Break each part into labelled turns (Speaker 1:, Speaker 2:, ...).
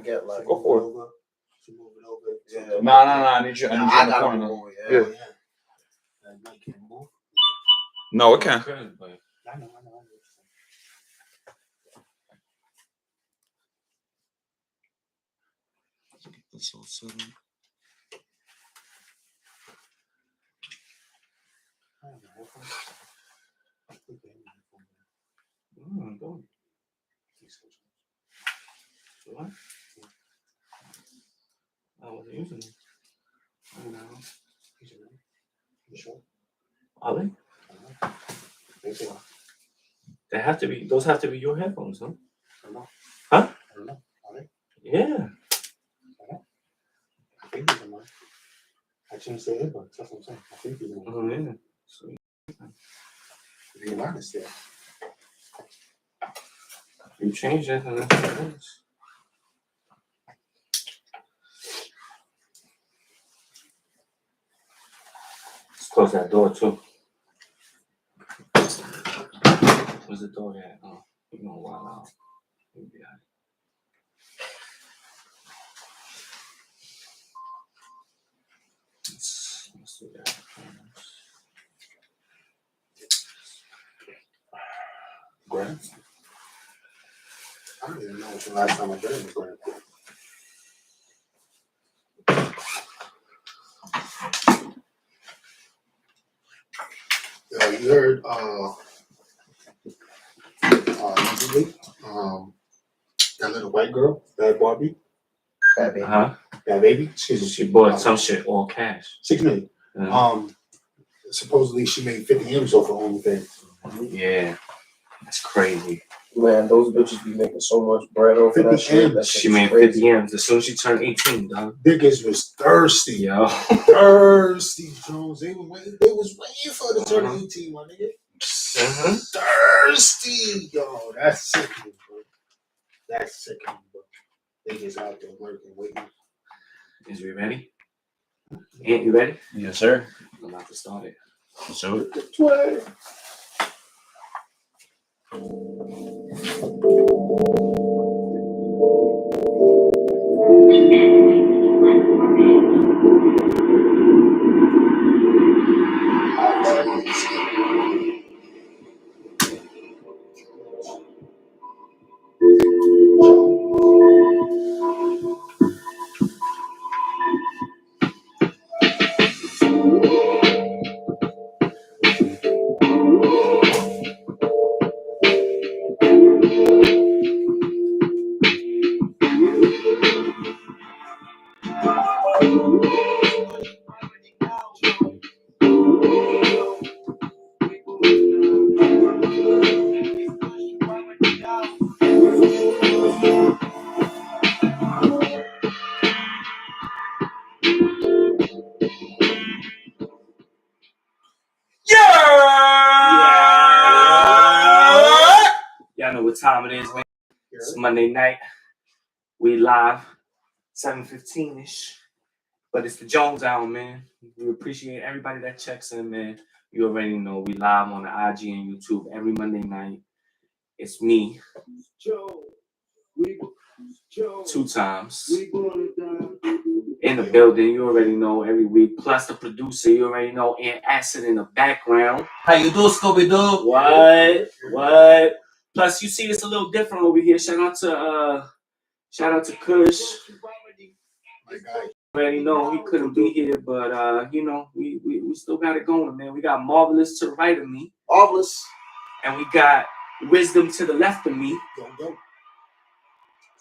Speaker 1: Get like
Speaker 2: go for it.
Speaker 1: Move it over.
Speaker 2: Yeah. No. I need you. I need you in the corner. Yeah. No, it can't.
Speaker 1: I know.
Speaker 2: This all set up.
Speaker 1: What? I wasn't using it. I don't know. You sure? Are they? They have to be. Those have to be your headphones, huh? I don't know. Huh? I don't know. Are they? Yeah. I think these are mine. I changed the headphones. That's what I'm saying. I think these are mine. Oh yeah. Sweet. The line is there. You changed it, and that's what it is. Let's close that door too. Where's the door at? Oh, you're gonna wild out. You'll be out. Let's do that. Grant? I don't even know what's the last time I did it. Grant. You heard that little white girl, that Barbie, that baby, that baby. Excuse me. She bought some shit all cash. $6 million. Supposedly she made 50 M's off her OnlyFans. Yeah, that's crazy.
Speaker 3: Man, those bitches be making so much bread off of that shit.
Speaker 1: She made 50 M's as soon as she turned 18, dog.
Speaker 3: Niggas was thirsty.
Speaker 1: Yo.
Speaker 3: Thirsty, Jones. They was waiting for her to turn 18, my nigga. Thirsty. Yo, that's sickening, bro. That's sickening, bro. Niggas out there working, waiting.
Speaker 1: Is we ready? Ant, you ready?
Speaker 2: Yes, sir.
Speaker 1: I'm about to start it.
Speaker 2: So
Speaker 1: Y'all know what time it is, man. It's Monday night. We live, 7:15-ish. But it's the Jones Hour, man. We appreciate everybody that checks in, man. You already know we live on the IG and YouTube every Monday night. It's me. 2 times. In the building, you already know, every week. Plus the producer, you already know, and Acid in the background.
Speaker 3: How you do, Scooby-Doo?
Speaker 1: What? Plus, you see it's a little different over here. Shout out to Kush.
Speaker 3: My guy.
Speaker 1: Already know he couldn't be here, but you know, we still got it going, man. We got Marvelous to the right of me.
Speaker 3: Marvelous.
Speaker 1: And we got Wisdom to the left of me.
Speaker 3: Go.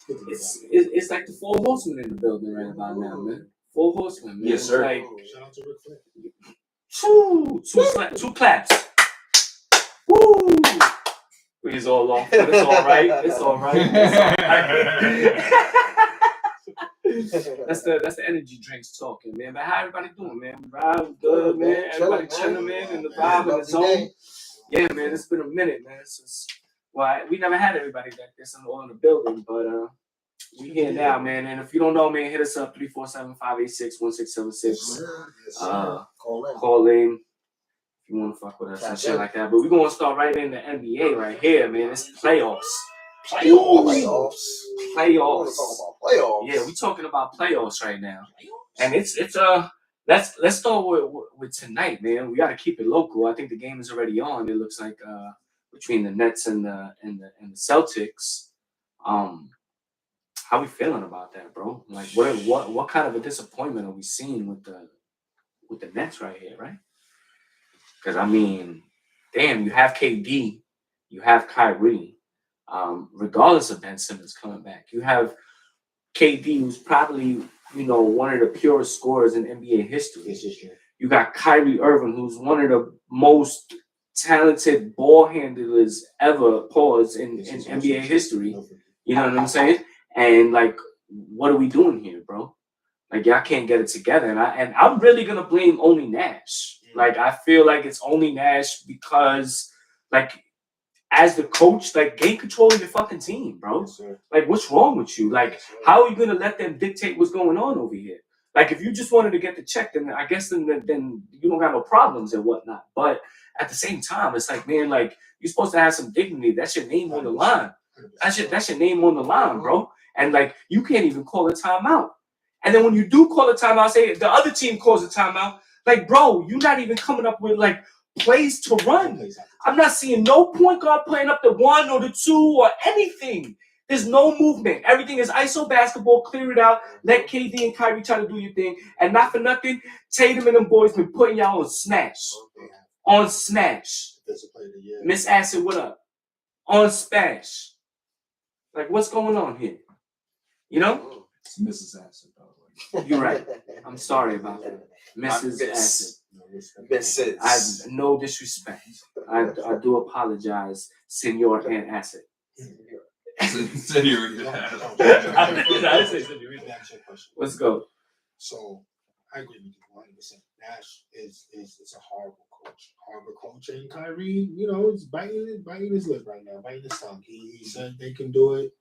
Speaker 1: It's like the 4 horsemen in the building right about now, man. 4 horsemen, man.
Speaker 2: Yes, sir.
Speaker 1: Like,
Speaker 3: shout out to Ric Flair.
Speaker 1: 2 claps. Woo! It's all off, but it's all right. It's all right. That's the energy drinks talking, man. But how everybody doing, man? Vibe good, man. Everybody chilling, man, in the vibe in the zone. Yeah, man. It's been a minute, man. We never had everybody like this all in the building, but we here now, man. And if you don't know, man, hit us up 347-586-1676. Call in. You want to fuck with us and shit like that. But we're going to start right in the NBA right here, man. It's playoffs.
Speaker 3: Playoffs.
Speaker 1: Yeah, we're talking about playoffs right now, and it's let's start with tonight, man. We got to keep it local. I think the game is already on. It looks like between the Nets and the Celtics. How we feeling about that, bro? Like, what kind of a disappointment are we seeing with the Nets right here, right? Because I mean, damn, you have KD, you have Kyrie. Regardless of Ben Simmons coming back, you have KD, who's probably one of the purest scorers in NBA history. You got Kyrie Irving, who's one of the most talented ball handlers ever. Pause in NBA history. You know what I'm saying? And like, what are we doing here, bro? Like, y'all can't get it together, and I'm really gonna blame only Nash. Like, I feel like it's only Nash because, like, as the coach, like, gain control of your fucking team, bro.
Speaker 3: Yes,
Speaker 1: like, what's wrong with you? Like, how are you gonna let them dictate what's going on over here? Like, if you just wanted to get the check, then I guess then you don't have no problems and whatnot. But at the same time, it's like, man, like, you're supposed to have some dignity. That's your name on the line. That's your name on the line, bro. And like, you can't even call a timeout. And then when you do call a timeout, say the other team calls a timeout, like, bro, you're not even coming up with like plays to run. I'm not seeing no point guard playing up the 1 or the 2 or anything. There's no movement. Everything is ISO basketball. Clear it out. Let KD and Kyrie try to do your thing. And not for nothing, Tatum and them boys been putting y'all on smash. On smash. Miss Acid, what up? On smash. Like, what's going on here? You know?
Speaker 2: It's Mrs. Acid, by the way.
Speaker 1: You're right. I'm sorry about that. Mrs. Acid.
Speaker 3: Mrs.
Speaker 1: I no disrespect. I do apologize, Senor and Acid. Let's go.
Speaker 3: So I agree with you 100%. Nash is a horrible coach, and Kyrie, is biting his lip right now, biting his tongue. He said they can do it,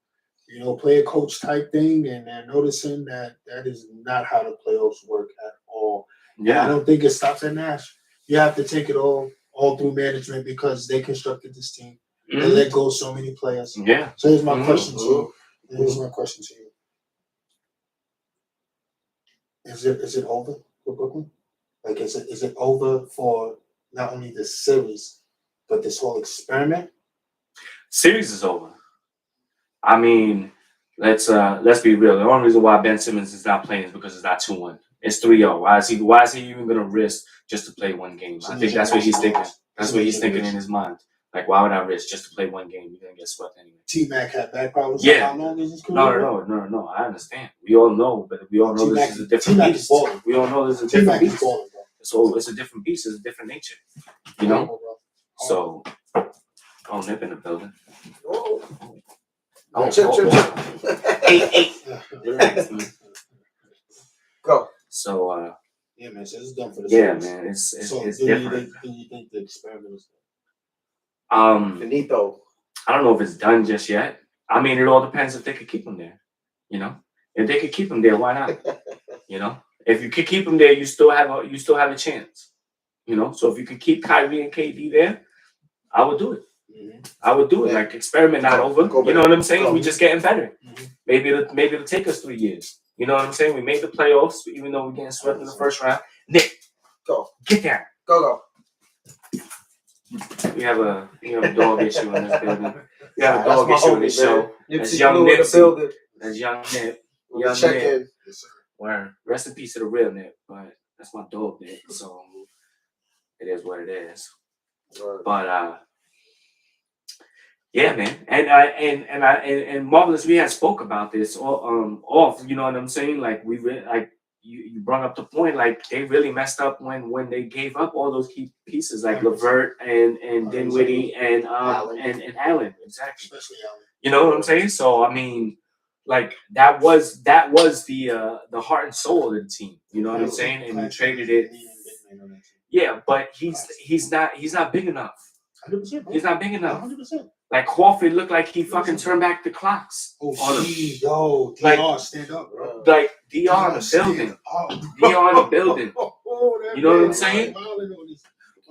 Speaker 3: play a coach type thing, and they're noticing that is not how the playoffs work at all. Yeah, I don't think it stops at Nash. You have to take it all through management because they constructed this team. They let go so many players.
Speaker 1: Yeah.
Speaker 3: So here's my question to you. Is it over for Brooklyn? Like, is it over for not only the series, but this whole experiment?
Speaker 1: Series is over. I mean, let's be real. The only reason why Ben Simmons is not playing is because it's not 2-1. It's 3-0. Why is he even gonna risk just to play one game? I think that's what he's thinking. That's what he's thinking in his mind. Like, why would I risk just to play one game? You're gonna get swept anyway.
Speaker 3: T-Mac had back problems.
Speaker 1: Yeah.
Speaker 3: How long is his career?
Speaker 1: No. I understand. We all know, but we all know this is a different beast. We all know this is a different beast. So it's a different beast. It's a different nature. You know? So, Nip in the building.
Speaker 4: Chip.
Speaker 1: Hey. Relax, man.
Speaker 4: Go.
Speaker 1: So,
Speaker 3: yeah, man. So it's done for the
Speaker 1: yeah,
Speaker 3: series.
Speaker 1: man. It's
Speaker 3: So
Speaker 1: different.
Speaker 3: Do you think the experiment is
Speaker 4: Finito.
Speaker 1: I don't know if it's done just yet. I mean, it all depends if they could keep him there. If they could keep him there, why not? If you could keep him there, you still have a chance. So if you could keep Kyrie and KD there, I would do it. Mm-hmm. I would do it. Like, experiment not over. You know what I'm saying? We just getting better. Mm-hmm. Maybe it'll take us 3 years. You know what I'm saying? We made the playoffs, even though we're getting swept in the first round. Nick,
Speaker 4: go.
Speaker 1: Get down.
Speaker 4: Go.
Speaker 1: We have a dog issue in this building. We have a dog issue in this show.
Speaker 4: That's young Nip.
Speaker 1: That's young Nip.
Speaker 4: Check in.
Speaker 1: Where rest in peace to the real Nip, but that's my dog Nip. So it is what it is. Right. But yeah, man, and Marvelous, we had spoke about this off. You know what I'm saying? Like, we really, like, you brought up the point, like, they really messed up when they gave up all those key pieces, like LeVert and Dinwiddie and Allen, exactly. Especially Allen. You know what I'm saying? So I mean, like, that was the heart and soul of the team. You know what I'm saying? And you traded it. Yeah, but he's not big enough. 100%, he's not big enough. 100%. Like, Horford looked like he fucking turned back the clocks.
Speaker 3: Yo, DR, stand up, bro.
Speaker 1: Like, DR in the building. DR in the building. You know what I'm saying?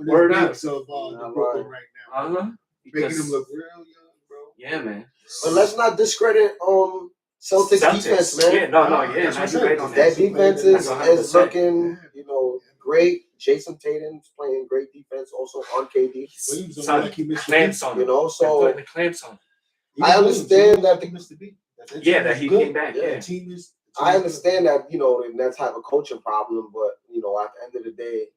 Speaker 1: Word up.
Speaker 3: Of Brooklyn right now.
Speaker 1: Uh-huh.
Speaker 3: Making him look real young, bro.
Speaker 1: Yeah, man.
Speaker 4: But let's not discredit Celtics defense, man.
Speaker 1: Yeah, no,
Speaker 3: That's what
Speaker 1: you're
Speaker 3: I'm
Speaker 1: right on
Speaker 4: That
Speaker 1: that.
Speaker 4: defense
Speaker 1: That's
Speaker 4: is
Speaker 1: 100%.
Speaker 4: looking, great. Jason Tatum's playing great defense also on KD.
Speaker 3: Williams
Speaker 1: Son,
Speaker 3: like he missed
Speaker 1: clamps
Speaker 3: the
Speaker 1: on
Speaker 3: beat.
Speaker 1: him.
Speaker 4: So
Speaker 1: They're putting the clamps on him.
Speaker 4: I understand that
Speaker 3: he missed the beat.
Speaker 1: Yeah, that he came back. Yeah.
Speaker 4: I understand that, the Nets have a coaching problem, but at the end of the day,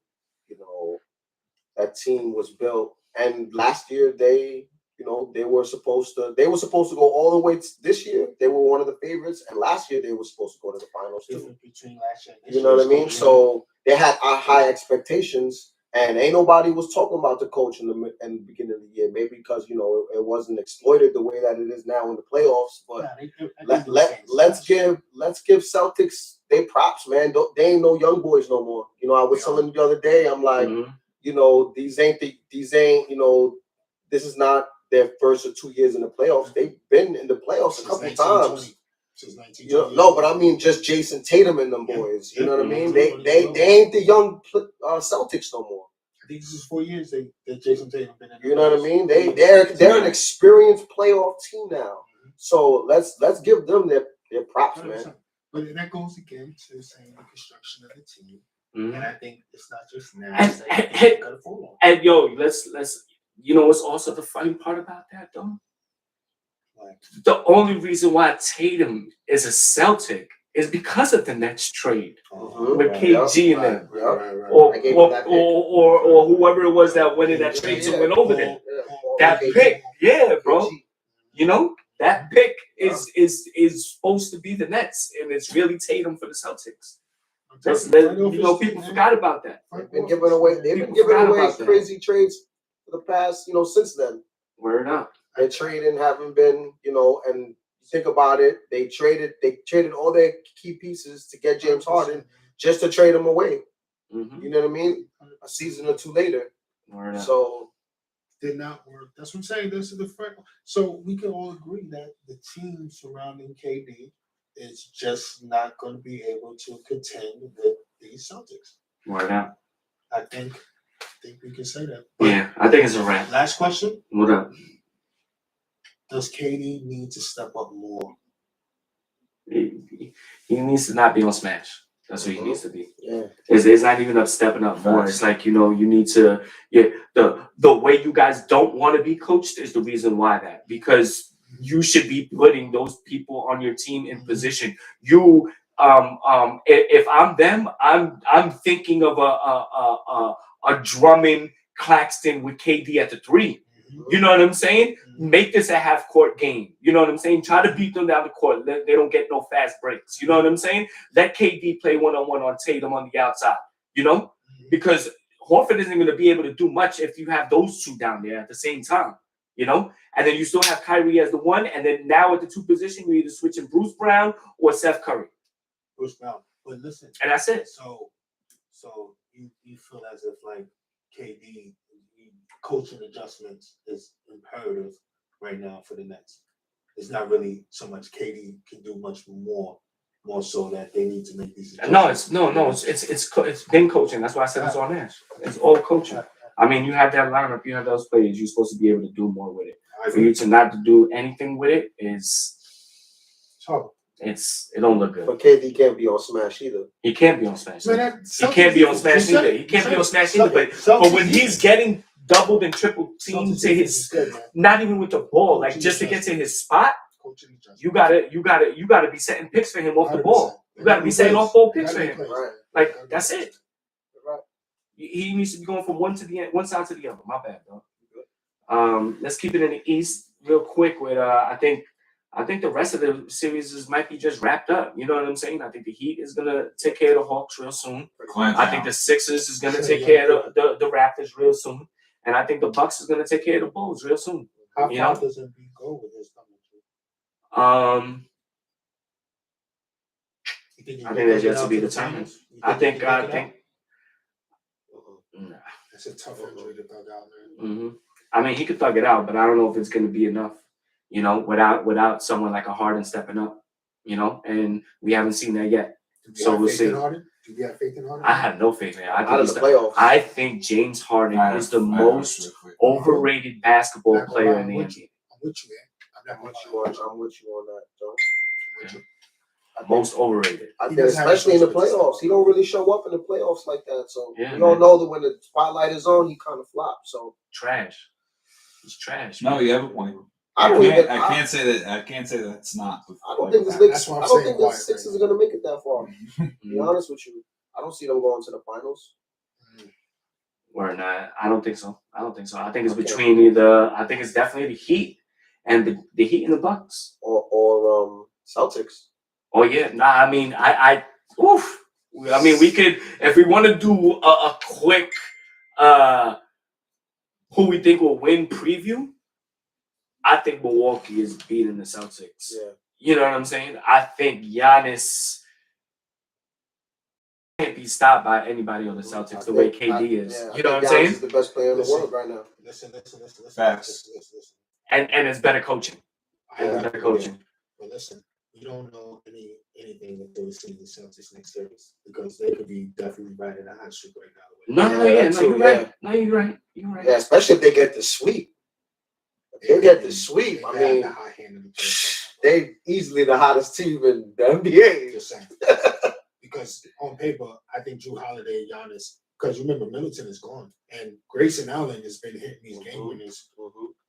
Speaker 4: that team was built. And last year they were supposed to go all the way this year. They were one of the favorites, and last year they were supposed to go to the finals too.
Speaker 3: Between last year and
Speaker 4: You know what I mean? So they had high expectations, and ain't nobody was talking about the coach in the beginning of the year. Maybe because it wasn't exploited the way that it is now in the playoffs. But let's give Celtics they props, man. They ain't no young boys no more. I was telling the other day, I'm like, this is not their first or 2 years in the playoffs. They've been in the playoffs a couple times.
Speaker 3: Since 19,
Speaker 4: No, but I mean just Jason Tatum and them boys. You know what I mean? They ain't the young Celtics no more.
Speaker 3: I think this is 4 years that Jason Tatum been in.
Speaker 4: You know what I mean? They're an experienced playoff team now. So let's give them their props, man.
Speaker 3: But that goes again to saying the construction of the team.
Speaker 1: Mm-hmm.
Speaker 3: And I think it's not just now.
Speaker 1: And yo, let's what's also the funny part about that though?
Speaker 3: Like,
Speaker 1: the only reason why Tatum is a Celtic is because of the Nets trade with KG and them, or whoever it was that went in that trade to went over there. That pick, yeah, bro. That pick is supposed to be the Nets, and it's really Tatum for the Celtics. People forgot about that.
Speaker 4: They've been giving away crazy trades for the past, since then.
Speaker 1: Word up.
Speaker 4: Their trading haven't been, and think about it, they traded all their key pieces to get James Harden just to trade him away.
Speaker 1: Mm-hmm.
Speaker 4: You know what I mean? A season or two later.
Speaker 1: Word up.
Speaker 3: So did not work. That's what I'm saying. This is the first. So we can all agree that the team surrounding KD is just not going to be able to contend with these Celtics.
Speaker 1: Word up.
Speaker 3: I think we can say that.
Speaker 1: Yeah, I think it's a wrap.
Speaker 3: Last question.
Speaker 1: What up?
Speaker 3: Does KD need to step up more?
Speaker 1: He needs to not be on Smash. That's what he needs to be.
Speaker 4: Yeah.
Speaker 1: It's not even up stepping up more. It's like, you need to, the way you guys don't want to be coached is the reason why that. Because you should be putting those people on your team in position. You, if I'm them, I'm thinking of a Drummond Claxton with KD at the 3. You know what I'm saying? Make this a half-court game. You know what I'm saying? Try to beat them down the court. They don't get no fast breaks. You know what I'm saying? Let KD play one-on-one on Tatum on the outside. Because Horford isn't going to be able to do much if you have those two down there at the same time. And then you still have Kyrie as the 1, and then now at the 2 position, you're either switching Bruce Brown or Seth Curry.
Speaker 3: Bruce Brown. But listen.
Speaker 1: And that's it.
Speaker 3: So you feel as if like KD coaching adjustments is imperative right now for the Nets. It's not really so much KD can do much more so that they need to make these adjustments.
Speaker 1: It's been coaching. That's why I said it's on Nash. It's all coaching. I mean, you have that lineup, you have those players, you're supposed to be able to do more with it. For you to not to do anything with it is
Speaker 3: trouble.
Speaker 1: It don't look good.
Speaker 4: But KD can't be on Smash either.
Speaker 1: He can't be on Smash. He can't be on Smash either. He can't be on Smash either. But when he's getting doubled and triple teamed to his, not even with the ball, like just to get to his spot, you gotta be setting picks for him off the ball. You gotta be setting off ball picks for him. Like that's it. He needs to be going from one side to the other. My bad, bro. Let's keep it in the East real quick. With I think the rest of the series might be just wrapped up. You know what I'm saying? I think the Heat is gonna take care of the Hawks real soon. I think the Sixers is gonna take care of the Raptors real soon, and I think the Bucks is gonna take care of the Bulls real soon.
Speaker 3: How far does Embiid go with his
Speaker 1: coming? I think that's yet to be determined. I think. Nah.
Speaker 3: That's a tough injury to thug out, man.
Speaker 1: Mm-hmm. I mean, he could thug it out, but I don't know if it's going to be enough. Without someone like a Harden stepping up. And we haven't seen that yet. So we'll see.
Speaker 3: Do you have faith in Harden?
Speaker 1: I have no faith in Harden. I think James Harden is the most overrated basketball player in the NBA.
Speaker 3: I'm with you, man. I'm
Speaker 4: with you on that, Joe.
Speaker 1: Most overrated.
Speaker 4: I think, especially in the playoffs, he don't really show up in the playoffs like that. So we all know that when the spotlight is on, he kind of flops. So
Speaker 1: trash. He's trash.
Speaker 2: No, you have a point.
Speaker 4: I
Speaker 2: can't say that it's not.
Speaker 4: I don't think the Sixers are gonna make it that far. To be honest with you, I don't see them going to the finals.
Speaker 1: Or not? I don't think so. I think it's between either. I think it's definitely the Heat and the Heat and the Bucks
Speaker 4: or Celtics.
Speaker 1: Oh yeah, nah. I mean, oof. I mean, we could if we want to do a quick who we think will win preview. I think Milwaukee is beating the Celtics.
Speaker 4: Yeah.
Speaker 1: You know what I'm saying? I think Giannis can't be stopped by anybody on the Celtics the way KD is.
Speaker 4: Yeah,
Speaker 1: you know what I'm saying?
Speaker 4: He's the best player in the world right now.
Speaker 3: Listen.
Speaker 2: Facts.
Speaker 1: And it's better coaching. Better coaching.
Speaker 3: But listen, we don't know anything if they will see the Celtics next series because they could be definitely riding a hot streak right now.
Speaker 1: You're right. No, you're right.
Speaker 4: Yeah, especially if they get the sweep. They get the sweep. I mean, they easily the hottest team in the NBA.
Speaker 3: Just saying. Because on paper, I think Drew Holiday, Giannis, because remember Middleton is gone, and Grayson Allen has been hitting these game winners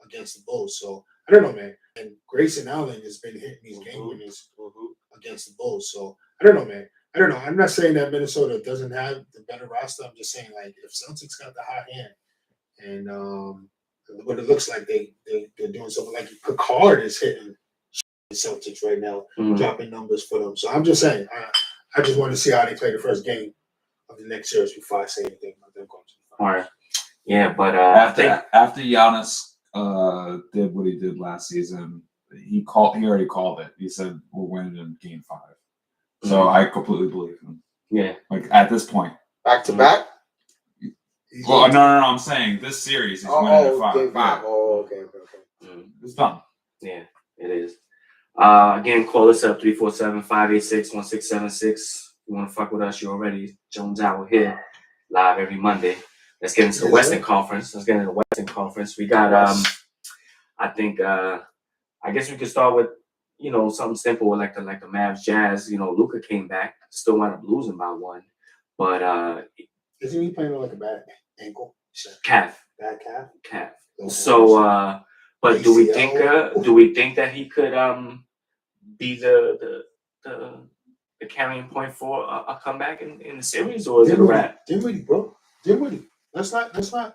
Speaker 3: against the Bulls. So I don't know, man. And Grayson Allen has been hitting these game winners against the Bulls. So I don't know, man. I don't know. I'm not saying that Minnesota doesn't have the better roster. I'm just saying, like, if Celtics got the hot hand, and what it looks like they're doing something like Picard is hitting the Celtics right now, dropping numbers for them. So I'm just saying, I just want to see how they play the first game of the next series before I say anything about them going to the finals.
Speaker 1: All right. Yeah, but
Speaker 2: after Giannis did what he did last season, he already called it. He said we're winning in Game 5. So I completely believe him.
Speaker 1: Yeah.
Speaker 2: Like at this point.
Speaker 4: Back to back?
Speaker 2: Well, no. I'm saying this series he's winning in 5.
Speaker 4: Game 5. Oh, okay.
Speaker 2: It's done.
Speaker 1: Yeah, it is. Again, call us up 347-586-1676. You want to fuck with us? You already Jones Hour here, live every Monday. Let's get into the Western Conference. We got I guess we could start with something simple like the Mavs Jazz. Luka came back, still wound up losing by 1, but
Speaker 3: isn't he playing on like a bad ankle?
Speaker 1: Calf.
Speaker 3: Bad calf.
Speaker 1: So, but do we think that he could be the carrying point for a comeback in the series, or is it a wrap?
Speaker 3: Dinwiddie, bro. Dinwiddie. Let's not undermine.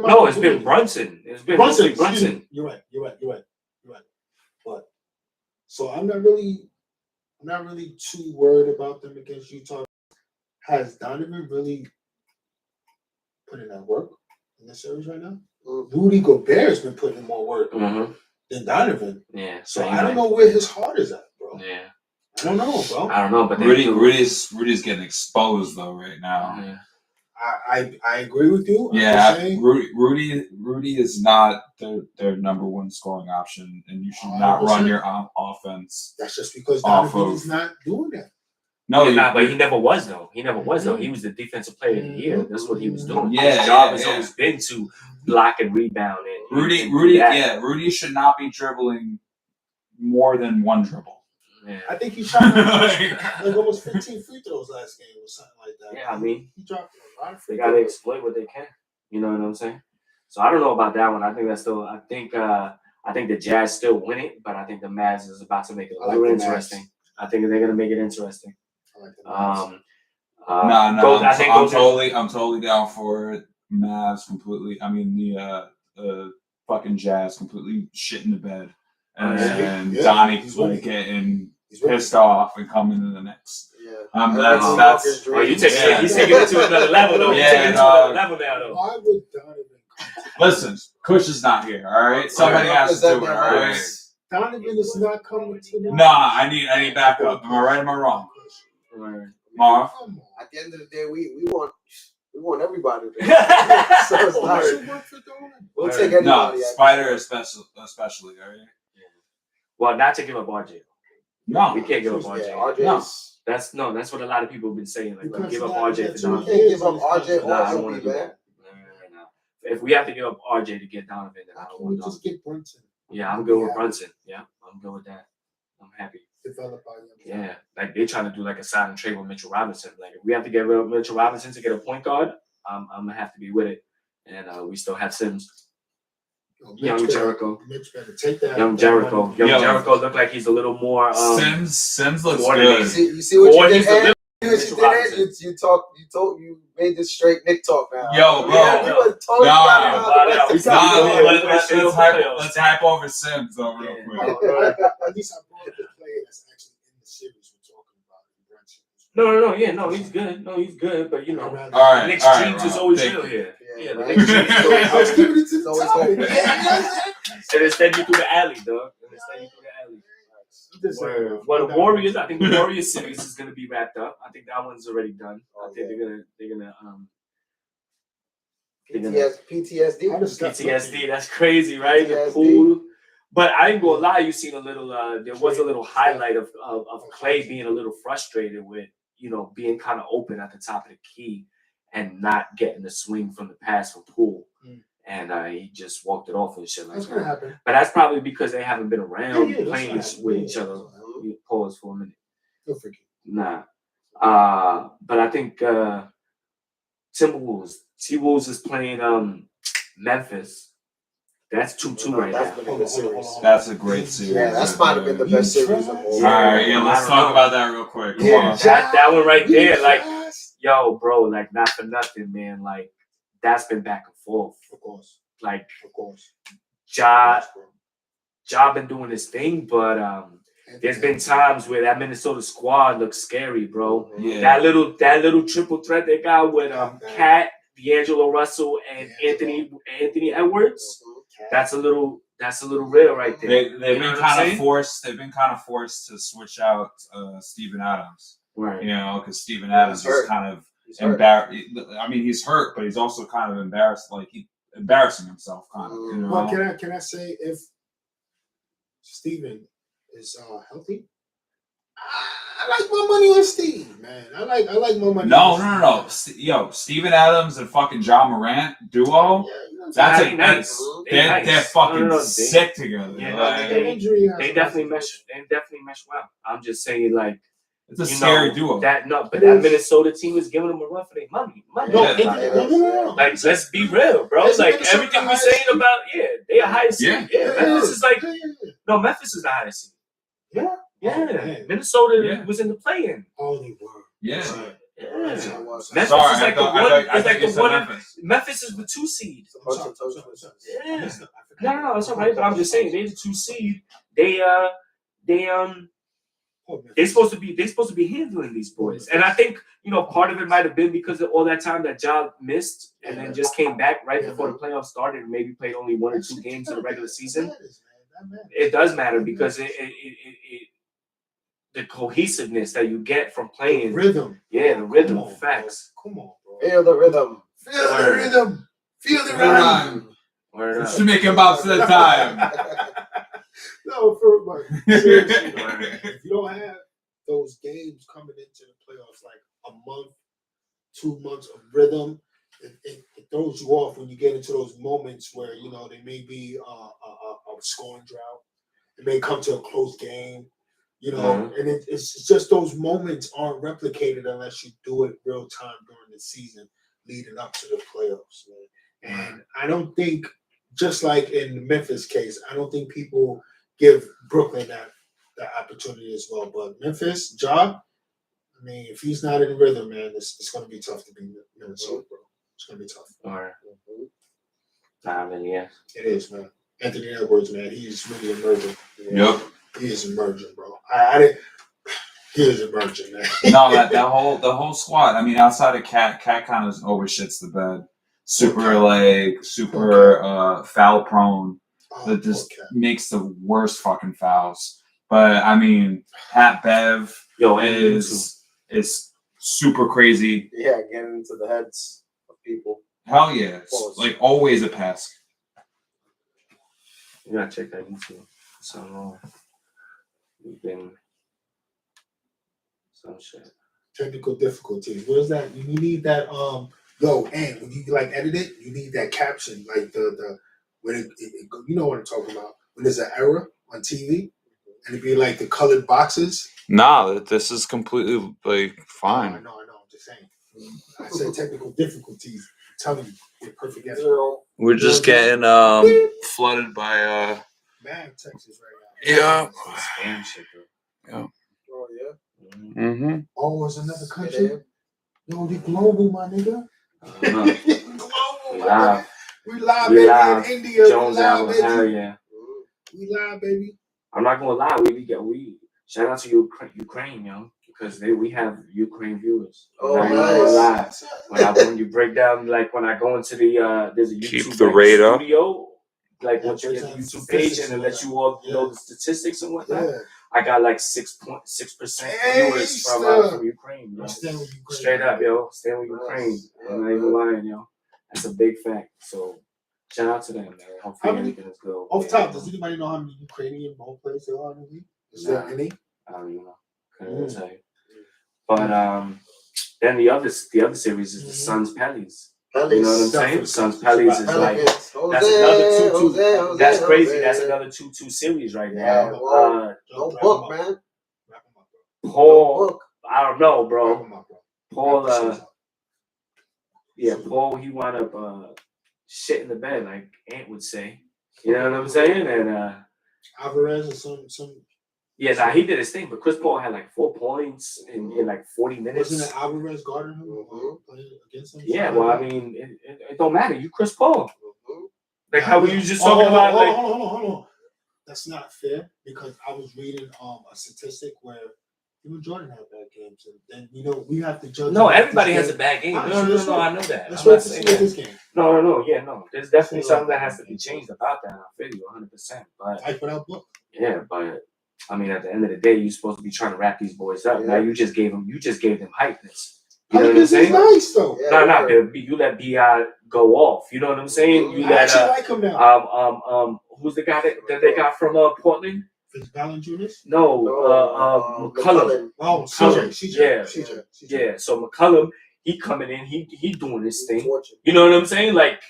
Speaker 1: No, it's been Brunson. It's been Brunson.
Speaker 3: You're right. But so I'm not really too worried about them against Utah. Has Donovan really put in that work in this series right now? Rudy Gobert has been putting in more work than Donovan.
Speaker 1: Yeah.
Speaker 3: So I don't know where his heart is at, bro.
Speaker 1: Yeah.
Speaker 3: I don't know, bro.
Speaker 1: I don't know, but
Speaker 2: Rudy's getting exposed though right now.
Speaker 1: Yeah.
Speaker 3: I agree with you.
Speaker 2: Rudy is not their number one scoring option, and you should not run your offense.
Speaker 3: That's just because Donovan is not doing that.
Speaker 2: No,
Speaker 1: but he never was though. He was the defensive player of the year. That's what he was doing.
Speaker 2: Yeah,
Speaker 1: his job has always been to block and rebound. And
Speaker 2: Rudy should not be dribbling more than one dribble.
Speaker 1: Yeah.
Speaker 3: I think he shot like almost 15 free throws last game or something like that.
Speaker 1: Yeah, I mean,
Speaker 3: he dropped a lot of free
Speaker 1: they
Speaker 3: throws.
Speaker 1: gotta exploit what they can. You know what I'm saying? So I don't know about that one. I think that's still. I think the Jazz still win it, but I think the Mavs is about to make it a little interesting. I think they're gonna make it interesting.
Speaker 3: I like the Mavs.
Speaker 2: I'm totally down for it. Mavs completely. I mean the fucking Jazz completely shit in the bed, and Donnie's like getting pissed off and coming to the next.
Speaker 4: Yeah.
Speaker 2: That's.
Speaker 1: He's taking it to another level though.
Speaker 2: Yeah,
Speaker 3: Why would Donovan?
Speaker 2: Listen, Kush is not here. All right, somebody has to do it. All right.
Speaker 3: Donovan is not coming to the.
Speaker 2: Nah, I need backup. Am I right? Am I wrong? Marv.
Speaker 4: At the end of the day, we want everybody. So it's not. We'll take anybody.
Speaker 2: No, Spider especially. All right.
Speaker 1: Well, not to give up RJ.
Speaker 2: No,
Speaker 1: we can't give up RJ.
Speaker 4: No.
Speaker 1: That's what a lot of people have been saying. Like, give up RJ for
Speaker 4: Donovan.
Speaker 1: Donovan.
Speaker 4: We can't give up RJ or
Speaker 1: I don't want to do that. No. If we have to give up RJ to get Donovan, then I don't want to.
Speaker 3: Just get Brunson.
Speaker 1: Yeah, I'm good with Brunson. Yeah, I'm good with that. I'm happy.
Speaker 3: Develop our young
Speaker 1: Yeah, like they're trying to do like a sign and trade with Mitchell Robinson. Like if we have to get rid of Mitchell Robinson to get a point guard, I'm gonna have to be with it. And we still have Sims. Young Jericho.
Speaker 3: Mitch better take that.
Speaker 1: Young Jericho. Young Jericho looked like he's a little more.
Speaker 2: Sims looks good.
Speaker 4: You see what you did? You made this straight Nick talk now.
Speaker 2: Yo, bro. Let's hype over Sims though, real quick.
Speaker 3: At least I brought the player that's actually in the series we're talking about.
Speaker 1: No, he's good. No, he's good, but you know, Nick's dreams is always real here. Yeah, the Nick's dreams is
Speaker 3: I was keeping it to the topic.
Speaker 1: And instead you through the alley, dog. Well, the Warriors, I think the Warriors series is gonna be wrapped up. I think that one's already done. I think they're gonna PTSD. That's crazy, right? The pool. But I ain't gonna lie, you seen a little. There was a little highlight of Clay being a little frustrated with being kind of open at the top of the key and not getting the swing from the pass from Poole. And he just walked it off and shit like that.
Speaker 3: Happen.
Speaker 1: But that's probably because they haven't been around playing with each other. Pause for a minute. Nah. But I think Timberwolves. T-Wolves is playing Memphis. That's 2-2 right now.
Speaker 2: That's a great series.
Speaker 4: Yeah, that's might have been the best series of all.
Speaker 2: Alright, let's talk about that real quick.
Speaker 1: Yeah, that one right there, like, yo, bro, like, not for nothing, man. Like, that's been back and forth.
Speaker 3: Of course.
Speaker 1: Like,
Speaker 3: of course.
Speaker 1: Ja been doing his thing, but there's been times where that Minnesota squad looks scary, bro.
Speaker 2: Yeah.
Speaker 1: That little triple threat they got with Cat, D'Angelo Russell, and Anthony Edwards. That's a little real right there.
Speaker 2: They've been kind of forced. They've been kind of forced to switch out Steven Adams,
Speaker 1: right?
Speaker 2: Because Steven Adams is kind of embarrassed. I mean, he's hurt, but he's also kind of embarrassed. Like he's embarrassing himself, kind of.
Speaker 3: Well, can I say if Steven is healthy? I like my money on Steve, man. I like my money.
Speaker 2: No. Yo, Steven Adams and fucking John Morant duo. That's nice. They're fucking sick together.
Speaker 1: Yeah, they definitely mesh. They definitely mesh well. I'm just saying, like,
Speaker 2: it's a scary duo.
Speaker 1: That Minnesota team is giving them a run for their money.
Speaker 3: No.
Speaker 1: Like, let's be real, bro. It's like everything we're saying about they are highest seed. Yeah, Memphis is like Memphis is the highest seed. Yeah. Minnesota was in the play-in.
Speaker 3: Oh, they were.
Speaker 2: Yeah.
Speaker 1: Memphis is like the one. Memphis is the 2 seed. Yeah. No, that's all right. But I'm just saying they're the 2 seed. They're supposed to be handling these boys. And I think part of it might have been because of all that time that Ja missed and then just came back right before the playoffs started and maybe played only 1 or 2 games in the regular season. It does matter because the cohesiveness that you get from playing.
Speaker 3: Rhythm.
Speaker 1: Yeah, the rhythm. Facts.
Speaker 3: Come on, bro.
Speaker 4: Feel the rhythm.
Speaker 3: Feel the rhythm.
Speaker 2: To make him bounce to the time.
Speaker 3: No, seriously, if you don't have those games coming into the playoffs like a month, 2 months of rhythm, it throws you off when you get into those moments where there may be a scoring drought. It may come to a close game. And it's just those moments aren't replicated unless you do it real time during the season leading up to the playoffs, man. And I don't think, just like in the Memphis case, I don't think people give Brooklyn that opportunity as well. But Memphis, Ja, I mean, if he's not in rhythm, man, it's going to be tough to beat Minnesota, bro. It's going to be tough.
Speaker 1: All right. Yeah.
Speaker 3: It is, man. Anthony Edwards, man, he's really emerging.
Speaker 2: Yep.
Speaker 3: He is emerging, bro. He is emerging, man.
Speaker 2: No, the whole squad. I mean, outside of Cat kind of overshits the bed. Super foul prone. That just makes the worst fucking fouls. But I mean, Pat Bev is super crazy.
Speaker 4: Yeah, getting into the heads of people.
Speaker 2: Hell yeah. Like always a pass.
Speaker 1: You gotta check that YouTube. So we've been some shit.
Speaker 3: Technical difficulties. What is that? You need that and when you edit it, you need that caption, like the when it you know what I'm talking about. when there's an error on TV and it'd be like the colored boxes?
Speaker 2: No, this is completely like fine.
Speaker 3: I know. I'm just saying. I said technical difficulties. I'm telling you, they're perfect answer.
Speaker 2: We're just getting flooded by
Speaker 3: Man, Texas right now.
Speaker 2: yeah.
Speaker 1: Spam shit, though.
Speaker 2: Yeah.
Speaker 4: Oh yeah.
Speaker 2: Mm-hmm.
Speaker 3: Oh, it's another country. Yo, they global, my nigga.
Speaker 1: We live.
Speaker 3: We live, baby, in India.
Speaker 1: Jones
Speaker 3: we live,
Speaker 1: album,
Speaker 3: baby.
Speaker 1: hell yeah.
Speaker 3: We live, baby.
Speaker 1: I'm not gonna lie, we shout out to Ukraine, yo, because we have Ukraine viewers.
Speaker 4: Oh,
Speaker 1: nice. When you break down, like when I go into the there's a YouTube
Speaker 2: Keep the rate up.
Speaker 1: studio, like once you get the YouTube page and it lets you all know the statistics and whatnot. Yeah. I got like 6.6% viewers from Ukraine. Yo. Straight up, yo. Stand with Ukraine. I'm not even lying, yo. That's a big fact. So shout out to them, man. Hopefully everything is good.
Speaker 3: Off top, does anybody know how many Ukrainian ball players there are in the league? Is there any?
Speaker 1: I don't even know. Couldn't tell you. But then the other series is the Suns Pellies. You know what I'm saying? Suns Pellies is like that's another 2-2. That's crazy. That's another 2-2 series right now.
Speaker 4: No book, man.
Speaker 1: Paul, I don't know, bro. Paul, Paul, he wound up shit in the bed, like Ant would say. You know what I'm saying? And
Speaker 3: Alvarez or some.
Speaker 1: Yeah, nah, he did his thing, but Chris Paul had like 4 points in like 40 minutes.
Speaker 3: Wasn't it Alvarez guarding him playing against him?
Speaker 1: Yeah, well, I mean, it don't matter. You Chris Paul. Like how we was just talking about.
Speaker 3: Hold on. That's not fair because I was reading a statistic where even Jordan had bad games, and then we have to judge.
Speaker 1: No, everybody has a bad game. No, I know that.
Speaker 3: Let's wait to see this game.
Speaker 1: No, there's definitely something that has to be changed about that. I feel you 100%. But
Speaker 3: I put out book.
Speaker 1: Yeah, but I mean, at the end of the day, you're supposed to be trying to wrap these boys up. Yeah. Now you just gave them hypeness. You know what I'm saying?
Speaker 3: Nice though.
Speaker 1: You let Bi go off. You know what I'm saying? You let
Speaker 3: like him now.
Speaker 1: Who's the guy that they got from Portland?
Speaker 3: Fitzgerald Jr.?
Speaker 1: No, McCollum.
Speaker 3: Oh, CJ.
Speaker 1: Yeah. So McCollum, he coming in, he doing his thing. You know what I'm saying? Like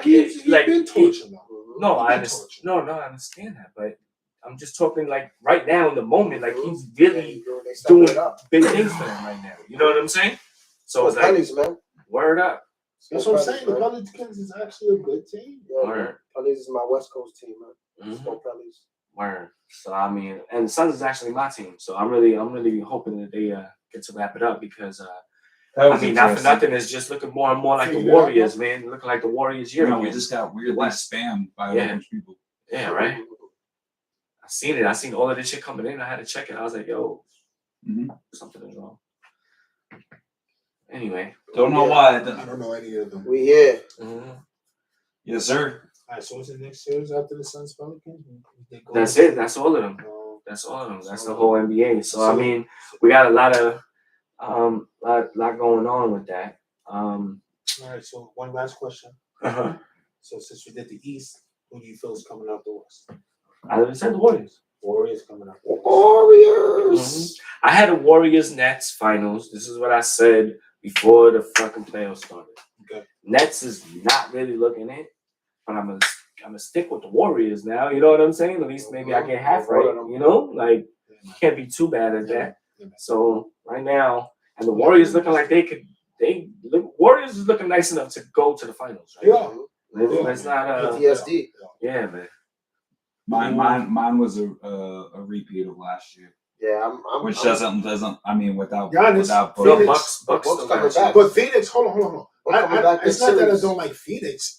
Speaker 3: he's been tortured.
Speaker 1: I understand that, but I'm just talking like right now in the moment, like he's really doing big things for them right now. You know what I'm saying? So it's like,
Speaker 4: Pennies, man.
Speaker 1: Word up.
Speaker 3: That's what I'm saying. The Pelicans is actually a good team.
Speaker 1: Word.
Speaker 4: Pennies is my West Coast team, man. Pennies.
Speaker 1: Word. So I mean, and the Suns is actually my team. So I'm really hoping that they get to wrap it up because I mean, not for nothing, it's just looking more and more like the Warriors, man. Looking like the Warriors year.
Speaker 2: We just got weirdly spammed by a bunch of people.
Speaker 1: Yeah, right. I seen it. I seen all of this shit coming in. I had to check it. I was like, yo, something is wrong. Anyway.
Speaker 2: Don't know why.
Speaker 3: I don't know any of them.
Speaker 4: We here.
Speaker 2: Yes, sir.
Speaker 3: All right, so what's the next series after the Suns Pelicans?
Speaker 1: That's it. That's all of them. That's all of them. That's the whole NBA. So, I mean, we got a lot going on with that.
Speaker 3: All right, so one last question. So since we did the East, who do you feel is coming out the West?
Speaker 1: I said the Warriors.
Speaker 3: Warriors coming out the West.
Speaker 4: Warriors.
Speaker 1: I had a Warriors-Nets finals. This is what I said before the fucking playoffs started.
Speaker 3: Okay.
Speaker 1: Nets is not really looking it, but I'm gonna stick with the Warriors now. You know what I'm saying? At least maybe I get half right. You know, like can't be too bad at that. So right now, and the Warriors looking like Warriors is looking nice enough to go to the finals. Right?
Speaker 3: Yeah.
Speaker 1: It's not
Speaker 4: PTSD.
Speaker 1: Yeah, man.
Speaker 2: Mine was a repeat of last year.
Speaker 4: Yeah,
Speaker 2: which doesn't. I mean, without
Speaker 1: Bucks
Speaker 3: coming back. But Phoenix, hold on. It's not that I don't like Phoenix.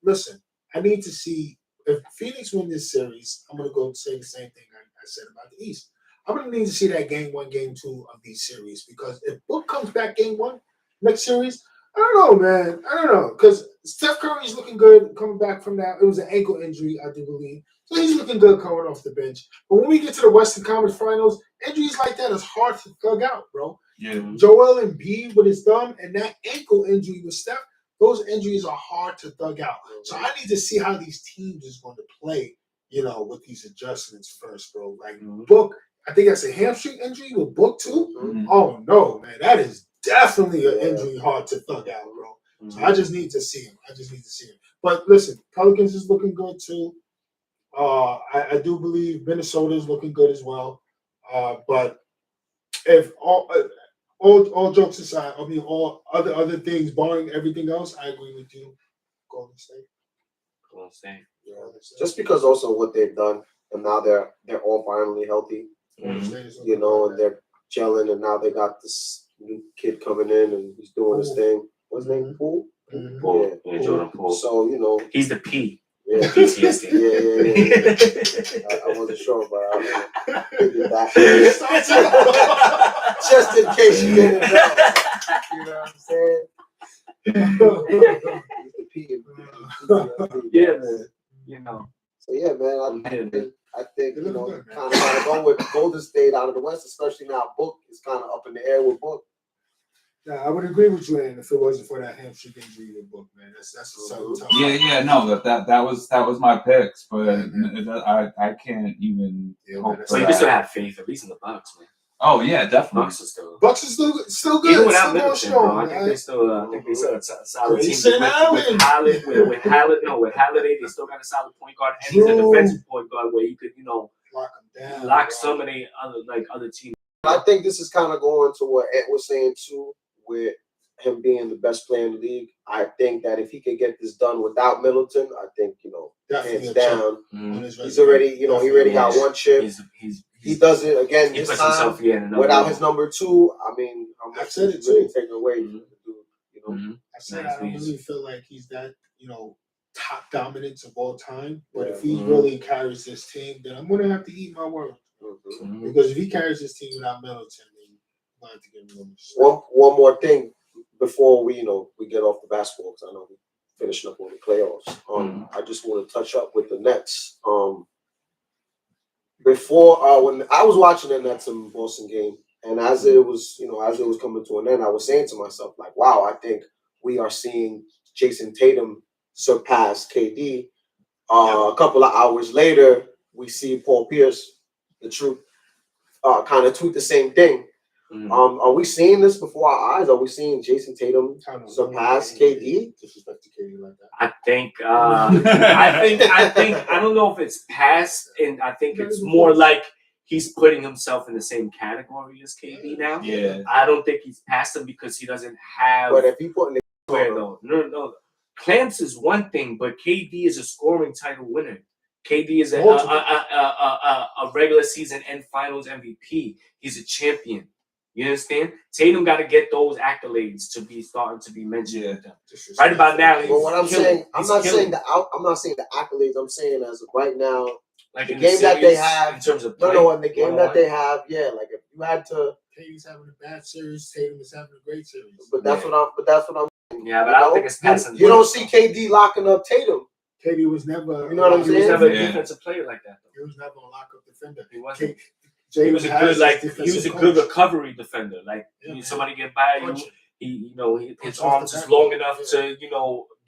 Speaker 3: Listen, I need to see if Phoenix win this series. I'm gonna go say the same thing I said about the East. I'm gonna need to see that game 1, game 2 of these series because if Book comes back game 1 next series, I don't know, man. I don't know because Steph Curry's looking good coming back from that. It was an ankle injury, I do believe. So he's looking good coming off the bench. But when we get to the Western Conference Finals, injuries like that is hard to thug out, bro.
Speaker 2: Yeah.
Speaker 3: Joel Embiid with his thumb and that ankle injury with Steph, those injuries are hard to thug out. So I need to see how these teams is going to play, with these adjustments first, bro. Like Book, I think that's a hamstring injury with Book too. Oh no, man, that is definitely an injury hard to thug out, bro. So I just need to see him. But listen, Pelicans is looking good too. I do believe Minnesota's looking good as well. But if all jokes aside, I mean all other things, barring everything else, I agree with you. Golden State.
Speaker 1: Golden State.
Speaker 4: Yeah. Just because also what they've done, and now they're all finally healthy. You know, and they're gelling, and now they got this new kid coming in, and he's doing his thing. What's his name? Poole?
Speaker 1: Poole. Yeah, Jordan Poole.
Speaker 4: So, you know.
Speaker 1: He's the P.
Speaker 4: Yeah.
Speaker 1: PTSD.
Speaker 4: Yeah. I wasn't sure, but I figured that. Just in case you didn't know. You know what I'm saying?
Speaker 1: Yeah, man. You know.
Speaker 4: So, yeah, man. I think you know, kind of gotta go with Golden State out of the West, especially now. Book is kind of up in the air with Book.
Speaker 3: Yeah, I would agree with you, and if it wasn't for that hamstring injury with Book, man, that's so tough.
Speaker 2: No, that was my picks, but I can't even.
Speaker 1: So you still have faith, at least in the Bucks, man.
Speaker 2: Oh yeah, definitely.
Speaker 3: Bucks are still good.
Speaker 1: Even without
Speaker 3: still
Speaker 1: Middleton,
Speaker 3: strong,
Speaker 1: bro, I think they still a solid team.
Speaker 3: Grayson Allen.
Speaker 1: With Halliday, they still got a solid point guard, and he's a defensive point guard where you could, you know, lock some of the other teams.
Speaker 4: I think this is kind of going to what Ed was saying too, with him being the best player in the league. I think that if he could get this done without Middleton, I think, you know, hands down, he's already, you know, he already got one chip. He does it again this time without his number 2. I mean,
Speaker 3: I've said it
Speaker 4: really
Speaker 3: too.
Speaker 4: taken away from the dude, you know.
Speaker 3: I said I don't really feel like he's that, you know, top dominance of all time. But if he really carries this team, then I'm gonna have to eat my words. Because if he carries this team without Middleton, then I'm going to give him
Speaker 4: one more thing before we get off the basketball, because I know we're finishing up on the playoffs. I just want to touch up with the Nets. Before when I was watching the Nets and Boston game, and as it was coming to an end, I was saying to myself, like, wow, I think we are seeing Jason Tatum surpass KD. A couple of hours later, we see Paul Pierce, the truth, kind of tweet the same thing. Are we seeing this before our eyes? Are we seeing Jason Tatum surpass KD? Disrespect to KD like that.
Speaker 1: I think I don't know if it's past, and I think it's more like he's putting himself in the same category as KD now.
Speaker 2: Yeah.
Speaker 1: I don't think he's past him because he doesn't have.
Speaker 4: But if he put in the
Speaker 1: no. Clamps is one thing, but KD is a scoring title winner. KD is a regular season and finals MVP. He's a champion. You understand? Tatum got to get those accolades to be starting to be mentioned. Right about now,
Speaker 4: well, what I'm saying, I'm not saying the accolades. I'm saying as of right now,
Speaker 1: like
Speaker 4: the game that they have
Speaker 1: in terms of
Speaker 4: in the game that they have, like if you had to,
Speaker 3: KD's having a bad series, Tatum is having a great series.
Speaker 4: But that's what I'm.
Speaker 1: Yeah, but I don't think it's passing.
Speaker 4: You don't see KD locking up Tatum.
Speaker 3: KD was never.
Speaker 4: You know what I'm saying?
Speaker 1: He was never a defensive player like that.
Speaker 3: He was never a lock-up defender.
Speaker 1: He wasn't.
Speaker 3: He
Speaker 1: was a good recovery defender. Like somebody get by you, his arms is long enough to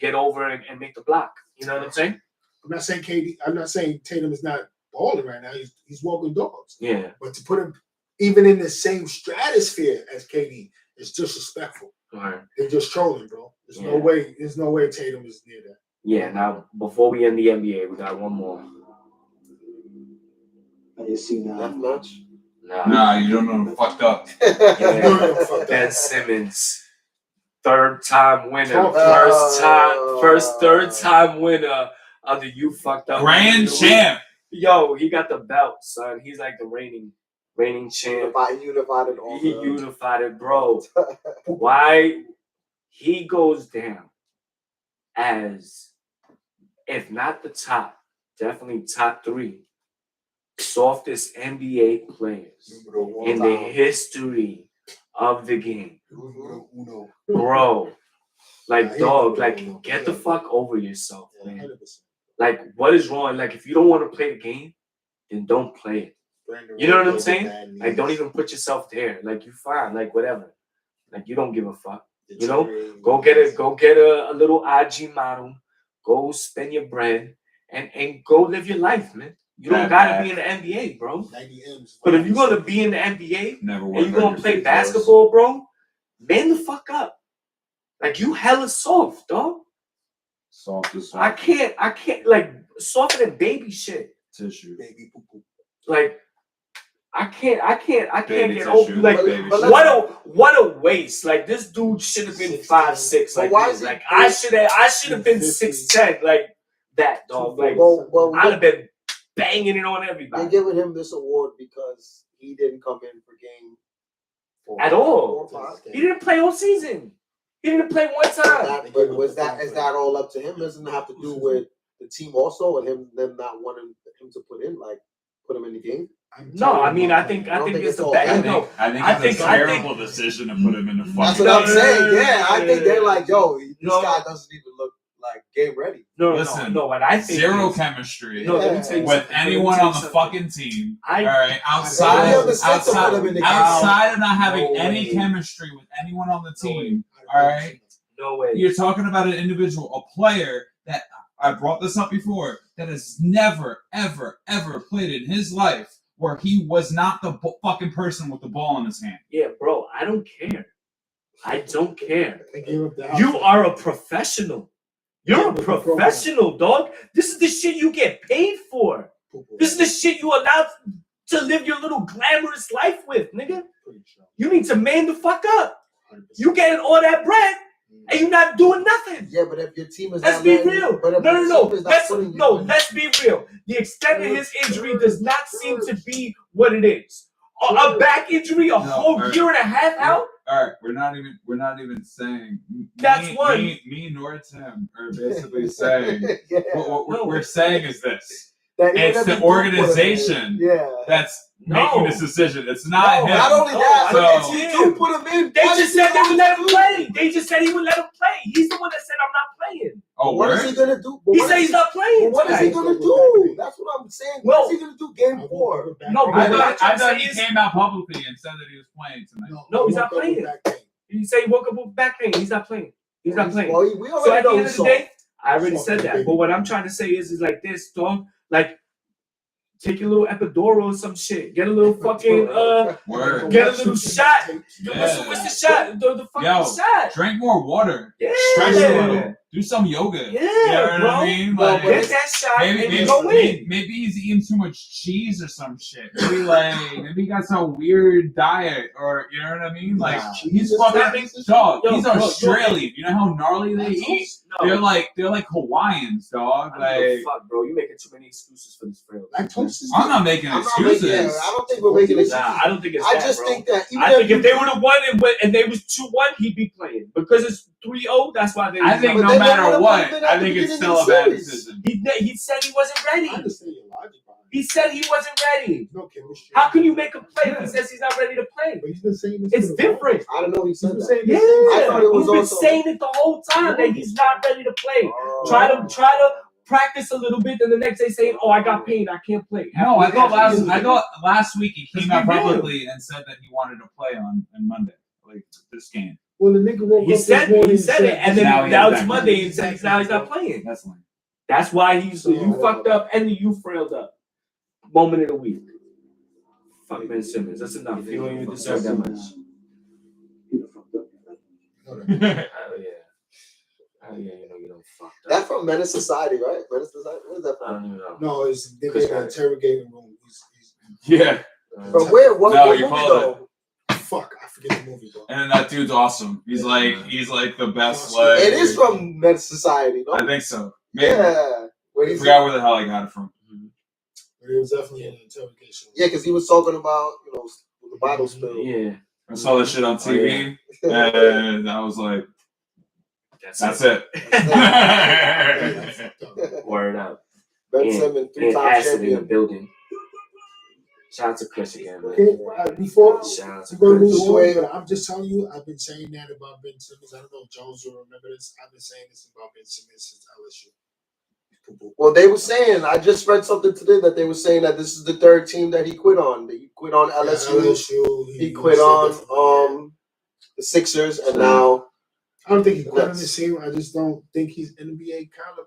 Speaker 1: get over and make the block. You know what I'm saying?
Speaker 3: I'm not saying KD. I'm not saying Tatum is not balling right now. He's walking dogs.
Speaker 1: Yeah.
Speaker 3: But to put him even in the same stratosphere as KD is disrespectful.
Speaker 1: Right.
Speaker 3: They're just trolling, bro. There's no way. There's no way Tatum is near that.
Speaker 1: Yeah. Now before we end the NBA, we got one more.
Speaker 4: I see now. That much?
Speaker 2: Nah, you don't know the fucked up.
Speaker 1: Ben Simmons, third-time winner, third time winner of the You Fucked Up
Speaker 2: Grand champ.
Speaker 1: Yo, he got the belt, son. He's like the reigning champ.
Speaker 4: He
Speaker 1: unified it, bro. Why he goes down as, if not the top, definitely top 3 softest NBA players in the history of the game. Bro, like, dog, like, get the fuck over yourself, man. Like, what is wrong? Like, if you don't want to play the game, then don't play it. You know what I'm saying? Like, don't even put yourself there. Like, you fine, like, whatever. Like, you don't give a fuck. You know? Go get a little IG model. Go spend your bread and go live your life, man. You don't gotta be in the NBA, bro. But if you're gonna be in the NBA and you're gonna play basketball, bro, man the fuck up. Like, you hella soft, dog.
Speaker 2: Soft as soft.
Speaker 1: I can't like softer than baby shit.
Speaker 2: tissue.
Speaker 3: Baby poo poo.
Speaker 1: Like, I can't
Speaker 2: Baby
Speaker 1: get
Speaker 2: tissue,
Speaker 1: over. Like,
Speaker 2: baby
Speaker 1: what a waste. Like, this dude should have been 5'6".
Speaker 4: But
Speaker 1: Like,
Speaker 4: why is he
Speaker 1: like I should have been 6'10". Like that, dog. Like, I'd have been banging it on
Speaker 4: They're
Speaker 1: everybody.
Speaker 4: giving him this award because he didn't come in for game 4.
Speaker 1: At all.
Speaker 4: 4 or 5.
Speaker 1: He didn't play all season. He didn't play one time.
Speaker 4: But is that all up to him? Doesn't it have to do with the team also and them not wanting him to put him in the game?
Speaker 1: No, I mean I think it's the bad. No,
Speaker 2: I think it's a terrible decision to put him in the fucking.
Speaker 4: That's what I'm saying. Yeah, I think they're like, yo, this guy doesn't even look like game ready.
Speaker 2: Listen,
Speaker 1: no. What I think
Speaker 2: zero
Speaker 1: is,
Speaker 2: chemistry
Speaker 1: No, let me tell you
Speaker 2: with
Speaker 1: something.
Speaker 2: anyone on the fucking team. All right, outside of not having any chemistry with anyone on the team. All right,
Speaker 1: no way.
Speaker 2: You're talking about an individual, a player that I brought this up before that has never, ever, ever played in his life where he was not the fucking person with the ball in his hand.
Speaker 1: Yeah, bro, I don't care. I don't care. You are a professional. You're a professional, dog. This is the shit you get paid for. This is the shit you allowed to live your little glamorous life with, nigga. You need to man the fuck up. You getting all that bread and you're not doing nothing.
Speaker 4: Yeah, but if your team is
Speaker 1: let's be real. No. Let's be real. The extent of his injury does not seem to be what it is. A back injury, whole year and a half out.
Speaker 2: All right, we're not even saying
Speaker 1: that's one.
Speaker 2: Me nor Tim are basically saying what we're saying is this. It's the organization that's making this decision. It's not him.
Speaker 4: Not only that, but if you do put him in,
Speaker 1: they just said they would let him play. They just said he would let him play. He's the one that said I'm not playing.
Speaker 2: Oh,
Speaker 4: what is he gonna do?
Speaker 1: He said he's not playing.
Speaker 4: What is he gonna do? That's what I'm saying. What is he gonna do? Game 4.
Speaker 1: No,
Speaker 2: I thought he came out publicly and said that he was playing tonight.
Speaker 1: No, he's not playing. He said he woke up with back pain. He's not playing. He's not playing.
Speaker 4: Well, we
Speaker 1: so at the end of the day, I already
Speaker 3: said
Speaker 1: that. But what I'm trying to say is like this, dog. Like, take a little epidural or some shit. Get a little fucking get a little shot.
Speaker 2: Yeah.
Speaker 1: What's the shot? The fucking shot.
Speaker 2: Drink more water.
Speaker 1: Yeah.
Speaker 2: Stretch a little. Do some yoga.
Speaker 1: Yeah,
Speaker 2: you know
Speaker 1: bro.
Speaker 2: What I mean? Like,
Speaker 1: get that shot and go in.
Speaker 2: Maybe he's eating too much cheese or some shit. Maybe he got some weird diet or you know what I mean? Like he's fucking dog. He's Australian. You know how gnarly they eat? No. They're like Hawaiians, dog. Like
Speaker 1: fuck, bro. You're making too many excuses for this friend.
Speaker 2: I'm not making excuses.
Speaker 4: I don't think we're making excuses.
Speaker 1: Nah, I don't think it's
Speaker 4: I just think that
Speaker 1: I think if they would have won and they was 2-1, he'd be playing. Because it's 3-0, that's why they
Speaker 2: I think no matter what, I think it's still a bad decision.
Speaker 1: He said he wasn't ready. He said he wasn't ready. How can you make him play if he says he's not ready to play?
Speaker 3: But he's been saying this.
Speaker 1: It's different.
Speaker 4: I don't know. He said that.
Speaker 1: Yeah,
Speaker 4: I thought it was
Speaker 1: he's been saying it the whole time that he's not ready to play. Try to practice a little bit, then the next day saying, "Oh, I got pain, I can't play."
Speaker 2: No, I thought last week he came out publicly and said that he wanted to play on Monday, like this game.
Speaker 3: Well, the nigga woke up
Speaker 1: said it, and then now it's Monday, and
Speaker 2: said
Speaker 1: now he's not playing.
Speaker 2: That's lame.
Speaker 1: That's why you fucked up and you frailed up. Moment of the week. Fuck Ben Simmons. That's enough. You don't even deserve that much. Hell yeah, you know you don't fuck up.
Speaker 4: That's from Menace Society, right? Menace Society? What is that from?
Speaker 1: I don't even know.
Speaker 3: No, it's in the interrogating room.
Speaker 2: Yeah.
Speaker 4: From where? What movie though?
Speaker 3: Fuck, I forget the movie, bro.
Speaker 2: And then that dude's awesome. He's like the best.
Speaker 4: Like, it is from Menace Society, no?
Speaker 2: I think so. Maybe.
Speaker 4: Yeah.
Speaker 2: I forgot where the hell I got it from.
Speaker 3: But it was definitely an interrogation.
Speaker 4: Yeah, because he was talking about the bottle spill.
Speaker 1: Yeah.
Speaker 2: I saw this shit on TV, and I was like, "That's it."
Speaker 1: Word up.
Speaker 4: Ben Simmons, 3-time champion
Speaker 1: in the building. Shout out to Chris again, man.
Speaker 3: Okay, before
Speaker 1: shout out to
Speaker 3: we're going to
Speaker 1: Chris.
Speaker 3: move on, I'm just telling you, I've been saying that about Ben Simmons. I don't know if Jones will remember this. I've been saying this about Ben Simmons since LSU.
Speaker 4: Well, they were saying, I just read something today that they were saying that this is the third team that he quit on. He quit on LSU. He quit on the Sixers, and now
Speaker 3: I don't think he quit on the team. I just don't think he's NBA caliber.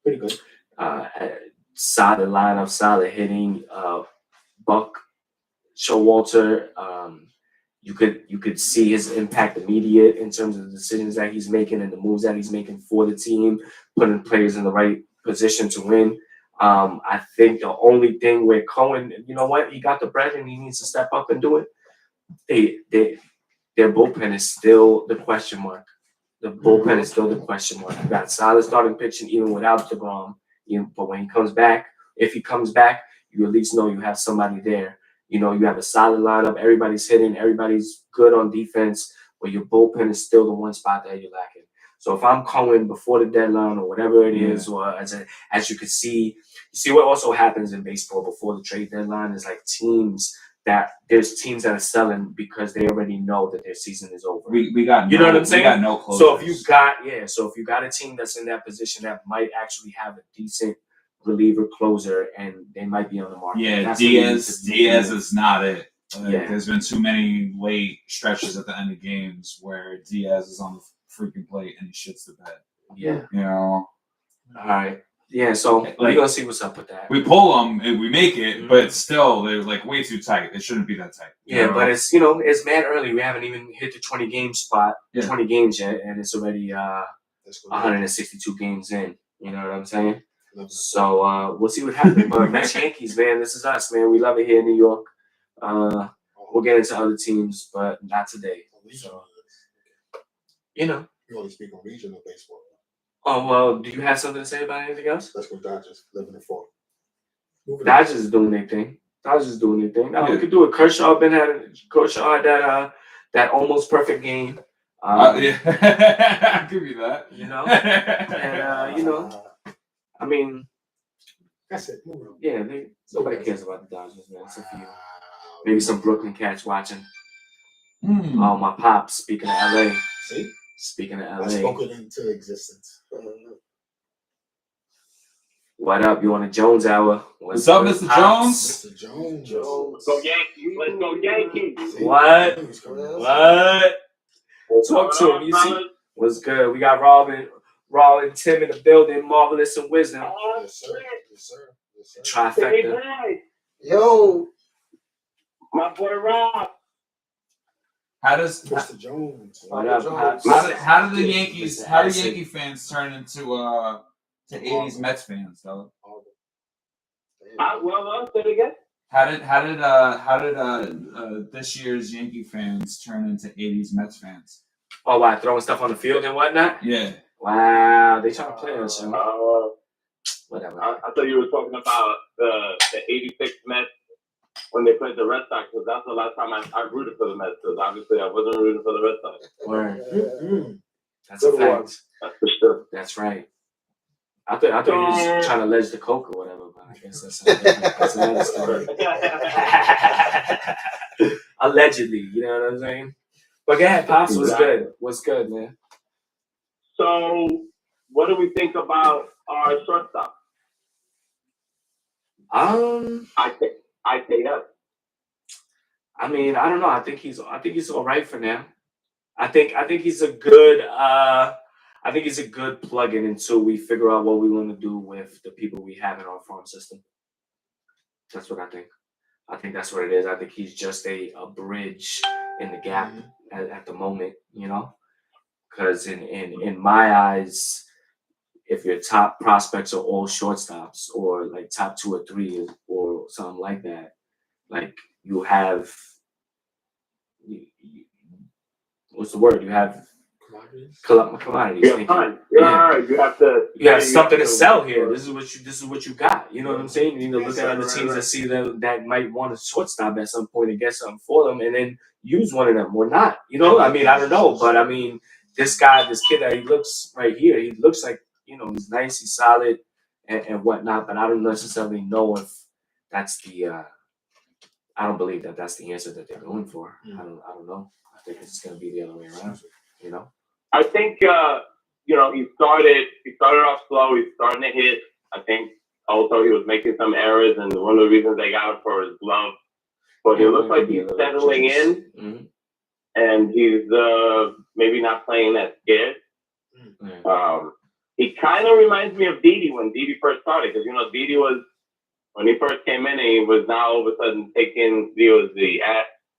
Speaker 3: Pretty good.
Speaker 1: Solid lineup, solid hitting. Buck Showalter, you could see his impact immediate in terms of the decisions that he's making and the moves that he's making for the team, putting players in the right position to win. I think the only thing where Cohen, you know what, he got the bread and he needs to step up and do it. Their bullpen is still the question mark. The bullpen is still the question mark. You got solid starting pitching even without DeGrom. But when he comes back, if he comes back, you at least know you have somebody there. You know, you have a solid lineup. Everybody's hitting. Everybody's good on defense. But your bullpen is still the one spot that you're lacking. So if I'm Cohen before the deadline or whatever it is, or as you can see, you see what also happens in baseball before the trade deadline is like there's teams that are selling because they already know that their season is over.
Speaker 2: We got
Speaker 1: you know what I'm saying?
Speaker 2: We got no closers.
Speaker 1: So if you got a team that's in that position that might actually have a decent reliever closer and they might be on the market.
Speaker 2: Yeah, Diaz is not it. There's been too many late stretches at the end of games where Diaz is on the freaking plate and he shits the bed.
Speaker 1: Yeah.
Speaker 2: You know?
Speaker 1: All right. Yeah, so we're going to see what's up with that.
Speaker 2: We pull them and we make it, but still, they're like way too tight. It shouldn't be that tight.
Speaker 1: Yeah, but it's, it's mad early. We haven't even hit the 20 game spot, 20 games yet, and it's already 162 games in. You know what I'm saying? So we'll see what happens. But Mets Yankees, man, this is us, man. We love it here in New York. We'll get into other teams, but not today. So,
Speaker 3: You only speak on regional baseball.
Speaker 1: Oh, well, do you have something to say about anything else?
Speaker 3: Let's go Dodgers, 11-4.
Speaker 1: Dodgers is doing their thing. Now we could do it. Kershaw had that almost perfect game.
Speaker 2: I'll give you that.
Speaker 1: And I mean,
Speaker 3: that's it.
Speaker 1: Yeah, nobody cares about the Dodgers, man. Except for you. Maybe some Brooklyn cats watching. Oh, my pops. Speaking of LA.
Speaker 3: See?
Speaker 1: Speaking of LA.
Speaker 3: I spoke it into existence.
Speaker 1: What up? You on a Jones hour?
Speaker 2: What's up, Mr. Jones?
Speaker 3: Mr. Jones.
Speaker 5: Let's go Yankees. Let's go Yankees.
Speaker 1: What? Talk to him. You see? What's good? We got Robin, Tim in the building. Marvelous and Wisdom.
Speaker 3: Yes, sir. Yes, sir. Yes, sir.
Speaker 1: Trifecta.
Speaker 4: Yo.
Speaker 5: My boy Rob.
Speaker 2: How does
Speaker 3: Mr. Jones?
Speaker 2: how do the Yankee fans turn into to 80s Mets fans, though?
Speaker 5: Well, say it again.
Speaker 2: How did this year's Yankee fans turn into 80s Mets fans?
Speaker 1: Oh, wow, throwing stuff on the field and whatnot?
Speaker 2: Yeah.
Speaker 1: Wow, they trying to play us, whatever.
Speaker 5: I thought you were talking about the 86 Mets when they played the Red Sox, because that's the last time I rooted for the Mets, because obviously I wasn't rooting for the Red Sox.
Speaker 1: Word. That's a fact.
Speaker 5: That's for sure.
Speaker 1: That's right. I thought you were just trying to ledge the coke or whatever, but I guess that's another story. Allegedly, you know what I'm saying? But go ahead, Pops. What's good, man?
Speaker 5: So, what do we think about our shortstop? I say yes.
Speaker 1: I mean, I don't know. I think he's all right for now. I think he's a good plug-in until we figure out what we want to do with the people we have in our farm system. That's what I think. I think that's what it is. I think he's just a bridge in the gap at the moment, because in my eyes, if your top prospects are all shortstops or like top 2 or 3 or something like that, like you have, what's the word? You have commodities.
Speaker 5: You have
Speaker 1: something to sell here. This is what you got. You know what I'm saying? You need to look at other teams that see that might want a shortstop at some point and get something for them, and then use one of them or not. I mean, I don't know, but I mean, this kid that he looks right here, he looks like he's nice, he's solid, and whatnot. But I don't necessarily know if that's the. I don't believe that that's the answer that they're going for. I don't know. I think it's going to be the other way around.
Speaker 5: I think he started off slow. He's starting to hit. I think also he was making some errors, and one of the reasons they got him for his glove. But it looks like he's settling in, and he's maybe not playing that scared. He kind of reminds me of Didi when Didi first started, because Didi was when he first came in, and he was now all of a sudden he was the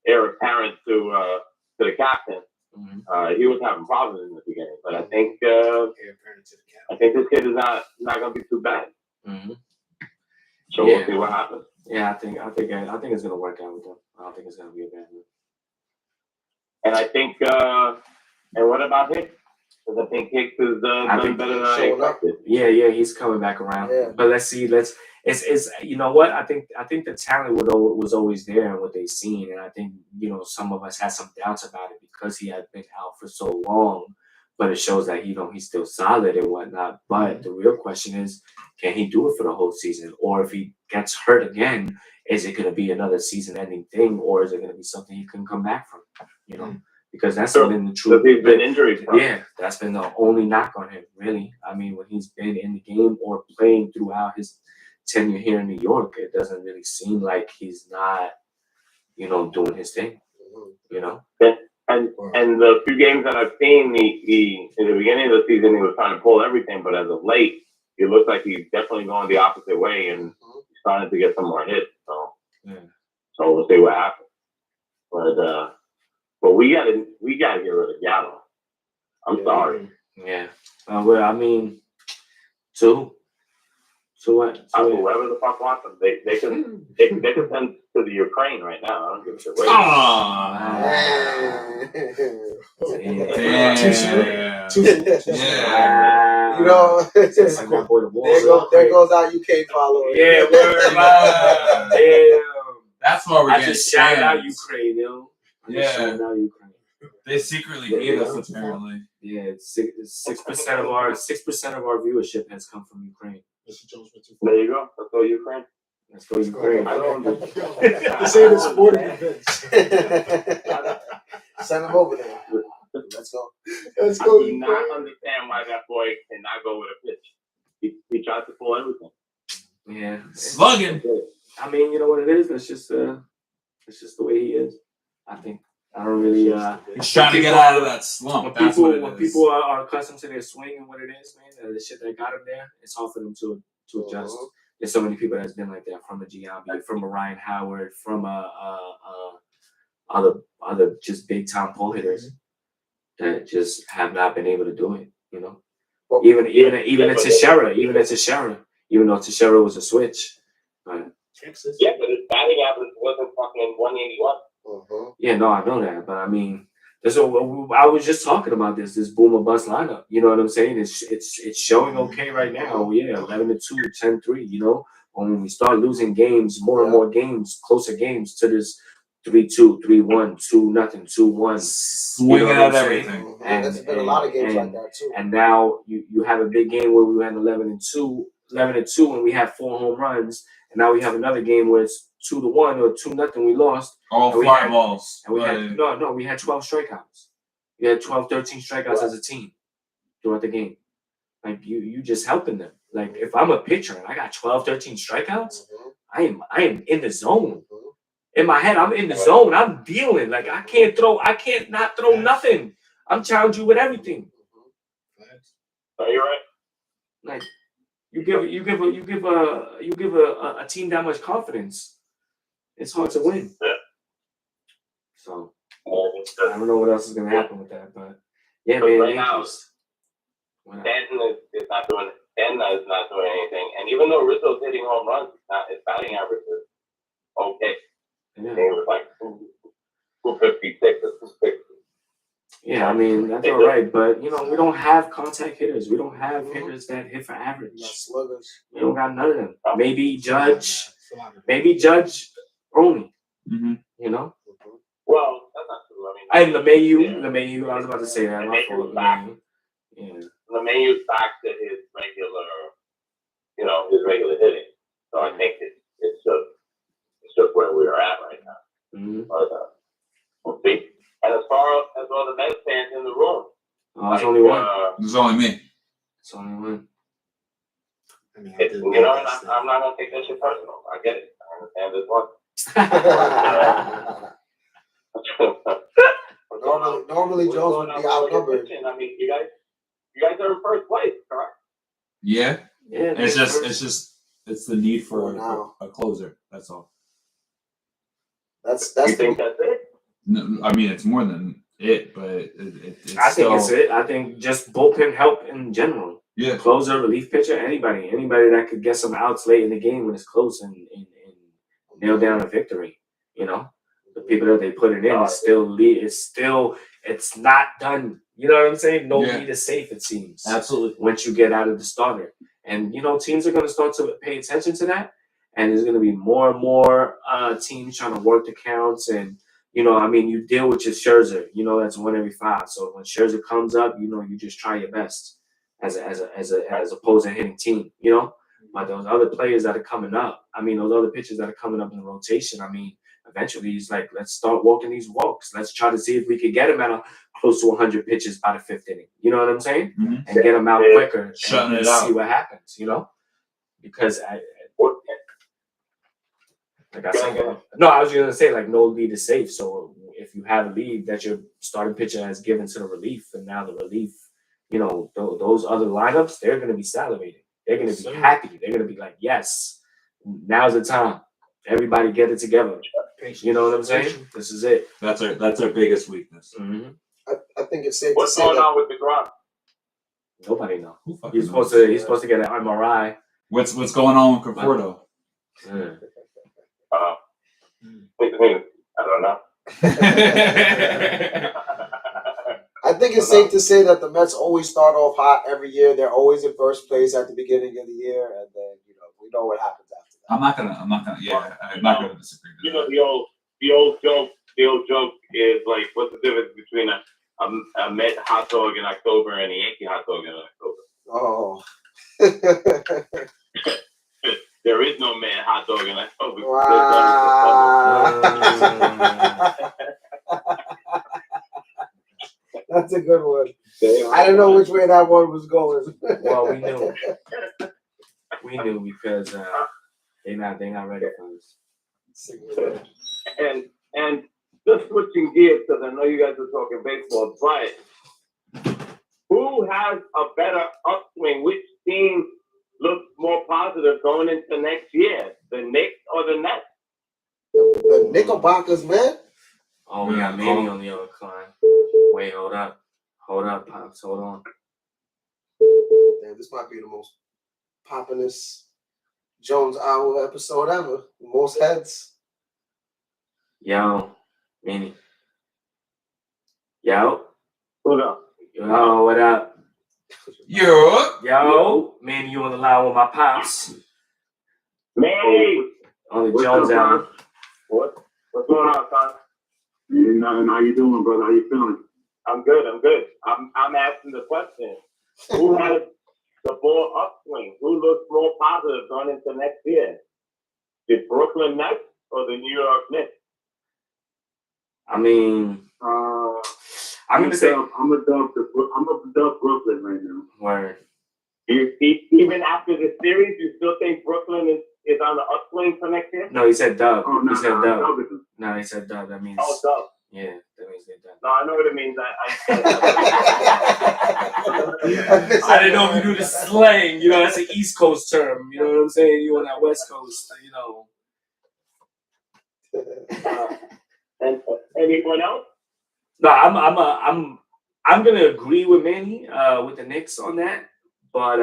Speaker 5: heir apparent to the captain.
Speaker 1: Mm-hmm.
Speaker 5: He was having problems in the beginning, but I think this kid is not going to be too bad.
Speaker 1: Mm-hmm.
Speaker 5: So we'll see what happens.
Speaker 1: Yeah, I think it's gonna work out with them. I don't think it's gonna be a bad move.
Speaker 5: And I think, and what about Hicks? Because I think Hicks is done better than I expected.
Speaker 1: Yeah, he's coming back around. Yeah. But let's see. It's you know what? I think the talent was always there and what they've seen, and I think some of us had some doubts about it because he had been out for so long. But it shows that he's still solid and whatnot. But the real question is, can he do it for the whole season? Or if he gets hurt again, is it going to be another season-ending thing, or is it going to be something he can come back from? Because that's been the truth.
Speaker 5: He's been injured.
Speaker 1: Yeah, that's been the only knock on him, really. I mean, when he's been in the game or playing throughout his tenure here in New York, it doesn't really seem like he's not, doing his thing.
Speaker 5: Yeah. And the few games that I've seen, he in the beginning of the season, he was trying to pull everything, but as of late, it looks like he's definitely going the opposite way and he's starting to get some more hits. So, so we'll see what happens. But we gotta get rid of Gallo. I'm sorry.
Speaker 1: Yeah. Well, I mean, so what?
Speaker 5: Whoever the fuck wants them, they can send to the Ukraine right now. I don't give a shit.
Speaker 4: There goes our UK follower.
Speaker 1: Yeah, damn.
Speaker 2: That's why we're getting
Speaker 1: shout out Ukraine,
Speaker 2: Yeah. They secretly hate us, apparently.
Speaker 1: Yeah, 6% of our viewership has come from Ukraine.
Speaker 5: There you go. Let's go Ukraine.
Speaker 1: Let's go Ukraine.
Speaker 3: I don't know. This ain't a sporting event.
Speaker 4: Send them over there. Let's go.
Speaker 5: I do not understand why that boy cannot go with a pitch. He tries to pull everything.
Speaker 1: Yeah.
Speaker 2: Slugging.
Speaker 1: I mean, you know what it is? It's just the way he is. I think. I don't really.
Speaker 2: He's trying to get out of that slump.
Speaker 1: When people are accustomed to their swing and what it is, man, the shit that got him there, it's hard for them to adjust. There's so many people that's been like that, from a Giambi, from a Ryan Howard, from other just big time pull hitters that just have not been able to do it. Even at Teixeira, even though Teixeira was a switch.
Speaker 5: Texas. Yeah, but his batting average wasn't fucking 181.
Speaker 1: Yeah, no, I know that, but I mean, I was just talking about this boom or bust lineup. You know what I'm saying? It's showing okay right now. Yeah, 11-2, 10-3. When we start losing games, more and more games, closer games to this 3-2, 3-1, 2-0, 2-1.
Speaker 2: Swinging at everything.
Speaker 4: And there's been a lot of games like that too.
Speaker 1: And now you have a big game where we went 11-2, and we had 4 home runs. And now we have another game where it's 2-1 or 2-0. We lost.
Speaker 2: All fly balls.
Speaker 1: And we had 12 strikeouts. We had 12, 13 strikeouts as a team throughout the game. Like you just helping them. Like if I'm a pitcher and I got 12, 13 strikeouts, I am in the zone. In my head, I'm in the zone. I'm dealing. Like I can't not throw nothing. I'm challenging you with everything.
Speaker 5: Are you right?
Speaker 1: Like you give a team that much confidence, it's hard to win.
Speaker 5: Yeah.
Speaker 1: So I don't know what else is gonna happen with that, but yeah, man.
Speaker 5: Right now, Stanton is not doing anything, and even though Rizzo's hitting home runs, his batting average is okay.
Speaker 1: Yeah.
Speaker 5: It was like 256 or 260.
Speaker 1: Yeah, I mean that's all right, but we don't have contact hitters. We don't have hitters that hit for average.
Speaker 4: Sluggers.
Speaker 1: We don't got none of them. Maybe Judge only.
Speaker 5: Well, that's not true. I mean,
Speaker 1: and LeMahieu. I was about to say that. My fault. LeMahieu. Yeah.
Speaker 5: LeMahieu's back to his regular hitting. So I think it's just where we are at right now. But we'll see. And as far as all the Mets fans in the room,
Speaker 1: it's only one.
Speaker 2: It's only me.
Speaker 1: It's only one.
Speaker 5: I'm not gonna take that shit personal. I get it. I understand this one.
Speaker 4: Normally Jones would be outnumbered.
Speaker 5: I mean, you guys are in first place, correct?
Speaker 2: Yeah.
Speaker 1: Yeah,
Speaker 2: It's the need for
Speaker 4: now.
Speaker 2: a closer. That's all.
Speaker 4: That's
Speaker 5: You think that's it?
Speaker 2: No, I mean, it's more than it, but it's
Speaker 1: I think
Speaker 2: still,
Speaker 1: it's it. I think just bullpen help in general.
Speaker 2: Yeah.
Speaker 1: Closer, relief pitcher, anybody that could get some outs late in the game when it's close and nail down a victory. You know, the people that they put it in is still it's not done. You know what I'm saying? No lead is safe. It seems
Speaker 2: absolutely
Speaker 1: once you get out of the starter, and teams are going to start to pay attention to that, and there's going to be more and more teams trying to work the counts and. You deal with your Scherzer. That's 1 every 5. So when Scherzer comes up, you just try your best as opposed to hitting team. But those other players that are coming up, those other pitchers that are coming up in the rotation. Eventually he's like, let's start walking these walks. Let's try to see if we can get him at close to 100 pitches by the 5th inning. You know what I'm saying?
Speaker 2: Mm-hmm.
Speaker 1: And get him out quicker
Speaker 2: Shutting
Speaker 1: and
Speaker 2: it out.
Speaker 1: see what happens. Because like I said, no, I was going to say, like, no lead is safe. So if you have a lead that your starting pitcher has given to the relief, and now the relief, those other lineups, they're going to be salivating. They're going to be happy. They're going to be like, yes, now's the time. Everybody get it together. You know what I'm saying? This is it.
Speaker 2: That's our biggest weakness.
Speaker 1: Mm-hmm.
Speaker 4: I think it's safe
Speaker 5: What's
Speaker 4: to say
Speaker 5: going
Speaker 4: that
Speaker 5: on with the Gronk?
Speaker 1: Nobody knows.
Speaker 2: He's
Speaker 1: supposed to get an MRI.
Speaker 2: What's going on with Conforto?
Speaker 5: I don't know.
Speaker 4: I think it's safe to say that the Mets always start off hot every year. They're always in first place at the beginning of the year, and then we know what happens after that.
Speaker 2: I'm not gonna disagree.
Speaker 5: The old joke is like, what's the difference between a Met hot dog in October and a Yankee hot dog in October?
Speaker 4: Oh.
Speaker 5: There is no Met hot dog in October.
Speaker 4: Wow. That's a good one. I didn't know which way that one was going.
Speaker 1: Well, we knew because they're not ready for this.
Speaker 5: And just switching gears, because I know you guys are talking baseball, but who has a better upswing? Which team looks more positive going into next year? The Knicks or the Nets?
Speaker 4: The Knickerbockers, man.
Speaker 1: Oh, we got Manny on the other line. Wait, hold up, Pops, hold on.
Speaker 4: Damn, this might be the most poppinest Jones Hour episode ever. Most heads.
Speaker 1: Yo, Manny. Yo.
Speaker 5: Hold up.
Speaker 1: Yo, what up? Yo, Manny, you on the line with my Pops.
Speaker 5: Manny!
Speaker 1: On the Jones Hour.
Speaker 5: What's going on, son?
Speaker 6: Nothing. How you doing, brother? How you feeling?
Speaker 5: I'm good. I'm asking the question. Who has the ball upswing? Who looks more positive going into next year? The Brooklyn Nets or the New York Knicks?
Speaker 1: I'm gonna say
Speaker 6: I'm a dub Brooklyn right now.
Speaker 1: Word.
Speaker 5: Even after the series, you still think Brooklyn is on the upswing for next year?
Speaker 1: No, he said dub.
Speaker 6: Oh, no,
Speaker 1: he said dub.
Speaker 6: dub.
Speaker 1: No, he said dub. That means.
Speaker 5: Oh, dub.
Speaker 1: Yeah, that means they're done.
Speaker 5: No, I know what it means.
Speaker 1: I didn't know if you knew the slang. That's an East Coast term. You know what I'm saying? You on that West Coast.
Speaker 5: And anyone else?
Speaker 1: No, I'm gonna agree with Manny with the Knicks on that, but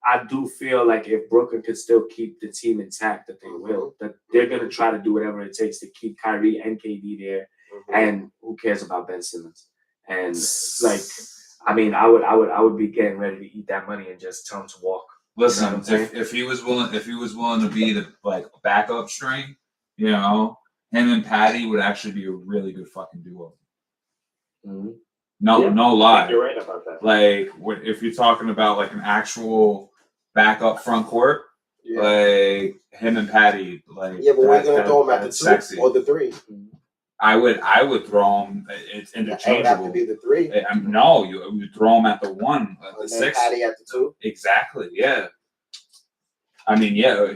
Speaker 1: I do feel like if Brooklyn could still keep the team intact, that they will. That they're gonna try to do whatever it takes to keep Kyrie and KD there, and who cares about Ben Simmons? And I would be getting ready to eat that money and just tell him to walk.
Speaker 2: Listen, if he was willing to be the backup string, him and Patty would actually be a really good fucking duo.
Speaker 1: Mm-hmm.
Speaker 2: No lie.
Speaker 5: You're right about that.
Speaker 2: Like, if you're talking about like an actual backup front court, like him and Patty, like
Speaker 4: but we're gonna throw him at the 2
Speaker 2: sexy.
Speaker 4: or the 3.
Speaker 2: I would throw him. It's interchangeable.
Speaker 4: It would have to be the 3.
Speaker 2: No, you would throw him at the 1, at the 6.
Speaker 4: Patty at the 2.
Speaker 2: Exactly. Yeah.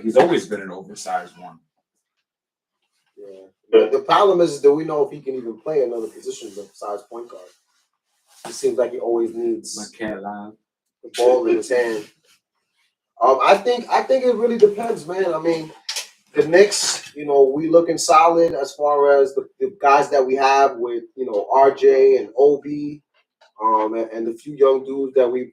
Speaker 2: He's always been an oversized one.
Speaker 4: Yeah. The problem is, do we know if he can even play another position besides point guard? It seems like he always needs.
Speaker 1: My cat live.
Speaker 4: the ball in his hand. I think it really depends, man. I mean, the Knicks, we looking solid as far as the guys that we have with, RJ and Obi, and the few young dudes that we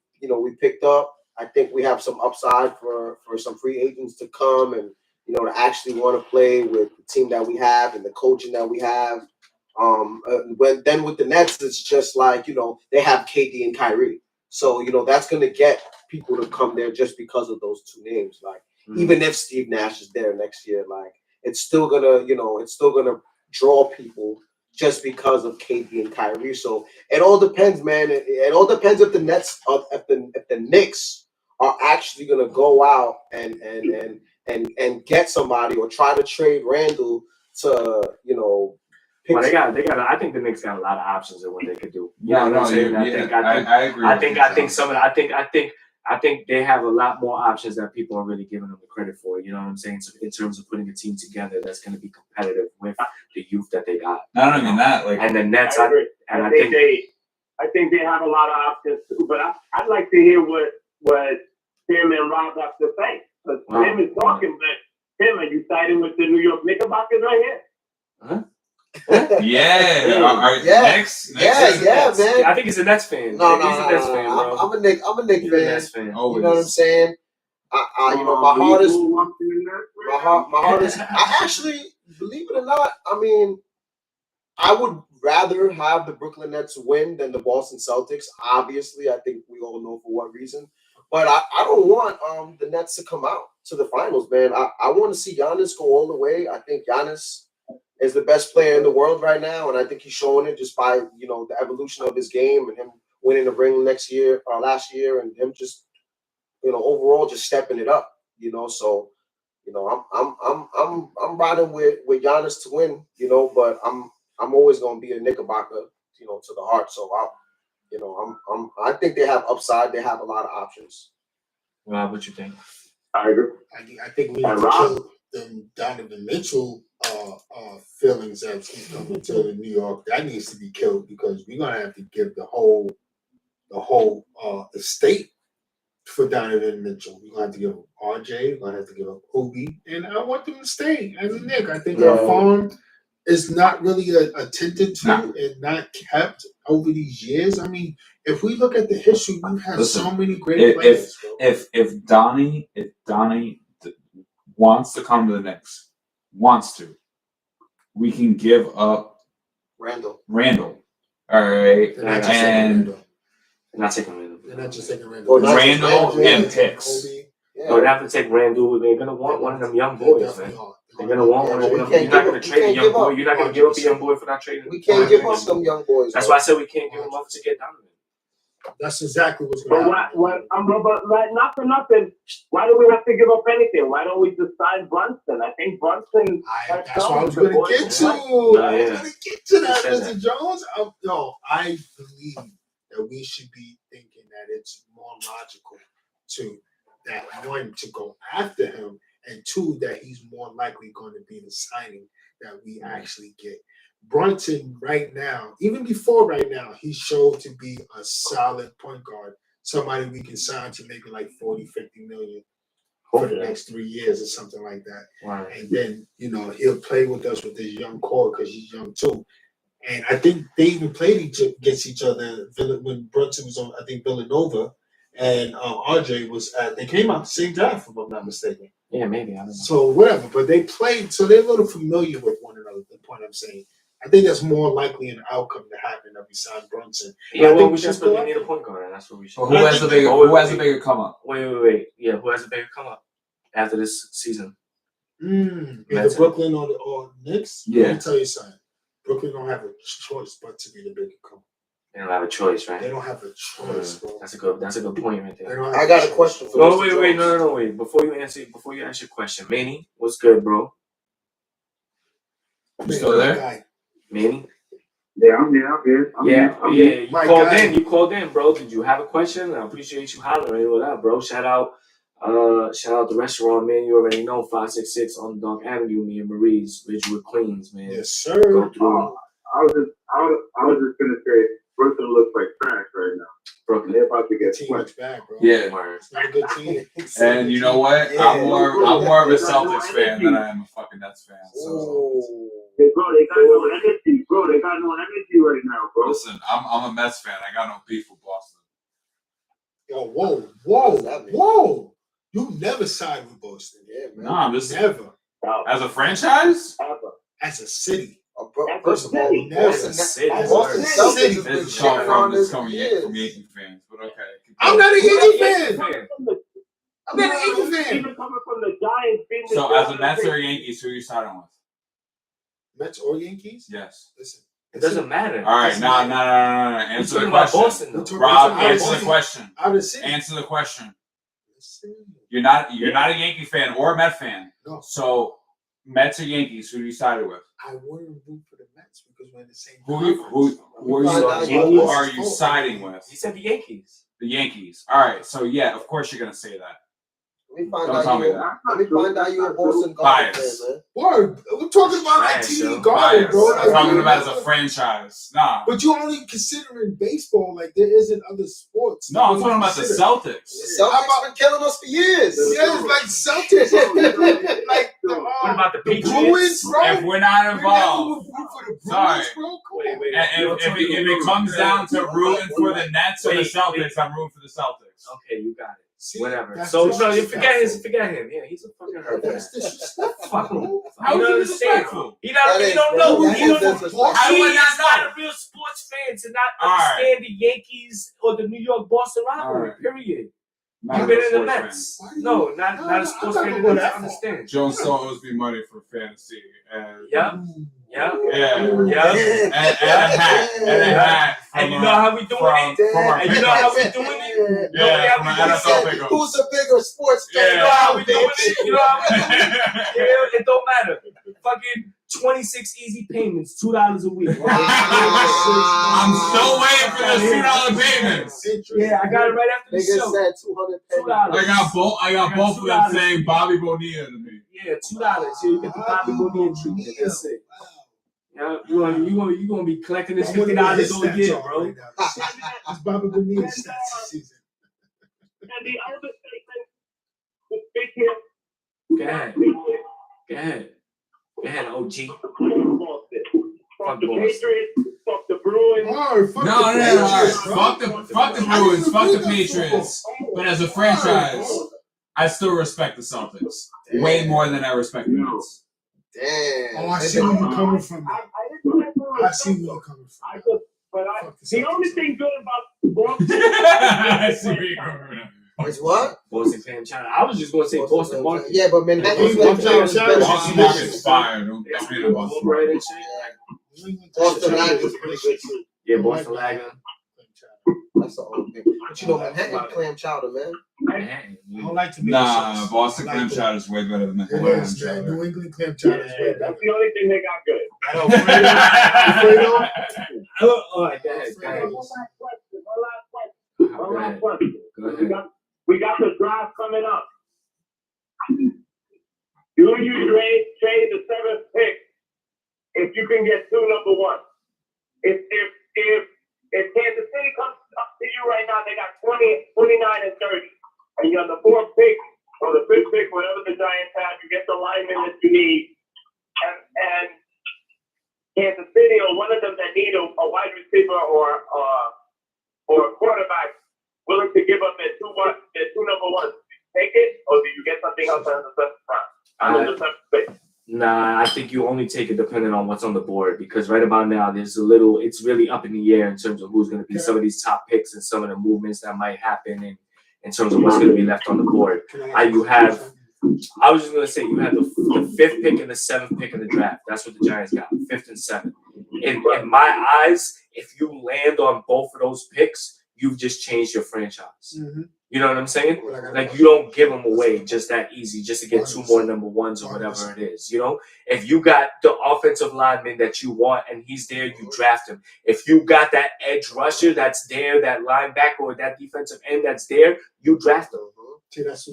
Speaker 4: picked up. I think we have some upside for some free agents to come and, to actually want to play with the team that we have and the coaching that we have. Then with the Nets, it's just like, they have KD and Kyrie. So, that's going to get people to come there just because of those two names. Like, even if Steve Nash is there next year, like, it's still going to draw people just because of KD and Kyrie. So it all depends, man. It all depends if the Nets, if the Knicks are actually going to go out and get somebody or try to trade Randall to,
Speaker 1: Well, they got. I think the Knicks got a lot of options in what they could do. You know
Speaker 2: Yeah,
Speaker 1: what I'm saying?
Speaker 2: I agree.
Speaker 1: I think they have a lot more options that people are really giving them the credit for. You know what I'm saying? So in terms of putting a team together that's going to be competitive with the youth that they got.
Speaker 2: Not even that, like,
Speaker 1: and the Nets.
Speaker 5: I think they have a lot of options too. But I'd like to hear what Tim and Rob have to say. Because Tim is talking, but Tim, are you siding with the New York Knickerbockers right here?
Speaker 1: Huh?
Speaker 2: Yeah.
Speaker 1: Nets,
Speaker 4: man.
Speaker 1: I think he's a Nets fan.
Speaker 4: No,
Speaker 1: he's a Nets fan, bro.
Speaker 4: I'm a Knicks fan.
Speaker 2: Always.
Speaker 4: You know what I'm saying? My heart is. I actually, believe it or not, I mean, I would rather have the Brooklyn Nets win than the Boston Celtics. Obviously, I think we all know for what reason. But I don't want the Nets to come out to the finals, man. I want to see Giannis go all the way. I think Giannis is the best player in the world right now, and I think he's showing it just by the evolution of his game and him winning the ring last year, and him just overall just stepping it up. So I'm riding with Giannis to win. But I'm always gonna be a Knickerbocker, to the heart. So I think they have upside. They have a lot of options.
Speaker 1: Rob, what you think?
Speaker 5: I agree.
Speaker 3: I think we have to kill them Donovan Mitchell feelings as he's coming to New York. That needs to be killed because we're gonna have to give the whole estate for Donovan Mitchell. We're gonna have to give him RJ. We're gonna have to give him Obi, and I want them to stay as a Knick. I think our farm is not really attended to and not kept over these years. I mean, if we look at the history, we've had so many great players.
Speaker 2: If Donnie wants to come to the Knicks, we can give up
Speaker 4: Randall.
Speaker 2: All right,
Speaker 1: They're not taking Randall.
Speaker 3: They're not just taking Randall.
Speaker 2: Randall and picks.
Speaker 1: No, they have to take Randall. They're gonna want one of them young boys, man. They're gonna want one of them. You're not gonna trade a young boy. You're not gonna give up a young boy for not trading.
Speaker 4: We can't give up some young boys.
Speaker 1: That's why I said we can't give them up to get Donovan.
Speaker 3: That's exactly what's going to happen.
Speaker 5: But not for nothing. Why do we have to give up anything? Why don't we just sign Brunson? I think Brunson.
Speaker 3: That's what I was going to get to. I was going to get to that, Mr. Jones. I believe that we should be thinking that it's more logical to that one to go after him, and two that he's more likely going to be the signing that we actually get. Brunson right now, even before right now, he showed to be a solid point guard. Somebody we can sign to maybe like 40, 50 million for the next 3 years or something like that.
Speaker 1: Wow.
Speaker 3: And then, he'll play with us with this young core because he's young too. And I think they even played against each other when Brunson was on, I think, Villanova. And RJ was they came out the same draft, if I'm not mistaken.
Speaker 1: Yeah, maybe. I don't know.
Speaker 3: So whatever, but they played, so they're a little familiar with one another. The point I'm saying, I think that's more likely an outcome to happen that we sign Brunson.
Speaker 1: Yeah, well, we just really need a point guard, and that's what we should.
Speaker 2: Well, who has the bigger come up?
Speaker 1: Wait. Yeah, who has a bigger come up after this season?
Speaker 3: Either Brooklyn or Knicks.
Speaker 2: Yeah.
Speaker 3: Let me tell you something. Brooklyn don't have a choice but to be the bigger come up.
Speaker 1: They don't have a choice, right?
Speaker 3: They don't have a choice, bro.
Speaker 1: That's a good point right there.
Speaker 4: I got a question for
Speaker 1: you. Wait. Before you ask your question, Manny, what's good, bro?
Speaker 2: You still there?
Speaker 1: Manny?
Speaker 6: Yeah, I'm here.
Speaker 1: You called in, bro. Did you have a question? I appreciate you hollering. What up, bro? Shout out the restaurant, man. You already know 566 on Dog Avenue, me and Marie's, Ridgewood, Queens, man.
Speaker 3: Yes, sir.
Speaker 1: Go through.
Speaker 6: I was just gonna say Brooklyn looks like trash right now.
Speaker 1: Brooklyn.
Speaker 6: They're about to
Speaker 3: The team looks bad, bro.
Speaker 2: Yeah.
Speaker 3: It's not a good team.
Speaker 2: And you know what?
Speaker 4: Yeah.
Speaker 2: I'm more of a Celtics fan than I am a fucking Nets fan. So
Speaker 6: Hey, bro, they got no energy. Bro, they got no energy right now, bro.
Speaker 2: listen, I'm a Mets fan. I got no beef with Boston.
Speaker 3: Yo, whoa. You never side with Boston.
Speaker 4: Yeah, man.
Speaker 2: No, I'm just
Speaker 3: Never.
Speaker 2: as a franchise.
Speaker 3: As a city.
Speaker 4: First of all,
Speaker 3: Never.
Speaker 4: Boston
Speaker 1: City.
Speaker 4: Boston Celtics has been
Speaker 2: This is coming
Speaker 4: shitting on this
Speaker 2: from
Speaker 4: for years.
Speaker 2: Yankee fans, but okay.
Speaker 3: I'm not a Yankee fan.
Speaker 5: I'm
Speaker 3: not an Yankee fan.
Speaker 5: Even coming from the Giants, being
Speaker 2: So as a Mets or Yankees, who are you siding with?
Speaker 3: Mets or Yankees?
Speaker 2: Yes.
Speaker 3: Listen.
Speaker 1: It doesn't matter.
Speaker 2: All right, no. Answer the
Speaker 1: Talking about
Speaker 2: question.
Speaker 1: Boston, though.
Speaker 2: Rob,
Speaker 3: We're talking
Speaker 2: answer
Speaker 3: about
Speaker 2: the question.
Speaker 3: Out of the city.
Speaker 2: Answer the question.
Speaker 3: Listen.
Speaker 2: You're not a Yankee fan or a Met fan.
Speaker 3: No.
Speaker 2: So Mets or Yankees, who do you sided with?
Speaker 3: I wouldn't root for the Mets because we're in the same
Speaker 2: Who
Speaker 3: conference.
Speaker 2: are you siding with?
Speaker 1: He said the Yankees.
Speaker 2: The Yankees. All right. So yeah, of course you're gonna say that.
Speaker 4: Let me find
Speaker 2: Don't tell me that.
Speaker 4: out you're a Boston Garden fan,
Speaker 2: Bias.
Speaker 4: man.
Speaker 3: Word. We're talking about like
Speaker 1: Bias,
Speaker 3: TD
Speaker 1: yo.
Speaker 3: Garden,
Speaker 2: Bias.
Speaker 3: bro.
Speaker 2: I'm
Speaker 3: Like,
Speaker 2: talking
Speaker 3: you
Speaker 2: about as
Speaker 3: know,
Speaker 2: a franchise. Nah.
Speaker 3: But you only considering baseball, like there isn't other sports.
Speaker 2: No, I'm talking about the Celtics.
Speaker 4: The Celtics been killing us for years.
Speaker 3: Yeah, it's like Celtics. Like
Speaker 1: What about the
Speaker 3: the
Speaker 1: Patriots?
Speaker 3: Bruins, bro?
Speaker 2: If we're not involved,
Speaker 3: Root for the Bruins,
Speaker 2: Sorry.
Speaker 3: bro. Come
Speaker 1: Wait,
Speaker 3: on.
Speaker 1: wait.
Speaker 2: and if it comes down to rooting for the Nets or the
Speaker 1: Wait,
Speaker 2: Celtics, I'm rooting for the Celtics.
Speaker 1: Okay, you got it.
Speaker 3: See,
Speaker 1: Whatever.
Speaker 3: that's
Speaker 1: So no, you
Speaker 3: disrespectful.
Speaker 1: forget him. Yeah, he's a fucking hurt.
Speaker 3: That's disrespectful.
Speaker 1: Fuck him.
Speaker 3: bro.
Speaker 2: How
Speaker 1: You
Speaker 2: is
Speaker 1: don't
Speaker 2: it
Speaker 1: understand.
Speaker 2: disrespectful?
Speaker 1: He
Speaker 4: That is-
Speaker 1: don't know.
Speaker 4: that
Speaker 1: He
Speaker 4: is
Speaker 1: don't know.
Speaker 4: disrespectful.
Speaker 2: How do
Speaker 1: He
Speaker 2: I
Speaker 1: is
Speaker 2: not
Speaker 1: not
Speaker 2: know?
Speaker 1: a real sports fan to not
Speaker 2: All right.
Speaker 1: understand the Yankees or the New York Boston rivalry.
Speaker 2: All right.
Speaker 1: Period.
Speaker 2: Not
Speaker 1: You've
Speaker 2: a
Speaker 1: been in the
Speaker 2: sports fan.
Speaker 1: Mets.
Speaker 3: Why do you-
Speaker 1: No, not
Speaker 3: No,
Speaker 1: a sports
Speaker 3: I'm
Speaker 1: fan
Speaker 3: not
Speaker 1: that
Speaker 3: gonna go
Speaker 1: doesn't
Speaker 3: that far.
Speaker 1: understand.
Speaker 2: Joe Soto owes me money for fantasy. And
Speaker 1: Yeah. Yeah.
Speaker 2: Yeah.
Speaker 1: Yeah.
Speaker 2: And a hat.
Speaker 1: And you know how we doing it?
Speaker 2: From our
Speaker 1: And you know how we
Speaker 2: pickups.
Speaker 1: doing it?
Speaker 2: Yeah, from an NFL pickup.
Speaker 4: Who's a bigger sports fan?
Speaker 1: You know how we doing
Speaker 4: bitch?
Speaker 1: it? You know how we doing it? Yeah, it don't matter. Fucking 26 easy payments, $2 a week.
Speaker 2: I'm still waiting for those $2 payments.
Speaker 1: Yeah, I got it right after the
Speaker 4: Nigga
Speaker 1: show.
Speaker 4: said 200
Speaker 1: $2.
Speaker 2: I got both of them saying Bobby Bonilla to me.
Speaker 1: Yeah, $2. Yeah, you get the Bobby Bonilla treatment. That's it. Yeah, you gonna be collecting this $50 all year, bro.
Speaker 3: It's Bobby Bonilla stats this season.
Speaker 5: And the other statement, the big hit,
Speaker 1: Go ahead. Go ahead. Go ahead, OG.
Speaker 5: fuck the Patriots, fuck the Bruins.
Speaker 3: Word, fuck
Speaker 2: No.
Speaker 3: the Patriots, bro.
Speaker 2: Fuck the Bruins, fuck the Patriots. But as a franchise, I still respect the Celtics way more than I respect the Nets.
Speaker 4: Damn.
Speaker 3: Oh, I see where you're coming from. I see where you're coming from.
Speaker 5: The only thing good about Boston,
Speaker 2: I see where you're going with that.
Speaker 4: It's what?
Speaker 1: Boston Clam Chowder. I was just gonna say Boston Market.
Speaker 4: Yeah, but Manhattan
Speaker 3: Boston
Speaker 4: Clam Chowder is
Speaker 3: Chowder.
Speaker 4: better.
Speaker 2: Boston Market's fire. Don't
Speaker 1: Yeah,
Speaker 2: beat about
Speaker 1: full bread and shit.
Speaker 4: Boston Lager is pretty good too.
Speaker 1: Yeah, Boston Lager.
Speaker 4: That's the only thing. But you know, Manhattan Clam Chowder, man.
Speaker 1: Manhattan.
Speaker 3: I don't like to make
Speaker 2: Nah,
Speaker 3: shots.
Speaker 2: Boston
Speaker 3: I
Speaker 2: clam
Speaker 3: like the-
Speaker 2: chowder is way better than
Speaker 3: It
Speaker 2: Manhattan
Speaker 3: is,
Speaker 2: clam
Speaker 3: man.
Speaker 2: chowder.
Speaker 3: New England clam chowder is way better.
Speaker 5: that's the only thing they got good.
Speaker 1: All right, go ahead. Go ahead.
Speaker 5: One last question.
Speaker 1: Go ahead.
Speaker 5: We got the draft coming up. Do you trade the 7th pick if you can get 2 number 1? If Kansas City comes up to you right now, they got 20, 29, and 30, and you're on the 4th pick or the 5th pick, whatever the Giants have, you get the lineman that you need, and Kansas City or one of them that need a wide receiver or a quarterback willing to give up their 2 number 1s. Take it, or do you get something else on the 7th round? The 7th pick.
Speaker 1: Nah, I think you only take it depending on what's on the board because right about now it's really up in the air in terms of who's going to be some of these top picks and some of the movements that might happen in terms of what's going to be left on the board. I was just going to say you have the 5th pick and the 7th pick in the draft. That's what the Giants got, 5th and 7th. In my eyes, if you land on both of those picks, you've just changed your franchise.
Speaker 3: Mm-hmm.
Speaker 1: You know what I'm saying? Like you don't give them away just that easy, just to get 2 more number 1s or whatever it is. You know, if you got the offensive lineman that you want and he's there, you draft him. If you got that edge rusher that's there, that linebacker or that defensive end that's there, you draft him.
Speaker 3: See, that's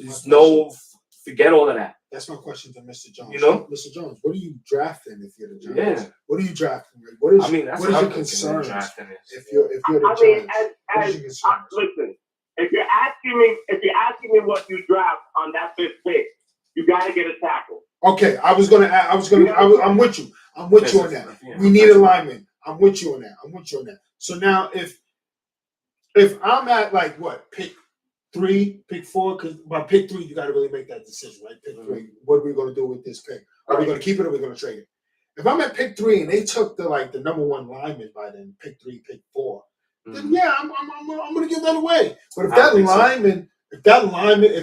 Speaker 1: Forget all of that.
Speaker 3: That's my question to Mr. Jones.
Speaker 1: You know?
Speaker 3: Mr. Jones, what are you drafting if you're the Giants?
Speaker 1: Yeah.
Speaker 3: What are you drafting? Like, what is
Speaker 1: that's
Speaker 3: what is
Speaker 1: what
Speaker 3: your
Speaker 1: I'm
Speaker 3: concern
Speaker 1: drafting is.
Speaker 3: if you're the
Speaker 5: I mean,
Speaker 3: Giants? What is your concern?
Speaker 5: listen, if you're asking me what you draft on that 5th pick, you got to get a tackle.
Speaker 3: Okay, I'm with you. I'm with you on that. We need a lineman. I'm with you on that. So now, if I'm at like what pick 3, pick 4, because by pick 3 you got to really make that decision, right? Pick 3. What are we going to do with this pick? Are we going to keep it or are we going to trade it? If I'm at pick 3 and they took the number 1 lineman by then, pick 3, pick 4, then yeah, I'm going to give that away. But if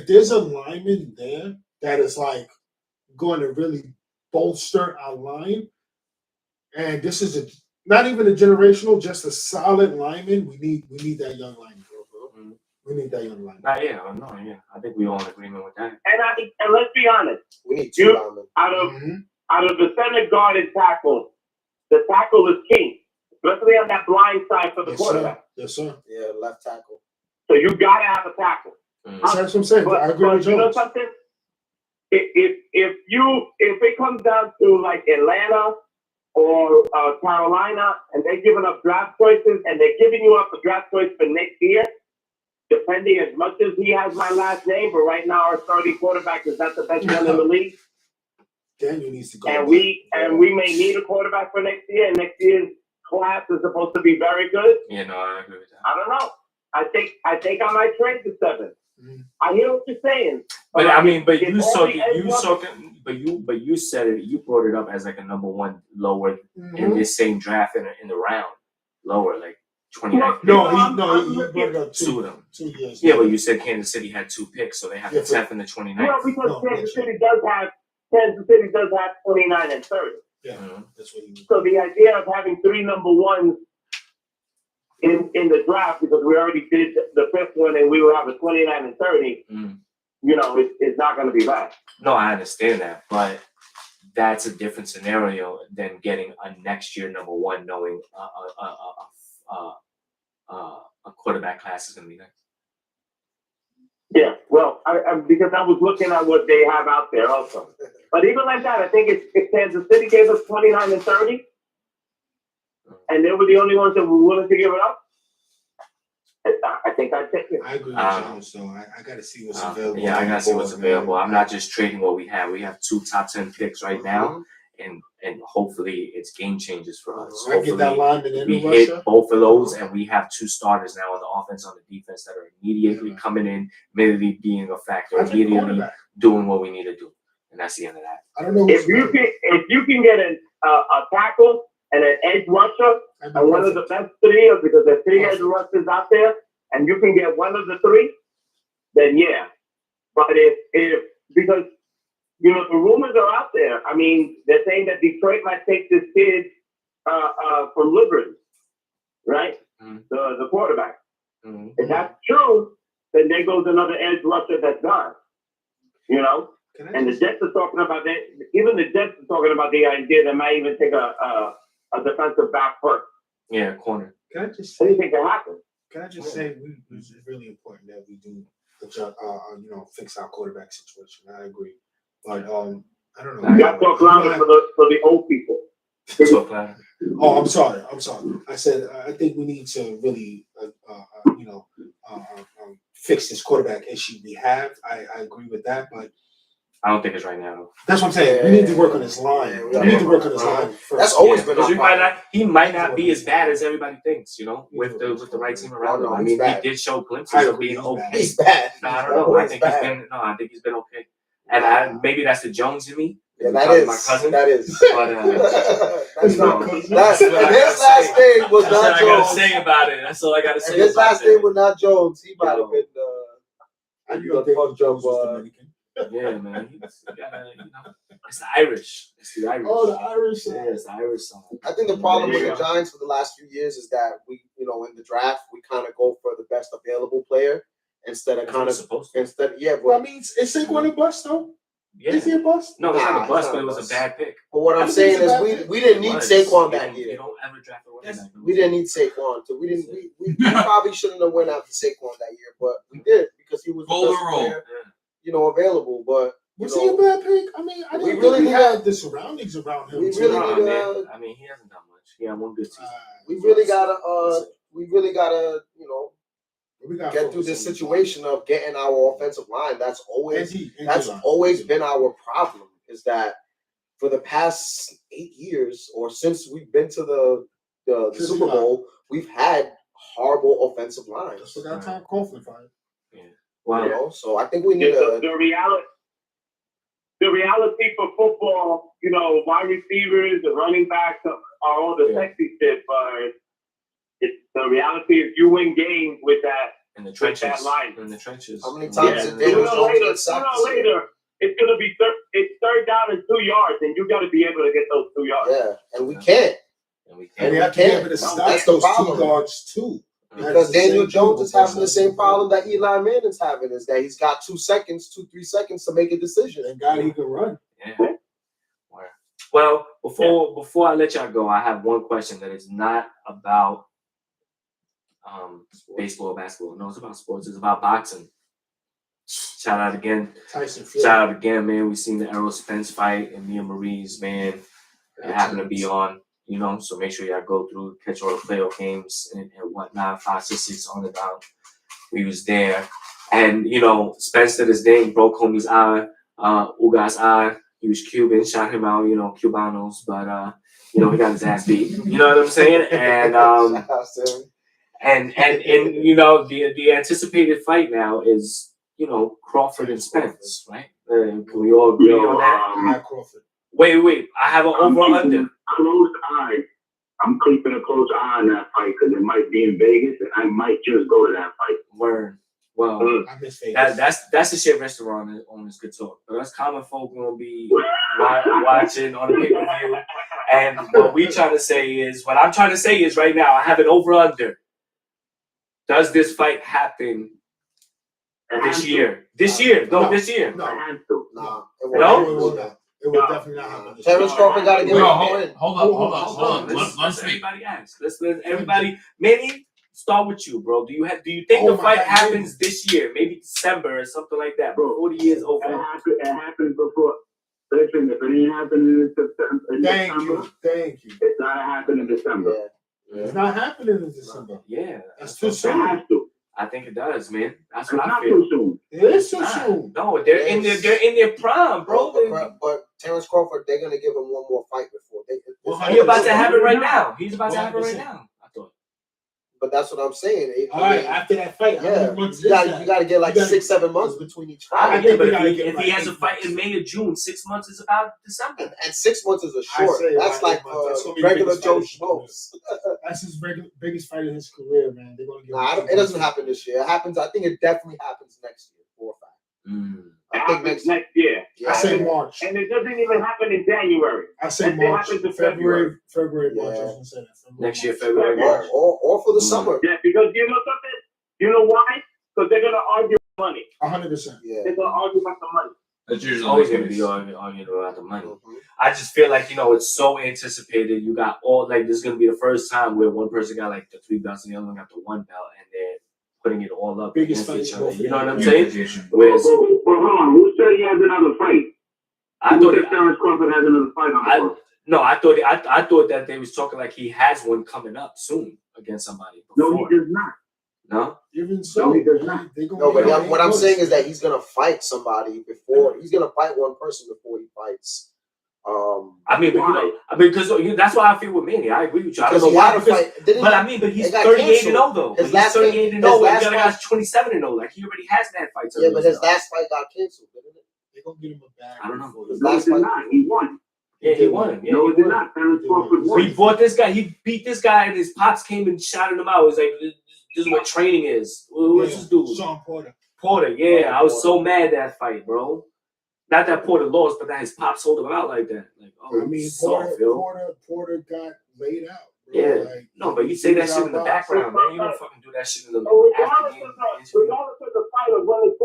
Speaker 3: there's a lineman there that is like going to really bolster our line, and this is not even a generational, just a solid lineman. We need that young lineman. We need that young lineman.
Speaker 1: I think we all in agreement with that.
Speaker 5: And let's be honest,
Speaker 4: we need 2 linemen.
Speaker 5: Out of the center guard and tackle, the tackle is king, especially on that blind side for the quarterback.
Speaker 3: Yes, sir.
Speaker 4: Yeah, left tackle.
Speaker 5: So you gotta have a tackle.
Speaker 3: That's what I'm saying. I agree with
Speaker 5: you.
Speaker 3: Jones.
Speaker 5: Know something? If it comes down to like Atlanta or Carolina, and they're giving up draft choices, and they're giving you up a draft choice for next year, depending as much as he has my last name, but right now our starting quarterback is not the best one in the league.
Speaker 3: Daniel needs to go.
Speaker 5: And we may need a quarterback for next year, and next year's class is supposed to be very good.
Speaker 1: Yeah, no, I agree with that.
Speaker 5: I don't know. I think I might trade the 7. I hear what you're saying.
Speaker 1: But you said it. You brought it up as like a number 1 lower in this same draft in the round, lower like 29.
Speaker 3: He brought it up 2
Speaker 1: of them.
Speaker 3: 2 years.
Speaker 1: Yeah, but you said Kansas City had 2 picks, so they have the 10th and the 29th.
Speaker 5: Well, because Kansas City does have 29 and 30.
Speaker 3: Yeah, that's what he was.
Speaker 5: So the idea of having 3 number 1s in the draft, because we already did the 5th one and we will have a 29 and 30, it's not going to be bad.
Speaker 1: No, I understand that, but that's a different scenario than getting a next year number 1, knowing a quarterback class is going to be next.
Speaker 5: Yeah, well, because I was looking at what they have out there also. But even like that, I think if Kansas City gave us 29 and 30, and they were the only ones that were willing to give it up, I think I'd take it.
Speaker 3: I agree with Jones, so I got to see what's available.
Speaker 1: Yeah, I got to see what's available. I'm not just trading what we have. We have 2 top 10 picks right now, and hopefully it's game changers for us.
Speaker 3: I get that lineman in
Speaker 1: we hit both of those, and we have 2 starters now on the offense, on the defense that are immediately coming in, immediately being a factor, immediately doing what we need to do. And that's the end of that.
Speaker 3: I don't know.
Speaker 5: If you can get a tackle and an edge rusher, and one of the best 3, because there's 3 edge rushers out there, and you can get one of the 3, then yeah. But if because the rumors are out there. I mean, they're saying that Detroit might take this kid from Liberty, right? The quarterback. If that's true, then there goes another edge rusher that's gone. And the Jets are talking about that. Even the Jets are talking about the idea that might even take a defensive back first.
Speaker 1: Yeah, corner.
Speaker 3: Can I just say?
Speaker 5: Anything can happen.
Speaker 3: Can I just say it's really important that we do, fix our quarterback situation. I agree, but I don't know.
Speaker 5: You got to talk louder for the old people.
Speaker 3: Oh, I'm sorry. I said I think we need to really, fix this quarterback issue we have. I agree with that, but
Speaker 1: I don't think it's right now.
Speaker 3: That's what I'm saying. We need to work on his line. We need to work on his line first.
Speaker 4: That's always been.
Speaker 1: He might not be as bad as everybody thinks. With the right team around him. I mean, he did show glimpses of being okay.
Speaker 4: He's bad.
Speaker 1: No, I don't know. I think he's been okay. And maybe that's the Jones in me.
Speaker 4: Yeah, that is.
Speaker 1: My cousin.
Speaker 4: That is.
Speaker 1: But
Speaker 4: his last name was not Jones.
Speaker 1: That's all I gotta say about it. That's all I gotta say.
Speaker 4: His last name was not Jones. He might have been.
Speaker 3: I knew that Jones was Dominican.
Speaker 1: Yeah, man. It's the Irish. It's the Irish.
Speaker 3: Oh, the Irish.
Speaker 1: Yeah, it's the Irish song.
Speaker 4: I think the problem with the Giants for the last few years is that we, in the draft, we kind of go for the best available player instead of
Speaker 3: Well, I mean, is Saquon a bust though?
Speaker 1: Yeah.
Speaker 3: Is he a bust?
Speaker 1: No, it's not a bust, but it was a bad pick.
Speaker 4: But what I'm saying is we didn't need Saquon that year.
Speaker 1: You don't ever draft a running back.
Speaker 4: We didn't need Saquon. So we probably shouldn't have went after Saquon that year, but we did because he was the best player, available. But
Speaker 3: was he a bad pick? I mean, I didn't really have the surroundings around him.
Speaker 4: We really
Speaker 1: I mean, he hasn't done much. He had one good season.
Speaker 4: We really gotta get through this situation of getting our offensive line. That's always been our problem. Is that for the past 8 years, or since we've been to the Super Bowl, we've had horrible offensive lines.
Speaker 3: That's what that time Crawford fight.
Speaker 1: Yeah. Wow.
Speaker 4: You know, so I think we need
Speaker 5: the reality for football. You know, wide receivers, the running backs are all the sexy shit, but the reality is you win games with that.
Speaker 1: In the trenches.
Speaker 5: That line.
Speaker 1: In the trenches.
Speaker 4: How many times
Speaker 5: sooner or later, it's gonna be it's third down and 2 yards, and you got to be able to get those 2 yards.
Speaker 4: Yeah, and we can't.
Speaker 3: And we have to be able to stop those 2 yards too.
Speaker 4: Because Daniel Jones is having the same problem that Eli Manning's having, is that he's got 2 seconds, 2-3 seconds to make a decision.
Speaker 3: And God, he can run.
Speaker 1: Yeah. Well, before I let y'all go, I have one question that is not about baseball or basketball. No, it's about sports. It's about boxing. Shout out again.
Speaker 3: Tyson Fury.
Speaker 1: Shout out again, man. We seen the Errol Spence fight and Mia Marie's, man. It happened to be on, you know, so make sure y'all go through, catch all the playoff games and whatnot, 5, 6, 6 on and down. We was there. And, you know, Spence did his thing, broke homie's eye, Ugas' eye. He was Cuban, shot him out, you know, Cubanos, but, you know, he got his ass beat. You know what I'm saying? And, and you know, the anticipated fight now is, you know, Crawford and Spence, right? Can we all agree on that? Wait. I have an over-under.
Speaker 6: Closed eye. I'm keeping a close eye on that fight because it might be in Vegas, and I might just go to that fight.
Speaker 1: Word. Well, that's the shit restaurant owners could talk. But us common folk gonna be watching on the pay-per-view. And what I'm trying to say is right now, I have an over-under. Does this fight happen this year? This year.
Speaker 3: No,
Speaker 1: this year.
Speaker 3: No.
Speaker 4: No.
Speaker 3: It will definitely not happen.
Speaker 4: Terrence Crawford got to give him a win.
Speaker 2: Hold on.
Speaker 1: Let's everybody ask. Let's everybody. Manny, start with you, bro. Do you think the fight happens this year? Maybe December or something like that. Bro, 40 years over.
Speaker 6: It happened before. Listen, if it ain't happening in December,
Speaker 3: Thank you.
Speaker 6: It's not happening in December.
Speaker 4: Yeah.
Speaker 3: It's not happening in December.
Speaker 1: Yeah,
Speaker 3: It's too soon.
Speaker 6: It has to.
Speaker 1: I think it does, man. That's
Speaker 6: It's
Speaker 1: what I
Speaker 6: not
Speaker 1: feel.
Speaker 6: too soon.
Speaker 3: It is too soon.
Speaker 1: No, they're in their prime, bro.
Speaker 4: But Terrence Crawford, they're gonna give him one more fight before
Speaker 1: He's about to have it right now. He's about to have it right now. I thought.
Speaker 4: But that's what I'm saying.
Speaker 3: All right, after that fight,
Speaker 4: yeah, you got to get like 6-7 months between each fight.
Speaker 1: If he has a fight in May or June, 6 months is about December.
Speaker 4: And 6 months is a short. That's like regular Joe Schmoes.
Speaker 3: That's his biggest fight in his career, man. They're gonna give
Speaker 4: it doesn't happen this year. It happens. I think it definitely happens next year. 4 or 5.
Speaker 5: It happens next year.
Speaker 3: I say March.
Speaker 5: And it doesn't even happen in January.
Speaker 3: I say March. February, March. I was gonna say that.
Speaker 1: Next year, February, March.
Speaker 4: Or for the summer.
Speaker 5: Yeah, because you know something? You know why? Because they're gonna argue money.
Speaker 3: 100%.
Speaker 4: Yeah.
Speaker 5: They're gonna argue about the money.
Speaker 2: That's usually
Speaker 1: always going to be arguing about the money. I just feel like, you know, it's so anticipated. You got this is going to be the first time where one person got like the 3 belts and the other one got the 1 belt, and they're putting it all up against each other. You know what I'm saying? Whereas,
Speaker 6: But hold on, who said he has another fight?
Speaker 1: I thought
Speaker 6: Terrence Crawford has another fight on the
Speaker 1: No, I thought that they was talking like he has one coming up soon against somebody.
Speaker 6: No, he does not.
Speaker 1: No?
Speaker 3: Even so,
Speaker 6: no, he does not.
Speaker 4: No, but what I'm saying is that he's gonna fight somebody before. He's gonna fight one person before he fights.
Speaker 1: Because that's why I feel with Manny. I agree with you. I don't know why. But he's 38-0 though. He's 38-0. The other guy's 27-0. Like he already has that fight.
Speaker 4: Yeah, but his last fight got canceled, didn't it?
Speaker 3: They're gonna get him a bag.
Speaker 1: I don't know.
Speaker 6: No, he did not. He won.
Speaker 1: Yeah, he won. Yeah,
Speaker 6: no, he did not. Terrence Crawford won.
Speaker 1: He fought this guy. He beat this guy, and his pops came and shouted him out. It was like, this is what training is. What's this dude?
Speaker 3: Sean Porter.
Speaker 1: Yeah. I was so mad that fight, bro. Not that Porter lost, but that his pops sold him out like that. Like,
Speaker 3: I mean, Porter got laid out. Bro.
Speaker 1: Yeah.
Speaker 3: No,
Speaker 1: but you say that shit in the background, man. You don't fucking do that shit in the
Speaker 5: Regardless of the fight of when it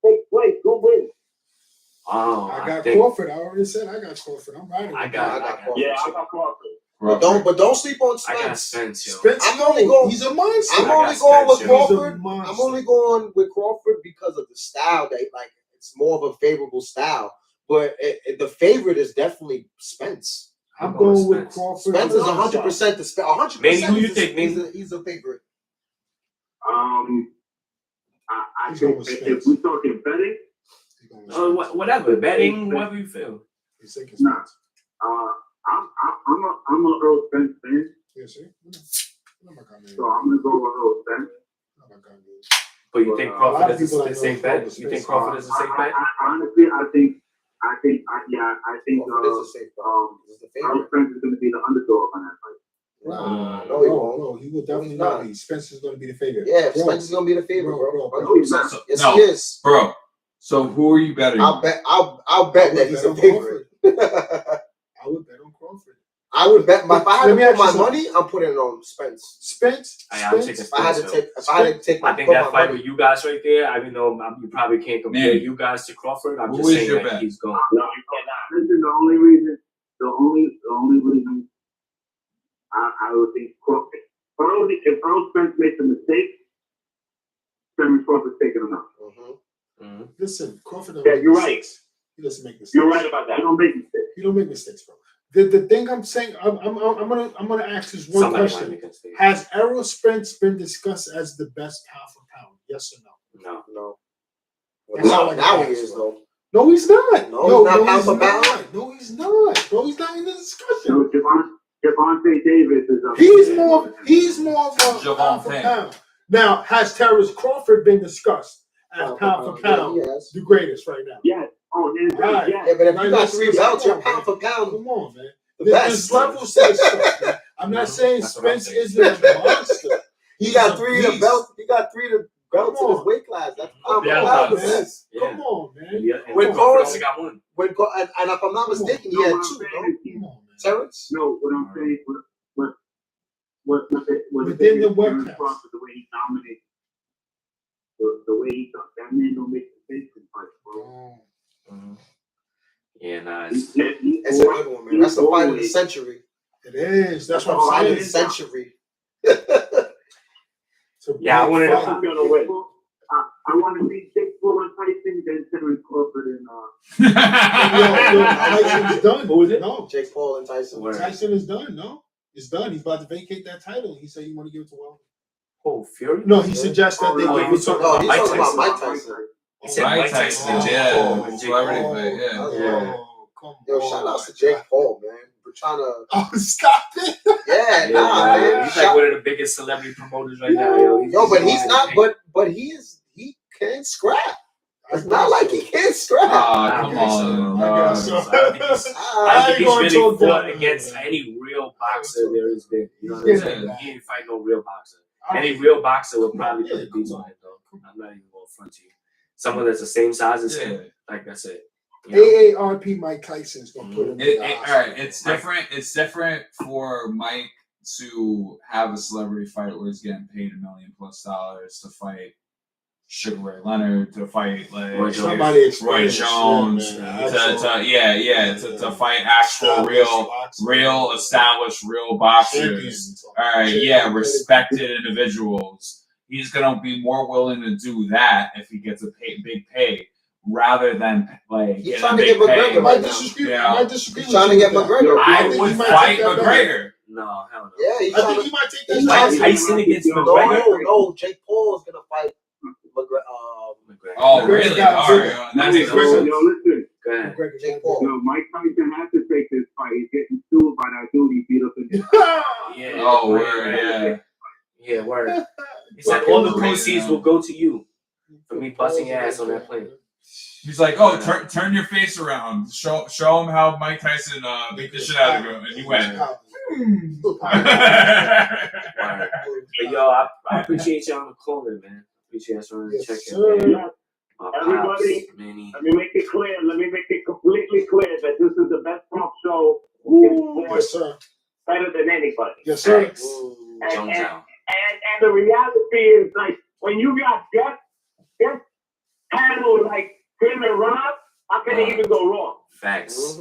Speaker 5: takes place, who wins?
Speaker 1: Oh,
Speaker 3: I got Crawford. I already said I got Crawford. I'm riding.
Speaker 1: I got Crawford.
Speaker 5: Yeah, I got Crawford.
Speaker 4: But don't sleep on Spence.
Speaker 1: I got Spence, yo.
Speaker 3: I'm only going. He's a monster.
Speaker 4: I'm only going with Crawford. I'm only going with Crawford because of the style. It's more of a favorable style. But the favorite is definitely Spence.
Speaker 3: I'm going with Crawford.
Speaker 4: Spence is 100% the 100%.
Speaker 1: Manny, who you think?
Speaker 4: He's a favorite.
Speaker 6: I think if we're talking betting,
Speaker 1: whatever, betting, whatever you feel.
Speaker 6: Nah. I'm a Earl Spence fan.
Speaker 3: Yes, sir.
Speaker 6: So I'm gonna go with Earl Spence.
Speaker 1: But you think Crawford is a safe bet? You think Crawford is a safe bet?
Speaker 6: Honestly, I think
Speaker 4: Crawford is a safe bet. He's the
Speaker 6: Earl
Speaker 4: favorite.
Speaker 6: Spence is gonna be the underdog on that fight.
Speaker 4: No, he won't.
Speaker 3: No, he will definitely
Speaker 4: not.
Speaker 3: be. Spencer's going to be the favorite.
Speaker 4: Yeah,
Speaker 3: Bro.
Speaker 4: Spencer's gonna be the favorite, bro.
Speaker 3: Bro.
Speaker 4: 100%. Yes,
Speaker 2: No.
Speaker 4: he is.
Speaker 2: Bro, so who are you betting?
Speaker 4: I'll bet that he's a favorite.
Speaker 3: I would bet on Crawford.
Speaker 4: I would bet. If I had to put my
Speaker 3: something.
Speaker 4: money, I'm putting it on Spence.
Speaker 3: Spence.
Speaker 1: I'm taking
Speaker 4: If I had to take,
Speaker 1: I think that fight with you guys right there, I mean, no, you probably can't compare you guys to Crawford. I'm just saying that he's going.
Speaker 6: No, you cannot. Listen, the only reason I would think Crawford. If Earl Spence makes a mistake, Terry Crawford's taking him out.
Speaker 3: Listen, Crawford.
Speaker 6: Yeah, you're right.
Speaker 3: He doesn't make mistakes.
Speaker 6: You're right about that. He don't make mistakes.
Speaker 3: He don't make mistakes, bro. The thing I'm saying, I'm gonna ask this one question: has Errol Spence been discussed as the best pound for pound? Yes or no?
Speaker 4: No.
Speaker 3: Well,
Speaker 4: now he is though.
Speaker 3: No, he's not.
Speaker 4: No, he's not pound for pound.
Speaker 3: No, he's not. Bro, he's not in the discussion.
Speaker 6: No, Javante Davis is up.
Speaker 3: He's more of a pound for pound. Now, has Terrence Crawford been discussed as pound for pound the greatest right now?
Speaker 6: Yes. Oh,
Speaker 3: right.
Speaker 6: Yeah,
Speaker 4: but if you got 3 belts, you're pound for pound.
Speaker 3: Come on, man.
Speaker 4: The best.
Speaker 3: There's levels to this stuff, man. I'm not saying Spence isn't a monster.
Speaker 4: He got 3 to belt. He got 3 to belts in his weight class. That's pound for pound. The best.
Speaker 3: Come on, man.
Speaker 4: When Corus got one. And if I'm not mistaken, he had 2.
Speaker 3: Come on, man.
Speaker 4: Terrence?
Speaker 6: No, what I'm saying,
Speaker 3: within the web
Speaker 6: the way he dominates, the way he talks, that man don't make mistakes in fights, bro.
Speaker 1: Yeah, nice.
Speaker 4: It's a good one, man. That's the fight of the century.
Speaker 3: It is. That's what
Speaker 4: I'm saying.
Speaker 3: saying.
Speaker 4: Century.
Speaker 1: Yeah, I wanted
Speaker 6: to win. I want to see Jake Paul and Tyson, then Terry Crawford and
Speaker 3: Tyson's done.
Speaker 1: Who is it?
Speaker 3: No,
Speaker 4: Jake Paul and Tyson.
Speaker 3: Tyson is done. No, it's done. He's about to vacate that title. He said he want to give it to Wilder.
Speaker 1: Oh, Fury?
Speaker 3: No, he suggests that they give it to.
Speaker 4: He's talking about Mike Tyson.
Speaker 1: He said
Speaker 2: Mike Tyson, celebrity fight,
Speaker 4: yeah. Yo, shout out to Jake Paul, man. We're trying to.
Speaker 3: Oh, stop it!
Speaker 4: Yeah, man.
Speaker 1: He's like one of the biggest celebrity promoters right now, yo.
Speaker 4: But he's not. But he is. He can scrap. It's not like he can't scrap.
Speaker 2: Come on.
Speaker 1: I think he's really fought against any real boxer there is been. You know what I'm saying? He didn't fight no real boxer. Any real boxer would probably put the beats on him, though. I'm not even going to front to you. Someone that's the same size as him, like that's it.
Speaker 3: AARP Mike Tyson's gonna put him in the
Speaker 2: all right, it's different. It's different for Mike to have a celebrity fight where he's getting paid $1 million+ to fight Sugar Ray Leonard, to fight like Roy Jones, to fight actual real established real boxers. All right, respected individuals. He's gonna be more willing to do that if he gets a big pay. Rather than like
Speaker 4: he's trying to get McGregor right now.
Speaker 3: I disagree.
Speaker 4: He's trying to get McGregor.
Speaker 2: I would fight McGregor.
Speaker 1: No, hell no.
Speaker 4: Yeah,
Speaker 3: I think he might take that.
Speaker 1: Mike Tyson against McGregor.
Speaker 4: No, Jake Paul is gonna fight McGregor.
Speaker 2: Oh, really? All right. That makes sense.
Speaker 6: Yo, listen.
Speaker 1: Go ahead.
Speaker 4: Jake Paul.
Speaker 6: No, Mike Tyson has to take this fight. He's getting sued by that dude he beat up in the
Speaker 1: Yeah.
Speaker 2: Oh, word.
Speaker 1: Yeah, word. He said all the proceeds will go to you for me busting your ass on that plane.
Speaker 2: He's like, oh, turn your face around. Show him how Mike Tyson beat the shit out of him, and you went.
Speaker 1: But yo, I appreciate y'all on the corner, man. Appreciate y'all to check it, man.
Speaker 6: Everybody, let me make it clear. Let me make it completely clear that this is the best talk show in sports.
Speaker 3: Yes, sir.
Speaker 6: Better than anybody.
Speaker 3: Yes, sir.
Speaker 6: And the reality is, like, when you got guest panel like Tim and Rob, how can it even go wrong?
Speaker 1: Facts.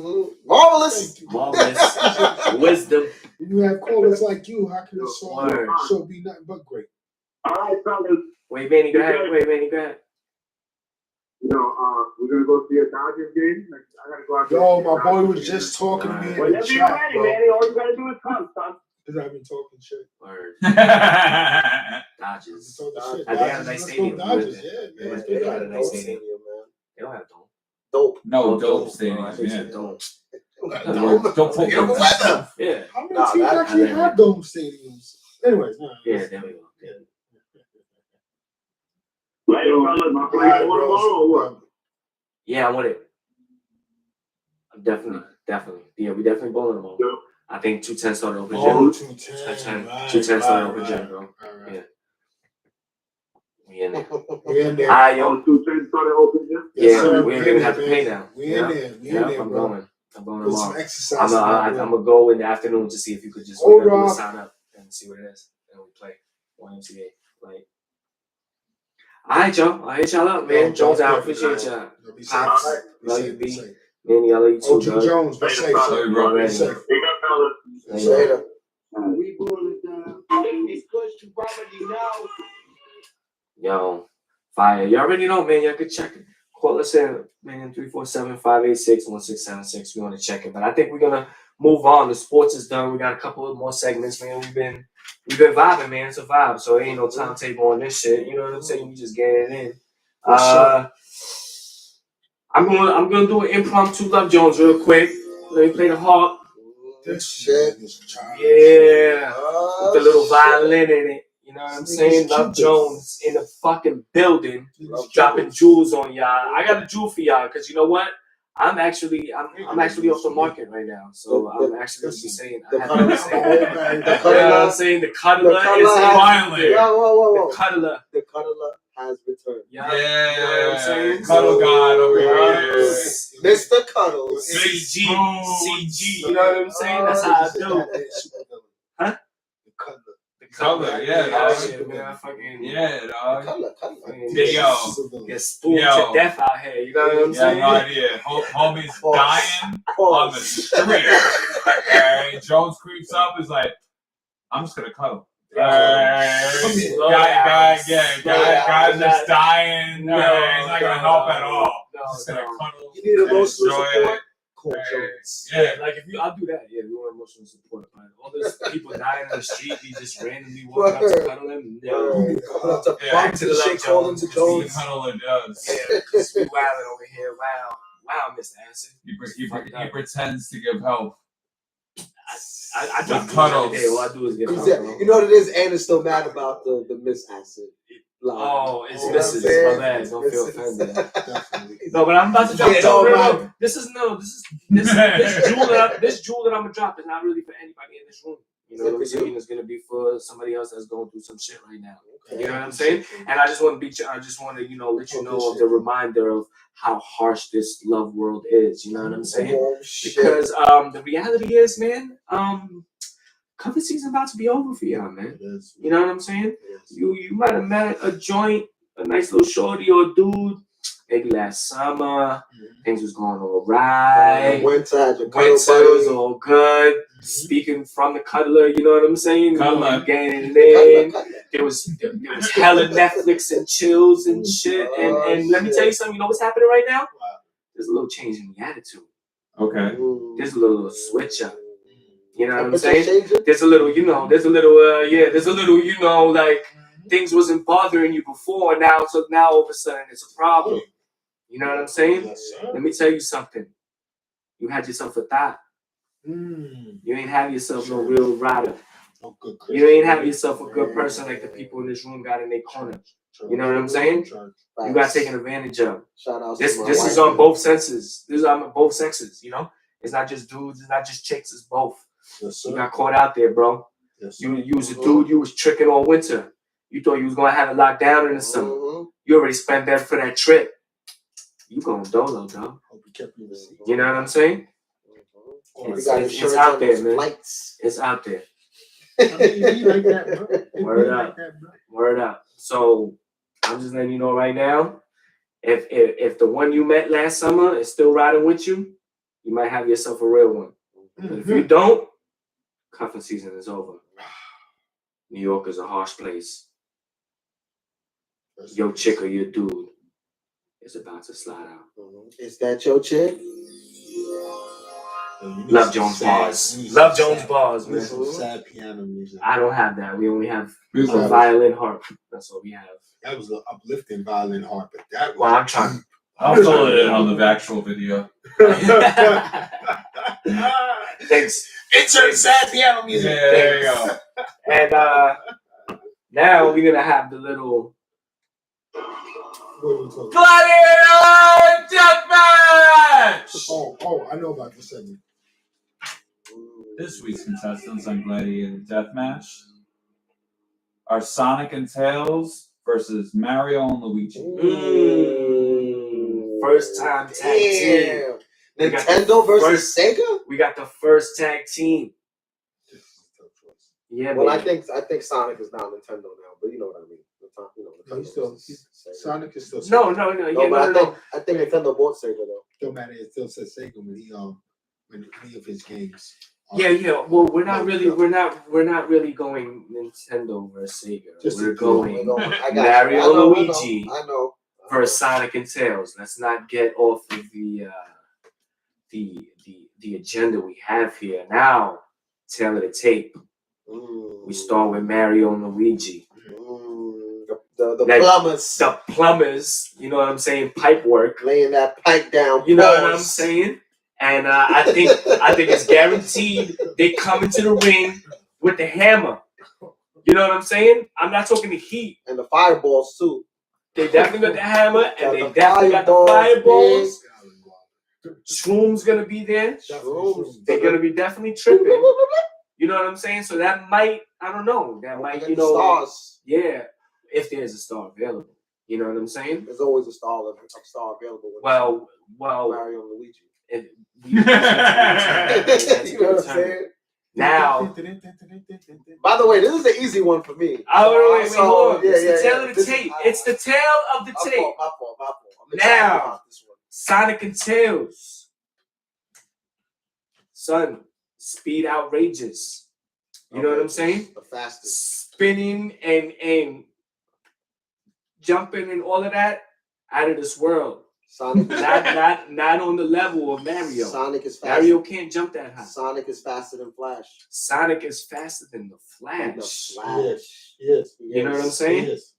Speaker 4: Marvelous.
Speaker 1: Wisdom.
Speaker 3: When you have callers like you, how can the show be nothing but great?
Speaker 6: All right, fellas.
Speaker 1: Wait, Manny, go ahead.
Speaker 6: You know, we're gonna go see a Dodgers game. I gotta go out there.
Speaker 3: Yo, my boy was just talking to me in the
Speaker 6: Whenever you're
Speaker 3: chat,
Speaker 6: ready,
Speaker 3: bro.
Speaker 6: man. All you gotta do is come, son.
Speaker 3: Because I've been talking shit.
Speaker 1: Word. Dodgers.
Speaker 3: Talk the shit.
Speaker 1: They got a
Speaker 3: Dodgers,
Speaker 1: nice
Speaker 3: let's
Speaker 1: stadium.
Speaker 3: go Dodgers,
Speaker 1: They
Speaker 3: yeah.
Speaker 1: they got a nice
Speaker 4: Dope
Speaker 1: stadium.
Speaker 4: man.
Speaker 1: They don't have dome.
Speaker 4: Dope.
Speaker 2: No,
Speaker 1: Oh,
Speaker 2: dope
Speaker 1: I
Speaker 2: stadiums,
Speaker 1: think
Speaker 2: yeah.
Speaker 1: it's dome.
Speaker 2: Don't put
Speaker 4: Get weather.
Speaker 1: Yeah.
Speaker 3: How many
Speaker 4: Nah,
Speaker 3: teams
Speaker 4: that-
Speaker 3: actually
Speaker 1: I
Speaker 3: have dome stadiums? Anyways, no.
Speaker 1: Yeah, there we go. Yeah.
Speaker 6: Later, fellas, my flight going tomorrow or what?
Speaker 1: Yeah, I'm with it. I'm definitely. Yeah, we definitely bowling tomorrow.
Speaker 6: Yeah.
Speaker 1: I think 210 started open gym.
Speaker 3: Oh, 210.
Speaker 1: 210 started open gym, bro.
Speaker 3: Right.
Speaker 1: Yeah. We in there.
Speaker 3: We in there.
Speaker 1: Alright,
Speaker 6: Oh,
Speaker 1: yo.
Speaker 6: 210 started open gym?
Speaker 3: Yes,
Speaker 1: Yeah,
Speaker 3: sir.
Speaker 1: we ain't gonna have to pay now.
Speaker 3: We in there. We in there,
Speaker 1: I'm
Speaker 3: bro.
Speaker 1: going. I'm going
Speaker 3: Put some
Speaker 1: tomorrow.
Speaker 3: exercise.
Speaker 1: I'm gonna go in the afternoon to see if you could just
Speaker 3: Hold
Speaker 1: do a
Speaker 3: on.
Speaker 1: sign up and see what it is. And we play YMCA. Like, alright, y'all. I'll hit y'all up, man. Jones out. Appreciate y'all.
Speaker 3: Be safe.
Speaker 1: Pops.
Speaker 3: Be
Speaker 1: Love
Speaker 3: safe.
Speaker 1: you,
Speaker 3: Be
Speaker 1: B.
Speaker 3: safe.
Speaker 1: Man, y'all you too,
Speaker 3: OG
Speaker 1: dog.
Speaker 3: Jones, be safe, sir.
Speaker 2: Bro.
Speaker 3: Be safe.
Speaker 6: Big up, fellas.
Speaker 4: Later.
Speaker 7: We pulling down. It's Kush, you already know.
Speaker 1: Yo, fire. You already know, man. Y'all could check it. Call us in, man, 347-586-1676. We want to check it. But I think we're gonna move on. The sports is done. We got a couple of more segments, man. We've been vibing, man. It's a vibe. So there ain't no timetable on this shit. You know what I'm saying? We just get it in. I'm gonna do an impromptu Love Jones real quick. Let me play the harp.
Speaker 3: This shit is child.
Speaker 1: Yeah. With the little
Speaker 4: shit.
Speaker 1: violin in it. You know what I'm saying? Love Jones in the fucking building. Dropping jewels on y'all. I got a jewel for y'all because you know what? I'm actually off the market right now. So I'm actually gonna be saying I have to say that. You know what I'm saying? The cuddler is
Speaker 2: finally.
Speaker 4: Whoa.
Speaker 1: the cuddler.
Speaker 4: The cuddler has returned.
Speaker 1: Yeah. You know what I'm saying?
Speaker 2: Cuddle God over here.
Speaker 4: Mr. Cuddles.
Speaker 1: CG. You know what I'm saying? That's how I do. Huh?
Speaker 3: The
Speaker 2: Cuddler, yeah, dog.
Speaker 1: Shit, man. Fucking
Speaker 2: Yeah, dog.
Speaker 4: Cuddler.
Speaker 2: Yeah, yo.
Speaker 1: get spooned
Speaker 2: Yo.
Speaker 1: to death out here. You know what I'm
Speaker 2: Yeah,
Speaker 1: saying?
Speaker 2: no idea. Homie's dying on the street. Alright, Jones creeps up, is like, I'm just gonna cuddle. Guys just dying. He's not gonna help at all. Just gonna cuddle.
Speaker 4: You need emotional support? Call
Speaker 2: Hey,
Speaker 4: Jones.
Speaker 2: yeah.
Speaker 1: Like I'll do that. Yeah, we want emotional support. But all those people dying on the street, we just randomly walking up to cuddle them.
Speaker 4: Coming up to
Speaker 2: Yeah,
Speaker 4: bump
Speaker 1: to
Speaker 4: to
Speaker 1: the
Speaker 4: the
Speaker 1: Love
Speaker 4: shit, call him
Speaker 1: Jones,
Speaker 4: to
Speaker 2: The
Speaker 4: Jones.
Speaker 2: cuddler does.
Speaker 1: Yeah, because we wilding over here. Wow, Mr. Hanson.
Speaker 2: He pretends to give help.
Speaker 1: I drop
Speaker 2: cuddles.
Speaker 1: every day. All I do is get
Speaker 4: He
Speaker 1: cuddled,
Speaker 4: said,
Speaker 1: bro.
Speaker 4: you know what it is? Anna's still mad about the Miss Acid line.
Speaker 1: Oh, it's
Speaker 4: You know what I'm
Speaker 1: Mrs.
Speaker 4: saying?
Speaker 1: My bad. Don't feel offended.
Speaker 3: Definitely.
Speaker 1: No, but I'm about to drop
Speaker 4: Yeah,
Speaker 1: it. No,
Speaker 4: no,
Speaker 1: no. This jewel that I'm gonna drop is not really for anybody in this room. You know what I'm saying? It's gonna be for somebody else that's going through some shit right now.
Speaker 4: Okay.
Speaker 1: You know what I'm saying? And I just want to let you know of the reminder of how harsh this love world is. You know what I'm saying?
Speaker 4: Oh, shit.
Speaker 1: Because the reality is, man, cover season about to be over for y'all, man.
Speaker 3: It is.
Speaker 1: You know what I'm saying? You might have met a joint, a nice little shorty or dude, maybe last summer. Things was going all right.
Speaker 4: Winter had your
Speaker 1: Winter
Speaker 4: cuddle
Speaker 1: was
Speaker 4: buddy.
Speaker 1: all good. Speaking from the cuddler, you know what I'm saying?
Speaker 2: Cuddler.
Speaker 1: Getting it in.
Speaker 4: Cuddler.
Speaker 1: There was hella Netflix and chills and shit. And let me tell you something. You know what's happening right now? There's a little change in the attitude.
Speaker 2: Okay.
Speaker 1: There's a little switch up. You know what I'm
Speaker 4: Temperature
Speaker 1: saying?
Speaker 4: changer?
Speaker 1: There's a little, like things wasn't bothering you before. Now all of a sudden it's a problem. You know what I'm saying?
Speaker 3: Yes, sir.
Speaker 1: Let me tell you something. You had yourself a thought. You ain't have yourself no real rider.
Speaker 3: No good
Speaker 1: You ain't have yourself a good person like the people in this room got in their corner. You know what I'm saying? You got taken advantage of.
Speaker 4: Shout out
Speaker 1: This
Speaker 4: to my
Speaker 1: is
Speaker 4: wife.
Speaker 1: on both senses. This is on both sexes, you know? It's not just dudes, it's not just chicks, it's both.
Speaker 3: Yes, sir.
Speaker 1: You got caught out there, bro.
Speaker 3: Yes,
Speaker 1: You was a dude, you was tricking all winter. You thought you was gonna have it locked down in the summer. You already spent that for that trip. You going dolo, dog.
Speaker 3: Hope you kept your receipt.
Speaker 1: You know what I'm saying? It's out there, man.
Speaker 4: Flights.
Speaker 1: It's out there.
Speaker 3: I mean, he like that, bro.
Speaker 1: Word
Speaker 3: He
Speaker 1: up.
Speaker 3: like that, bro.
Speaker 1: Word up. So I'm just letting you know right now, if the one you met last summer is still riding with you, you might have yourself a real one. But if you don't, cuffing season is over. New York is a harsh place. Your chick or your dude is about to slide out.
Speaker 4: Is that your chick?
Speaker 1: Love Jones bars. Love Jones bars, man.
Speaker 3: Some sad piano music.
Speaker 1: I don't have that. We only have
Speaker 2: Who's
Speaker 1: a
Speaker 2: that?
Speaker 1: violin harp. That's what we have.
Speaker 3: That was an uplifting violin harp, but that was.
Speaker 1: Well, I'm trying.
Speaker 2: I'll fill it in on the actual video.
Speaker 1: Thanks.
Speaker 3: Insert sad piano music.
Speaker 2: Yeah, there you go.
Speaker 1: And now we're gonna have the little
Speaker 3: What are we talking about?
Speaker 2: Gladiator Deathmatch!
Speaker 3: Oh, I know about this segment.
Speaker 2: This week's contestants on Gladiator Deathmatch are Sonic and Tails versus Mario and Luigi.
Speaker 1: First time tag team.
Speaker 4: Damn. Nintendo versus Sega?
Speaker 1: We got the first tag team.
Speaker 3: This is a tough choice.
Speaker 1: Yeah,
Speaker 4: Well,
Speaker 1: baby.
Speaker 4: I think Sonic is now Nintendo now, but you know what I mean. Nintendo
Speaker 3: Sonic is still Sega.
Speaker 1: No.
Speaker 4: No,
Speaker 1: Yeah,
Speaker 4: but I think Nintendo bought Sega though.
Speaker 3: Don't matter. It still says Sega when any of his games.
Speaker 1: Yeah. Well, we're not really going Nintendo versus Sega.
Speaker 3: Just
Speaker 1: We're
Speaker 3: a
Speaker 1: going
Speaker 4: Mario
Speaker 1: Mario Luigi
Speaker 4: I know.
Speaker 1: versus Sonic and Tails. Let's not get off of the agenda we have here. Now, tail of the tape. We start with Mario and Luigi.
Speaker 4: The
Speaker 1: Like,
Speaker 4: plumbers.
Speaker 1: The plumbers, you know what I'm saying? Pipe work.
Speaker 4: Laying that pipe down.
Speaker 1: You know what I'm saying? And I think it's guaranteed they come into the ring with the hammer. You know what I'm saying? I'm not talking the heat.
Speaker 4: And the fireballs too.
Speaker 1: They definitely got the hammer, and they
Speaker 4: the
Speaker 1: definitely got the
Speaker 4: fireballs.
Speaker 1: fireballs. Shroom's gonna be there.
Speaker 4: Shrooms.
Speaker 1: They're gonna be definitely tripping. You know what I'm saying? So that might, I don't know. That might, you know,
Speaker 4: stars.
Speaker 1: yeah. If there's a star available, you know what I'm saying?
Speaker 4: There's always a star available.
Speaker 1: Well,
Speaker 4: Mario and Luigi.
Speaker 1: You know
Speaker 4: what I'm saying?
Speaker 1: Now,
Speaker 4: by the way, this is an easy one for me.
Speaker 1: wait, hold on.
Speaker 4: Yeah,
Speaker 1: It's the tail of the
Speaker 4: This
Speaker 1: tape.
Speaker 4: is-
Speaker 1: It's the tail of the tape.
Speaker 4: My fault. I'm excited
Speaker 1: Now,
Speaker 4: about this one.
Speaker 1: Sonic and Tails. Son, speed outrageous. You know what I'm saying?
Speaker 4: The fastest.
Speaker 1: Spinning and jumping and all of that out of this world.
Speaker 4: Sonic.
Speaker 1: Not on the level of Mario.
Speaker 4: Sonic is faster.
Speaker 1: Mario can't jump that high.
Speaker 4: Sonic is faster than Flash.
Speaker 1: Sonic is faster than the
Speaker 4: And the
Speaker 1: Flash.
Speaker 4: Flash.
Speaker 3: Yes.
Speaker 1: You know what I'm saying?
Speaker 3: Yes.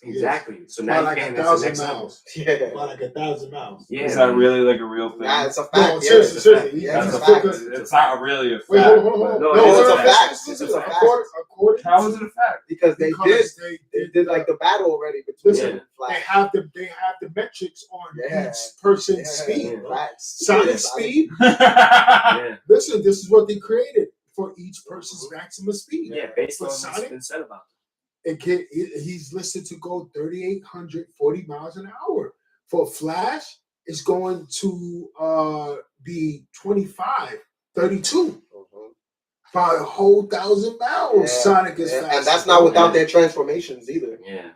Speaker 1: Exactly. So
Speaker 3: By
Speaker 1: now
Speaker 3: like
Speaker 1: you can't.
Speaker 3: 1,000
Speaker 1: That's the next level.
Speaker 3: miles.
Speaker 4: Yeah.
Speaker 3: By like 1,000 miles.
Speaker 1: Yeah.
Speaker 2: Is that really like a real thing?
Speaker 4: Nah, it's a fact.
Speaker 3: No,
Speaker 4: Yeah,
Speaker 3: seriously,
Speaker 4: it's a fact.
Speaker 3: seriously.
Speaker 4: Yeah,
Speaker 2: That's
Speaker 4: it's
Speaker 2: a
Speaker 4: a
Speaker 2: fact.
Speaker 4: fact.
Speaker 2: It's not really a fact.
Speaker 3: Wait, hold on.
Speaker 1: No,
Speaker 4: No, it's a
Speaker 1: fact.
Speaker 4: fact.
Speaker 1: It's
Speaker 4: It's
Speaker 1: a
Speaker 4: a
Speaker 1: fact.
Speaker 4: fact.
Speaker 3: According,
Speaker 2: How is it a fact?
Speaker 4: Because they did
Speaker 3: they
Speaker 4: like the battle already between
Speaker 3: Listen,
Speaker 4: them and Flash.
Speaker 3: they have the metrics on
Speaker 4: Yeah.
Speaker 3: each person's
Speaker 4: Yeah.
Speaker 3: speed.
Speaker 4: Facts.
Speaker 3: Sonic
Speaker 4: Yeah.
Speaker 3: speed.
Speaker 1: Yeah.
Speaker 3: Listen, this is what they created for each person's maximum speed.
Speaker 1: Yeah. Based
Speaker 3: But
Speaker 1: on what's
Speaker 3: Sonic,
Speaker 1: been said about
Speaker 3: he's listed to go 3,840 miles an hour. For Flash, it's going to be 32 by a whole 1,000 miles.
Speaker 4: Yeah.
Speaker 3: Sonic is
Speaker 4: Yeah.
Speaker 3: fast,
Speaker 4: And that's not without their transformations either.
Speaker 1: it. Yeah.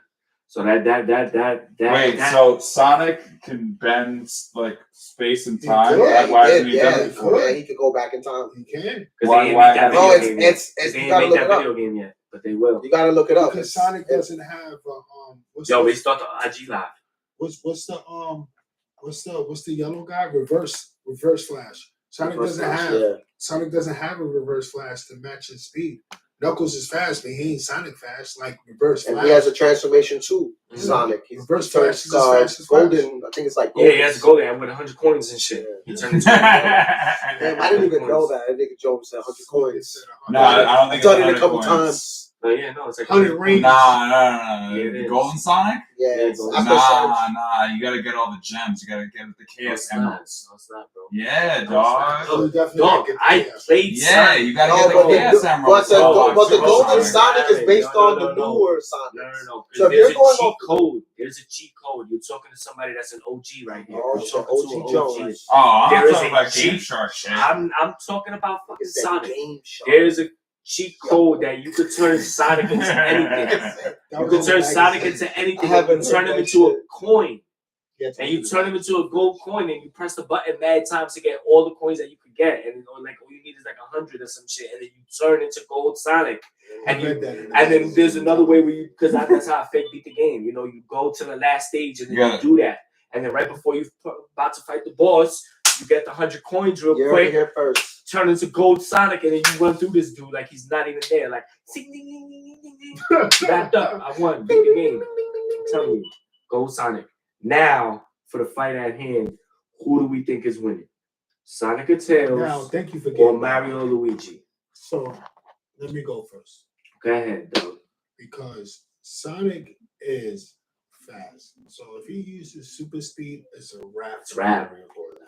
Speaker 1: So that
Speaker 2: Wait,
Speaker 1: that,
Speaker 2: so Sonic can bend like space and
Speaker 3: He
Speaker 2: time?
Speaker 3: could.
Speaker 2: Like, why hasn't he done
Speaker 3: yeah.
Speaker 2: it before?
Speaker 4: Yeah, he could go back in time.
Speaker 3: He can.
Speaker 1: because
Speaker 2: Why-
Speaker 1: they ain't
Speaker 2: why
Speaker 1: made that
Speaker 2: have-
Speaker 1: video
Speaker 4: No,
Speaker 1: game yet.
Speaker 4: it's
Speaker 1: They
Speaker 4: you
Speaker 1: ain't
Speaker 4: gotta
Speaker 1: made
Speaker 4: look
Speaker 1: that
Speaker 4: it up.
Speaker 1: video game yet, but they will.
Speaker 4: You gotta look it up.
Speaker 3: Because Sonic doesn't have what's
Speaker 1: Yo,
Speaker 3: the,
Speaker 1: we start the IG live.
Speaker 3: what's the yellow guy? Reverse Flash. Sonic
Speaker 4: Reverse
Speaker 3: doesn't
Speaker 4: Flash,
Speaker 3: have
Speaker 4: yeah.
Speaker 3: Sonic doesn't have a reverse flash to match his speed. Knuckles is fast, but he ain't Sonic fast like reverse
Speaker 4: And
Speaker 3: flash.
Speaker 4: he has a transformation too.
Speaker 1: Mhm.
Speaker 4: Sonic. He's
Speaker 3: Reverse
Speaker 4: he turns,
Speaker 3: Flash is as fast as
Speaker 4: golden. I think it's like
Speaker 1: Yeah,
Speaker 4: golden.
Speaker 1: he has to go there with 100 coins and shit. He turned into
Speaker 4: Damn, I didn't even know that. I think Joe said 100 coins.
Speaker 2: No, I don't
Speaker 4: I
Speaker 2: think
Speaker 4: done it a
Speaker 2: it's
Speaker 4: couple
Speaker 2: 100 coins.
Speaker 4: times.
Speaker 1: No, yeah, no, it's like
Speaker 3: 100 rings.
Speaker 2: Nah.
Speaker 1: Yeah, it
Speaker 2: The
Speaker 1: is.
Speaker 2: Golden Sonic?
Speaker 4: Yeah,
Speaker 1: Yeah,
Speaker 4: it's
Speaker 1: golden.
Speaker 4: after
Speaker 2: Nah. You gotta get all the gems. You gotta get the
Speaker 1: No,
Speaker 2: Chaos
Speaker 1: it's not.
Speaker 2: Emeralds.
Speaker 1: No, it's not, bro.
Speaker 2: Yeah,
Speaker 1: No,
Speaker 2: dog.
Speaker 3: So he definitely
Speaker 1: Dog,
Speaker 3: gotta get the
Speaker 1: I
Speaker 3: chaos.
Speaker 1: played
Speaker 2: Yeah,
Speaker 1: Sonic.
Speaker 2: you gotta
Speaker 4: No,
Speaker 2: get the
Speaker 4: but
Speaker 2: Chaos
Speaker 4: the
Speaker 2: Emeralds.
Speaker 4: golden
Speaker 1: Sonic.
Speaker 4: Sonic is based
Speaker 1: No,
Speaker 4: on
Speaker 1: no,
Speaker 4: the
Speaker 1: no.
Speaker 4: newer Sonic.
Speaker 1: No.
Speaker 4: So if
Speaker 1: There's
Speaker 4: you're
Speaker 1: a
Speaker 4: going
Speaker 1: cheat
Speaker 4: off-
Speaker 1: code. There's a cheat code. You're talking to somebody that's an OG right here.
Speaker 4: Oh,
Speaker 1: You're
Speaker 4: shit,
Speaker 1: talking to
Speaker 4: OG
Speaker 1: an
Speaker 4: Jones.
Speaker 2: Oh, I'm
Speaker 1: There
Speaker 2: not
Speaker 1: is
Speaker 2: talking
Speaker 1: a
Speaker 2: about
Speaker 1: cheat-
Speaker 2: Game Shark shit.
Speaker 1: I'm talking about fucking
Speaker 4: It's that
Speaker 1: Sonic.
Speaker 4: game show.
Speaker 1: There's a cheat code that you could turn Sonic into anything.
Speaker 3: That
Speaker 1: You
Speaker 3: was
Speaker 1: could
Speaker 3: on
Speaker 1: turn
Speaker 3: the
Speaker 1: Sonic
Speaker 3: magazine.
Speaker 1: into anything.
Speaker 4: I haven't
Speaker 1: You turn
Speaker 4: heard
Speaker 1: him
Speaker 4: that
Speaker 1: into a
Speaker 4: shit.
Speaker 1: coin.
Speaker 3: Yeah,
Speaker 1: And you turn him into a gold coin, and you press the button mad times to get all the coins that you could get, and all you need is like 100 or some shit, and then you turn into Gold Sonic. And
Speaker 3: I read that in the
Speaker 1: And then
Speaker 3: magazine.
Speaker 1: there's another way where because that's how I fake beat the game. You know, you go to the last stage and then
Speaker 2: Yeah.
Speaker 1: you do that, and then right before you about to fight the boss, You get the 100 coins real
Speaker 4: You're
Speaker 1: quick.
Speaker 4: here first.
Speaker 1: Turn into Gold Sonic, and then you run through this dude like he's not even there. Like, ding, ding, ding, ding, ding, ding. Wrapped up. I won. Beat the game. I'm telling you, Gold Sonic. Now, for the fight at hand, who do we think is winning? Sonic or Tails?
Speaker 3: Now, thank you for
Speaker 1: or
Speaker 3: getting
Speaker 1: Mario or Luigi?
Speaker 3: So, let me go first.
Speaker 1: Go ahead, Doug.
Speaker 3: Because Sonic is fast. So if he uses super speed, it's a wrap.
Speaker 1: It's rap.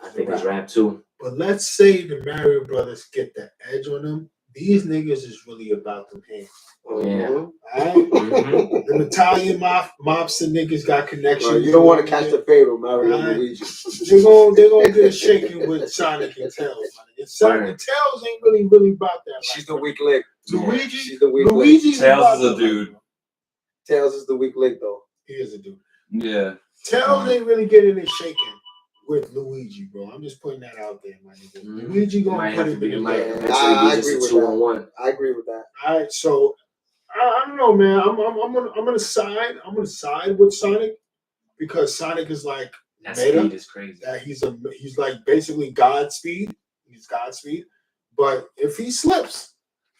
Speaker 1: I think it's rap too.
Speaker 3: But let's say the Mario Brothers get the edge on them. These niggas is really about them hands.
Speaker 1: Oh, yeah.
Speaker 3: Alright? The Italian mobster niggas got connections.
Speaker 4: Bro, you don't want to catch the fade with Mario and Luigi.
Speaker 3: They're gonna get a shaking with Sonic and Tails. And Sonic and Tails ain't really about that.
Speaker 4: She's the weak link.
Speaker 3: Luigi,
Speaker 4: she's the weak
Speaker 3: Luigi's
Speaker 4: link.
Speaker 2: Tails is a dude.
Speaker 4: Tails is the weak link though.
Speaker 3: He is a dude.
Speaker 2: Yeah.
Speaker 3: Tails ain't really getting it shaken with Luigi, bro. I'm just putting that out there, my nigga. Luigi gonna put it in the
Speaker 4: I agree with that. I agree with that.
Speaker 3: All right, so I don't know, man. I'm gonna side. I'm gonna side with Sonic because Sonic is like
Speaker 1: that speed is crazy.
Speaker 3: That he's like basically Godspeed. He's Godspeed. But if he slips,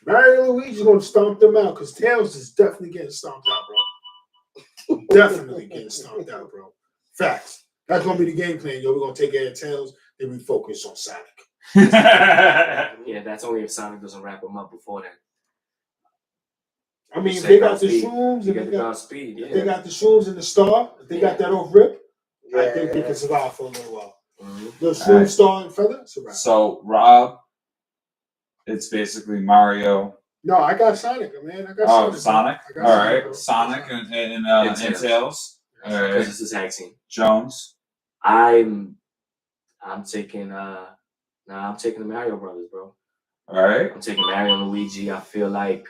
Speaker 3: Mario and Luigi's gonna stomp them out because Tails is definitely getting stomped out, bro. Definitely getting stomped out, bro. Facts. That's gonna be the game plan, yo. We're gonna take care of Tails, then we focus on Sonic.
Speaker 1: Yeah, that's only if Sonic doesn't wrap him up before then.
Speaker 3: I mean, if they got the shrooms,
Speaker 1: if they got speed,
Speaker 3: if they got the shrooms and the star, if they got that off rip, I think they can survive for a little while. The shroom, star, and feather, survive.
Speaker 2: So Rob, it's basically Mario.
Speaker 3: No, I got Sonic, man. I got
Speaker 2: Sonic.
Speaker 3: I got
Speaker 2: All
Speaker 3: Sonic,
Speaker 2: right,
Speaker 3: bro.
Speaker 2: Sonic and Tails. All right,
Speaker 1: Because this is tag team.
Speaker 2: Jones.
Speaker 1: I'm taking I'm taking the Mario Brothers, bro.
Speaker 2: All right.
Speaker 1: I'm taking Mario and Luigi. I feel like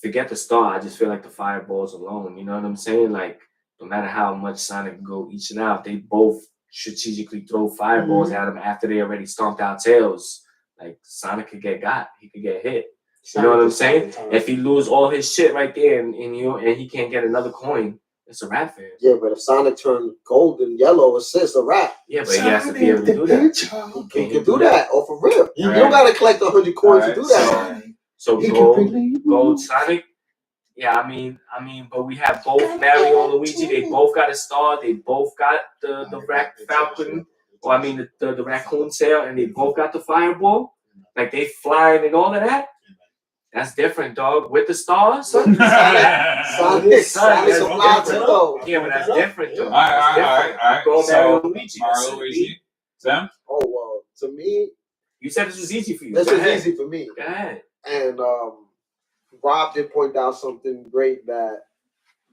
Speaker 1: forget the star. I just feel like the fireballs alone. You know what I'm saying? Like no matter how much Sonic go each and out, they both strategically throw fireballs at him after they already stomped out Tails. Like Sonic could get got. He could get hit. You know what I'm saying? If he lose all his shit right there and he can't get another coin, it's a wrap for him.
Speaker 4: Yeah, but if Sonic turned gold and yellow, it's a wrap.
Speaker 1: Yeah, but he has to be able to do that.
Speaker 4: He can do that off a rip. You don't gotta collect 100 coins to do that.
Speaker 1: So gold Sonic. Yeah, I mean, but we have both Mario and Luigi. They both got a star. They both got the Falcon. Or I mean the raccoon tail, and they both got the fireball. Like they flying and all of that. That's different, dog. With the stars, Sonic's a fly too. Yeah, but that's different, though. All
Speaker 2: right.
Speaker 1: Go
Speaker 2: So,
Speaker 1: Mario Luigi.
Speaker 2: Sam?
Speaker 4: Oh well, to me,
Speaker 1: you said this was easy for you.
Speaker 4: This was easy for me.
Speaker 1: Go ahead.
Speaker 4: And Rob did point out something great that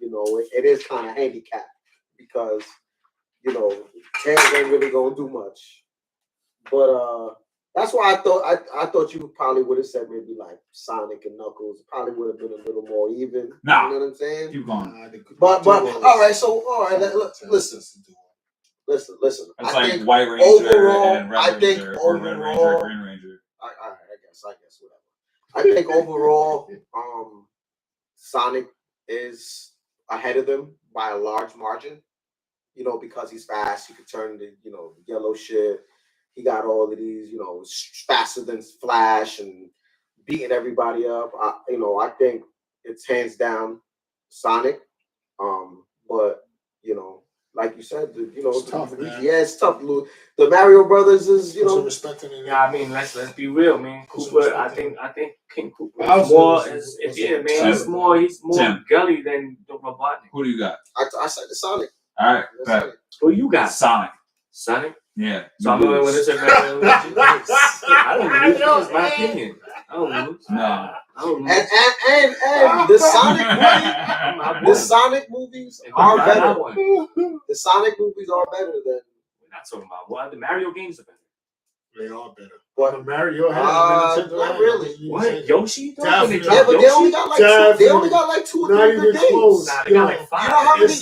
Speaker 4: it is kind of handicapped because Tails ain't really gonna do much, but that's why I thought you probably would have said maybe like Sonic and Knuckles probably would have been a little more even.
Speaker 2: Nah.
Speaker 4: You know what I'm saying?
Speaker 2: Keep going.
Speaker 4: But all right, listen. Listen.
Speaker 2: It's like White Ranger
Speaker 4: overall,
Speaker 2: and Red Ranger or Red Ranger, Green Ranger.
Speaker 4: I guess whatever. I think overall, Sonic is ahead of them by a large margin. Because he's fast, he could turn the yellow shit. He got all of these, faster than Flash and beating everybody up. I think it's hands down Sonic. But like you said,
Speaker 3: it's tough, man.
Speaker 4: It's tough. The Mario Brothers is,
Speaker 1: Yeah, I mean, let's be real, man. Cooper, I think King Cooper is more. He's more gully than the Robotnik.
Speaker 2: Who do you got?
Speaker 4: I said the Sonic.
Speaker 2: All right, bet.
Speaker 1: Who you got?
Speaker 2: Sonic.
Speaker 1: Sonic?
Speaker 2: Yeah.
Speaker 1: So I'm going with this. I don't lose. That's my opinion. I don't lose.
Speaker 2: No.
Speaker 1: I don't lose.
Speaker 4: And the Sonic movies are better. The Sonic movies are better than.
Speaker 1: We're not talking about what the Mario games are better.
Speaker 3: They are better.
Speaker 4: But
Speaker 3: Mario has
Speaker 4: not really.
Speaker 1: What? Yoshi?
Speaker 4: Yeah, but they only got like two or three good games.
Speaker 1: Nah, they got like 5.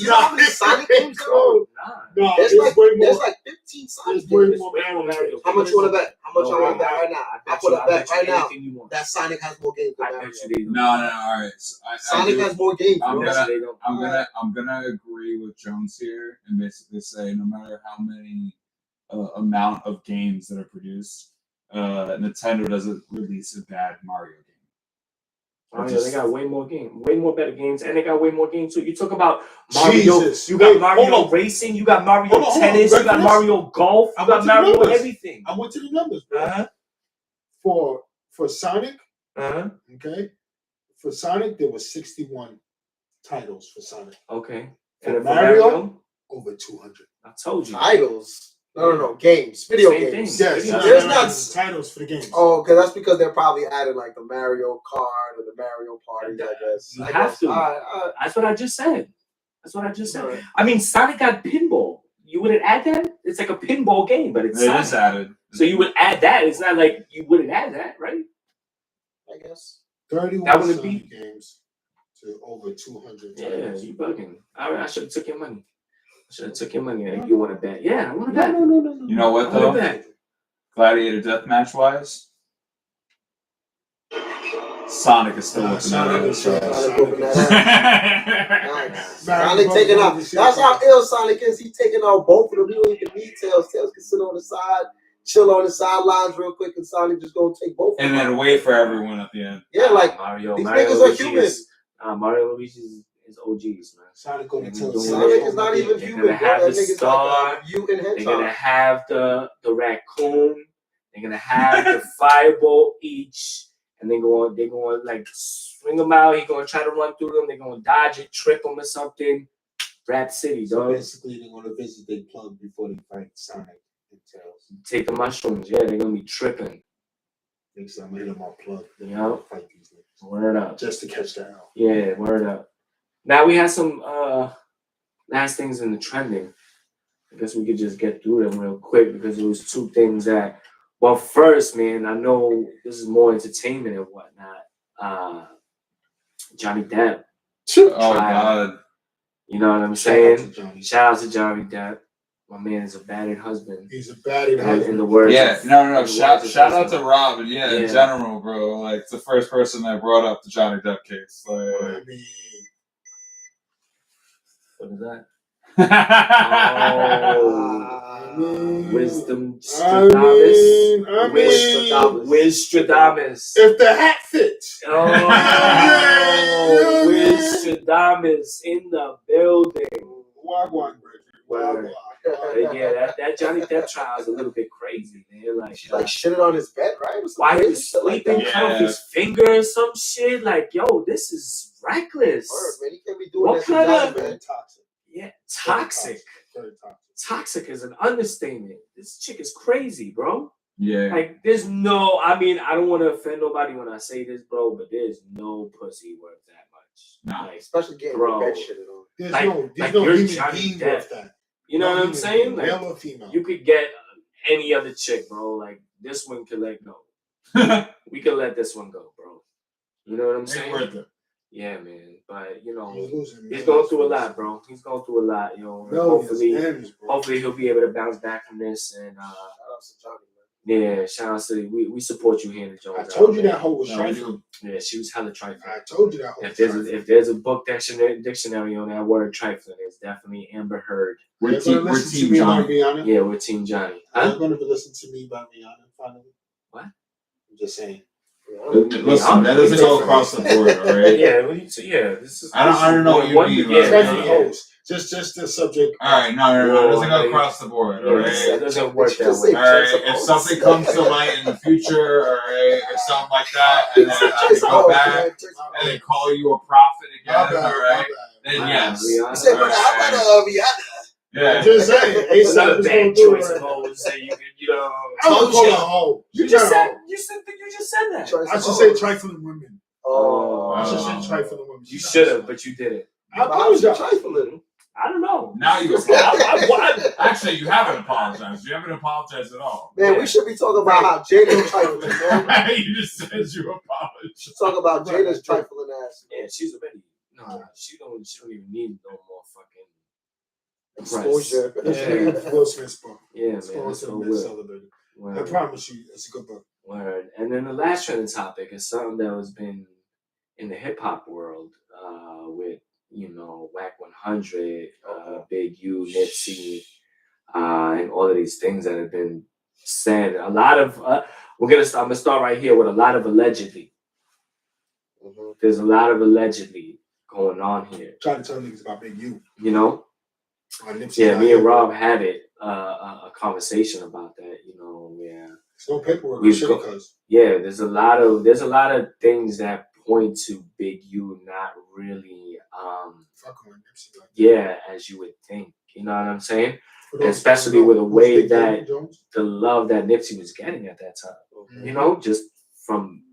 Speaker 4: You know how many Sonic games there are?
Speaker 3: No,
Speaker 4: there's like 15 Sonic games.
Speaker 1: Mario.
Speaker 4: How much you want to bet? How much I want to bet right now? I put a bet right now that Sonic has more games than Mario.
Speaker 2: No. All right.
Speaker 4: Sonic has more games.
Speaker 2: I'm gonna agree with Jones here and basically say no matter how many amount of games that are produced, Nintendo doesn't release a bad Mario game.
Speaker 1: Oh yeah, they got way more better games, and they got way more games too. You talk about Mario, you got Mario Racing, you got Mario Tennis, you got Mario Golf, you got Mario everything.
Speaker 3: I went to the numbers, bro. For Sonic, okay, for Sonic there was 61 titles for Sonic.
Speaker 1: Okay,
Speaker 3: and
Speaker 1: for
Speaker 3: Mario over 200.
Speaker 1: I told you.
Speaker 4: Titles. No, games, video
Speaker 1: Same
Speaker 4: games.
Speaker 1: thing.
Speaker 3: Yes,
Speaker 4: There's not
Speaker 3: titles for the games.
Speaker 4: Oh, okay, that's because they're probably adding like the Mario Kart or the Mario Party. I guess
Speaker 1: You have to. That's what I just said.
Speaker 4: Right.
Speaker 1: I mean, Sonic got pinball. You wouldn't add that? It's like a pinball game, but it's
Speaker 2: It
Speaker 1: Sonic.
Speaker 2: is added.
Speaker 1: So you would add that. It's not like you wouldn't add that, right?
Speaker 4: I guess
Speaker 3: 31
Speaker 1: That wouldn't
Speaker 3: Sonic games to over 200
Speaker 1: Yeah,
Speaker 3: titles.
Speaker 1: you bugging. I should have took your money. If you want to bet. Yeah, I want to bet.
Speaker 3: No.
Speaker 2: You know what
Speaker 1: I want
Speaker 2: though?
Speaker 1: to bet.
Speaker 2: Gladiator deathmatch wise, Sonic is still looking
Speaker 3: Sonic
Speaker 2: at
Speaker 3: is
Speaker 2: it.
Speaker 4: Sonic taking out. That's how ill Sonic is. He taking out both of them. He don't even need Tails. Tails can sit on the side, chill on the sidelines real quick, and Sonic just gonna take both.
Speaker 2: And then wait for everyone at the end.
Speaker 4: Yeah, like
Speaker 1: Mario.
Speaker 4: these
Speaker 1: Mario
Speaker 4: niggas are
Speaker 1: Luigi
Speaker 4: human.
Speaker 1: Mario and Luigi is OGs, man.
Speaker 3: Sonic gonna tell
Speaker 4: Sonic is not even
Speaker 1: They're
Speaker 4: human.
Speaker 1: gonna have
Speaker 4: That
Speaker 1: the
Speaker 4: nigga's
Speaker 1: star.
Speaker 4: like a mutant
Speaker 1: They're gonna
Speaker 4: hedgehog.
Speaker 1: have the raccoon. They're gonna have the fireball each, and they're going like swing them out. He's gonna try to run through them. They're gonna dodge it, trip them or something. Rap City,
Speaker 3: So
Speaker 1: dog.
Speaker 3: basically, they're gonna visit their plug before they fight Sonic and Tails.
Speaker 1: Take the mushrooms. Yeah, they're gonna be tripping.
Speaker 3: Next time I hit them on plug, they're
Speaker 1: Yeah.
Speaker 3: gonna fight these niggas
Speaker 1: Word up.
Speaker 3: just to catch the L.
Speaker 1: Yeah, word up. Now we have some last things in the trending. I guess we could just get through them real quick because there was two things that. Well, first, man, I know this is more entertainment and whatnot. Johnny Depp.
Speaker 2: Oh God.
Speaker 1: You know what I'm saying? Shout out to Johnny Depp. My man is a battered husband.
Speaker 3: He's a battered
Speaker 1: In
Speaker 3: husband.
Speaker 1: the words.
Speaker 2: Yeah, no. Shout out to Rob, and in
Speaker 1: Yeah.
Speaker 2: general, bro. Like it's the first person that brought up the Johnny Depp case.
Speaker 3: I
Speaker 2: Like,
Speaker 3: mean,
Speaker 1: What is that?
Speaker 3: mean,
Speaker 1: Wisdom
Speaker 3: I mean,
Speaker 1: Wisstradamus.
Speaker 3: if the hat fits.
Speaker 1: Oh, Wisstradamus in the building.
Speaker 3: Wagwan,
Speaker 1: Word. Yeah, that Johnny Depp trial is a little bit crazy, man. Like,
Speaker 4: She like shitted on his bed, right?
Speaker 1: Why he was sleeping,
Speaker 2: that.
Speaker 1: cut off his finger or some shit. Like, yo, this is reckless.
Speaker 4: Word, man, he can't be doing
Speaker 1: What
Speaker 4: that to
Speaker 1: kind
Speaker 4: Johnny,
Speaker 1: of-
Speaker 4: man.
Speaker 3: Toxic.
Speaker 1: Yeah, toxic.
Speaker 3: Very toxic.
Speaker 1: Toxic is an understatement. This chick is crazy, bro.
Speaker 2: yeah.
Speaker 1: Like, there's no, I mean, I don't want to offend nobody when I say this, bro, but there's no pussy worth that much.
Speaker 2: No.
Speaker 1: Like,
Speaker 4: Especially getting
Speaker 1: Bro.
Speaker 4: your bed shitted on.
Speaker 3: There's
Speaker 1: Like-
Speaker 3: no
Speaker 1: like
Speaker 3: human
Speaker 1: you're Johnny
Speaker 3: being
Speaker 1: Depp.
Speaker 3: worth that.
Speaker 1: you know
Speaker 3: No
Speaker 1: what I'm
Speaker 3: human
Speaker 1: saying?
Speaker 3: being,
Speaker 1: Like,
Speaker 3: male or female.
Speaker 1: you could get any other chick, bro. Like, this one could let go. We could let this one go, bro. You know what I'm
Speaker 3: Ain't
Speaker 1: saying?
Speaker 3: worth it.
Speaker 1: Yeah, man. But, you know,
Speaker 3: He's losing
Speaker 1: he's
Speaker 3: millions
Speaker 1: going through a
Speaker 3: for
Speaker 1: lot,
Speaker 3: this.
Speaker 1: bro. He's going through a lot, you know.
Speaker 3: Millions, bro.
Speaker 1: Hopefully he'll be able to bounce back from this. And,
Speaker 4: Shout out to Johnny, man.
Speaker 1: yeah, shout out to we support you here in the Jones.
Speaker 3: I told you
Speaker 1: man.
Speaker 3: that hoe was
Speaker 2: No,
Speaker 3: trifling.
Speaker 1: Yeah, she was hella trifling.
Speaker 3: I told you that hoe was trifling.
Speaker 1: If there's a book dictionary on that word trifling, it's definitely Amber Heard.
Speaker 2: We're
Speaker 3: You're gonna
Speaker 2: team
Speaker 3: listen to me about
Speaker 2: Johnny.
Speaker 3: Rihanna?
Speaker 1: Yeah, we're Team Johnny.
Speaker 3: You're going to listen to me about Rihanna finally?
Speaker 1: What?
Speaker 3: I'm just saying.
Speaker 2: Listen, that doesn't go across the board, all right?
Speaker 1: Yeah. This is.
Speaker 2: I don't know what you mean,
Speaker 1: Yeah,
Speaker 3: Trifling
Speaker 1: yeah.
Speaker 3: hoes. Just the subject.
Speaker 2: All right, no, it doesn't go across the board, all
Speaker 1: Yeah,
Speaker 2: right?
Speaker 1: it doesn't work that
Speaker 4: Just
Speaker 1: way.
Speaker 4: say-
Speaker 2: All right, if something comes to light in the future, all right, or something like that, and then I can go back and then call you a prophet
Speaker 3: My
Speaker 2: again,
Speaker 3: bad,
Speaker 2: all
Speaker 3: my
Speaker 2: right?
Speaker 3: bad.
Speaker 2: Then
Speaker 1: Wow,
Speaker 2: yes.
Speaker 1: Rihanna.
Speaker 4: You said, but how about Rihanna?
Speaker 2: Yeah.
Speaker 3: Just saying.
Speaker 1: It's
Speaker 3: ASAP
Speaker 1: another
Speaker 3: is
Speaker 1: bad
Speaker 3: gonna do
Speaker 1: choice
Speaker 3: it
Speaker 1: of
Speaker 3: right now.
Speaker 1: hoes that you know.
Speaker 3: I don't
Speaker 4: Told
Speaker 3: call
Speaker 4: you.
Speaker 3: her a hoe.
Speaker 1: You
Speaker 3: She's
Speaker 1: just
Speaker 3: not a
Speaker 1: said
Speaker 3: hoe.
Speaker 1: you just said that.
Speaker 3: I should say trifling women.
Speaker 4: Oh,
Speaker 3: I should
Speaker 2: Oh.
Speaker 3: say trifling women.
Speaker 1: You should have, but you didn't.
Speaker 3: I apologize.
Speaker 4: trifling.
Speaker 1: I don't know.
Speaker 2: Now you apologize. Actually, you haven't apologized. You haven't apologized at all.
Speaker 4: Man, we should be talking about how Jada's trifling, man.
Speaker 2: You just said you apologized.
Speaker 4: We should talk about Jada's trifling ass.
Speaker 1: Yeah, she's already. No, she don't even need no more fucking
Speaker 4: Exposure.
Speaker 1: Yeah.
Speaker 3: Will Smith's book.
Speaker 1: Yeah, man.
Speaker 3: It's going
Speaker 1: That's
Speaker 3: to
Speaker 1: so
Speaker 3: be
Speaker 1: weird.
Speaker 3: celebrated. I
Speaker 1: Word.
Speaker 3: promise you, it's a good book.
Speaker 1: Word. And then the last trending topic is something that has been in the hip hop world with, Whack 100, Big U, Nipsey. and all of these things that have been said. A lot of I'm gonna start right here with a lot of allegedly. There's a lot of allegedly going on here.
Speaker 3: Try to tell niggas about Big U.
Speaker 1: You know. Yeah, me and Rob had a conversation about that. You know, yeah.
Speaker 3: There's no paperwork.
Speaker 1: Yeah, there's a lot of things that point to Big U not really as you would think. You know what I'm saying? Especially with the way that the love that Nipsey was getting at that time. You know, just from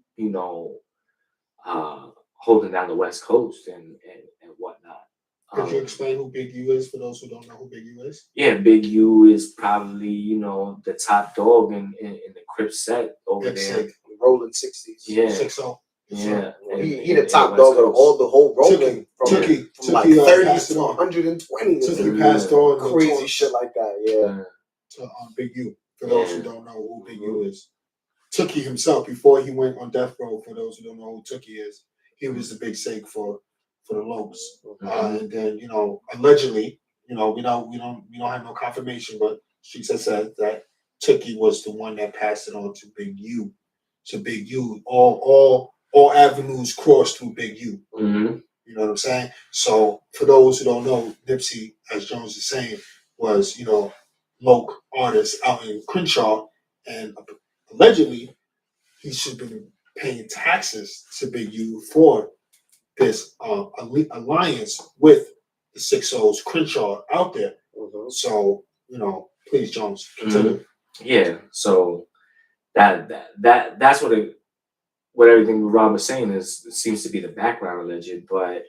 Speaker 1: holding down the West Coast and whatnot.
Speaker 3: Could you explain who Big U is for those who don't know who Big U is?
Speaker 1: Yeah, Big U is probably, the top dog in the Crip set over there.
Speaker 4: Rolling 60s.
Speaker 1: Yeah.
Speaker 3: 6-0.
Speaker 1: Yeah.
Speaker 4: He the top dog of all the whole rolling from like 30s to 120.
Speaker 3: Tookie passed on
Speaker 4: crazy shit like that, yeah.
Speaker 3: To Big U, for those who don't know who Big U is. Tookie himself, before he went on death row, for those who don't know who Tookie is, he was the big sake for the Lopes. And then, allegedly, we don't have no confirmation, but streets have said that Tookie was the one that passed it on to Big U. So Big U, all avenues crossed through Big U. You know what I'm saying? So for those who don't know, Nipsey, as Jones is saying, was, local artist out in Crenshaw, and allegedly he should have been paying taxes to Big U for this alliance with the 6-0's Crenshaw out there. So, please, Jones, continue.
Speaker 1: Yeah, so that's what everything Rob was saying seems to be the background alleged, but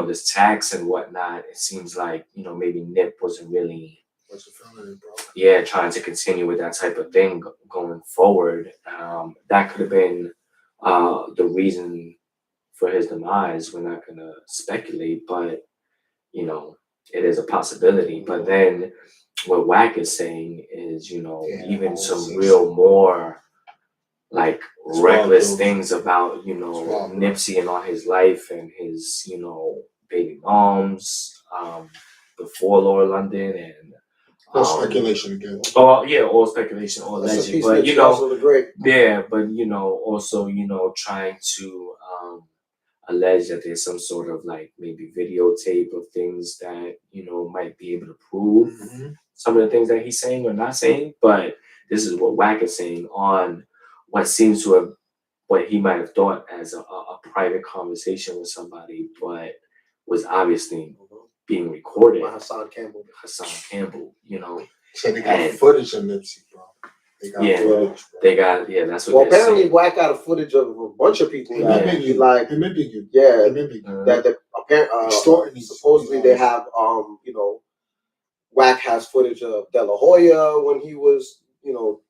Speaker 1: this tax and whatnot, it seems like maybe Nip wasn't really trying to continue with that type of thing going forward. That could have been the reason for his demise. We're not gonna speculate, but it is a possibility. But then what Wack is saying is, even some real more like reckless things about Nipsey and all his life and his baby moms before Laura London and
Speaker 3: all speculation again.
Speaker 1: All speculation, all alleged. But but also trying to allege that there's some sort of like maybe videotape of things that might be able to prove some of the things that he's saying or not saying. But this is what Wack is saying on what seems to have what he might have thought as a private conversation with somebody, but was obviously being recorded.
Speaker 4: By Hassan Campbell.
Speaker 3: So they got footage of Nipsey, bro.
Speaker 1: They got that's what.
Speaker 4: Well, apparently, Wack got a footage of a bunch of people. Supposedly they have Wack has footage of De La Hoya when he was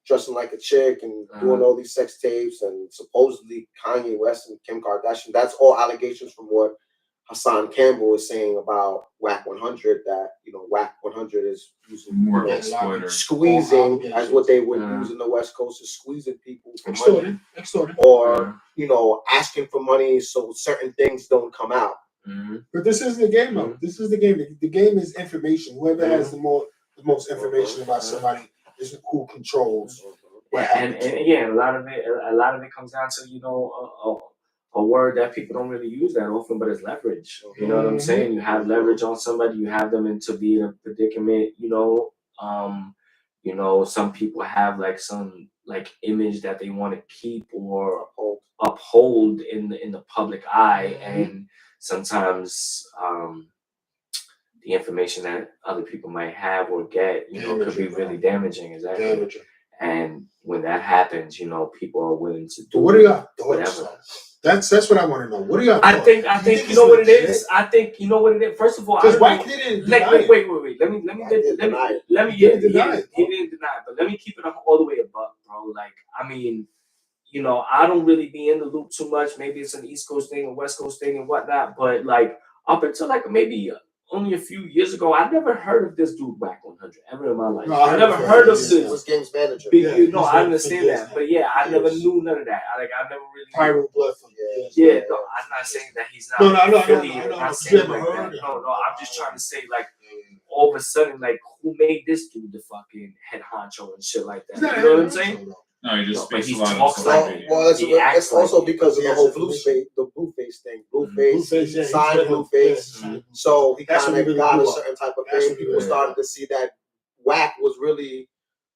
Speaker 4: dressing like a chick and doing all these sex tapes, and supposedly Kanye West and Kim Kardashian. That's all allegations from what Hassan Campbell is saying about Wack 100, that Wack 100 is using
Speaker 2: more
Speaker 4: squeezing, as what they would use in the West Coast, is squeezing people for money,
Speaker 3: extorting,
Speaker 4: or asking for money so certain things don't come out.
Speaker 3: But this isn't the game, though. This is the game. The game is information. Whoever has the most information about somebody is who controls what happens.
Speaker 1: And again, a lot of it comes down to a word that people don't really use that often, but it's leverage. You know what I'm saying? You have leverage on somebody, you have them to be in a predicament. Some people have like some like image that they want to keep or uphold in the public eye, and sometimes the information that other people might have or get, could be really damaging. Exactly. And when that happens, people are willing to do whatever.
Speaker 3: That's what I want to know. What do y'all?
Speaker 1: I think you know what it is. I think you know what it is. First of all,
Speaker 3: because Wack didn't deny it.
Speaker 1: Wait. He didn't deny it, but let me keep it all the way above, bro. Like, I mean, I don't really be in the loop too much. Maybe it's an East Coast thing, a West Coast thing, and whatnot. But like up until like maybe only a few years ago, I never heard of this dude Wack 100 ever in my life. No, I never heard of this.
Speaker 4: He was Game's manager.
Speaker 1: I understand that, but I never knew none of that. I never really.
Speaker 3: Pirate blood from
Speaker 1: no, I'm not saying that he's not.
Speaker 3: No.
Speaker 1: I'm not saying like that. No, I'm just trying to say like all of a sudden, like, who made this dude the fucking head honcho and shit like that?
Speaker 3: He's not
Speaker 1: You know
Speaker 3: a
Speaker 1: what I'm
Speaker 3: head
Speaker 1: saying?
Speaker 3: honcho, though.
Speaker 2: No, he just
Speaker 1: No, but
Speaker 2: speaks
Speaker 1: he
Speaker 2: a lot
Speaker 1: talks
Speaker 2: of
Speaker 1: like
Speaker 2: social
Speaker 1: it.
Speaker 2: media.
Speaker 4: Well,
Speaker 1: He acts
Speaker 4: it's also
Speaker 1: like it.
Speaker 4: because of the
Speaker 3: He has
Speaker 4: whole
Speaker 3: information.
Speaker 4: Blueface thing.
Speaker 3: Blueface,
Speaker 4: Blueface,
Speaker 3: yeah,
Speaker 4: he signed
Speaker 3: he's real.
Speaker 4: Blueface.
Speaker 3: Yeah,
Speaker 4: So he
Speaker 3: That's
Speaker 4: kind
Speaker 3: what
Speaker 4: of
Speaker 3: really
Speaker 4: got a
Speaker 3: blew up.
Speaker 4: certain type of
Speaker 3: That's
Speaker 4: fame.
Speaker 3: what
Speaker 4: People
Speaker 3: really
Speaker 4: started to see that Whack was really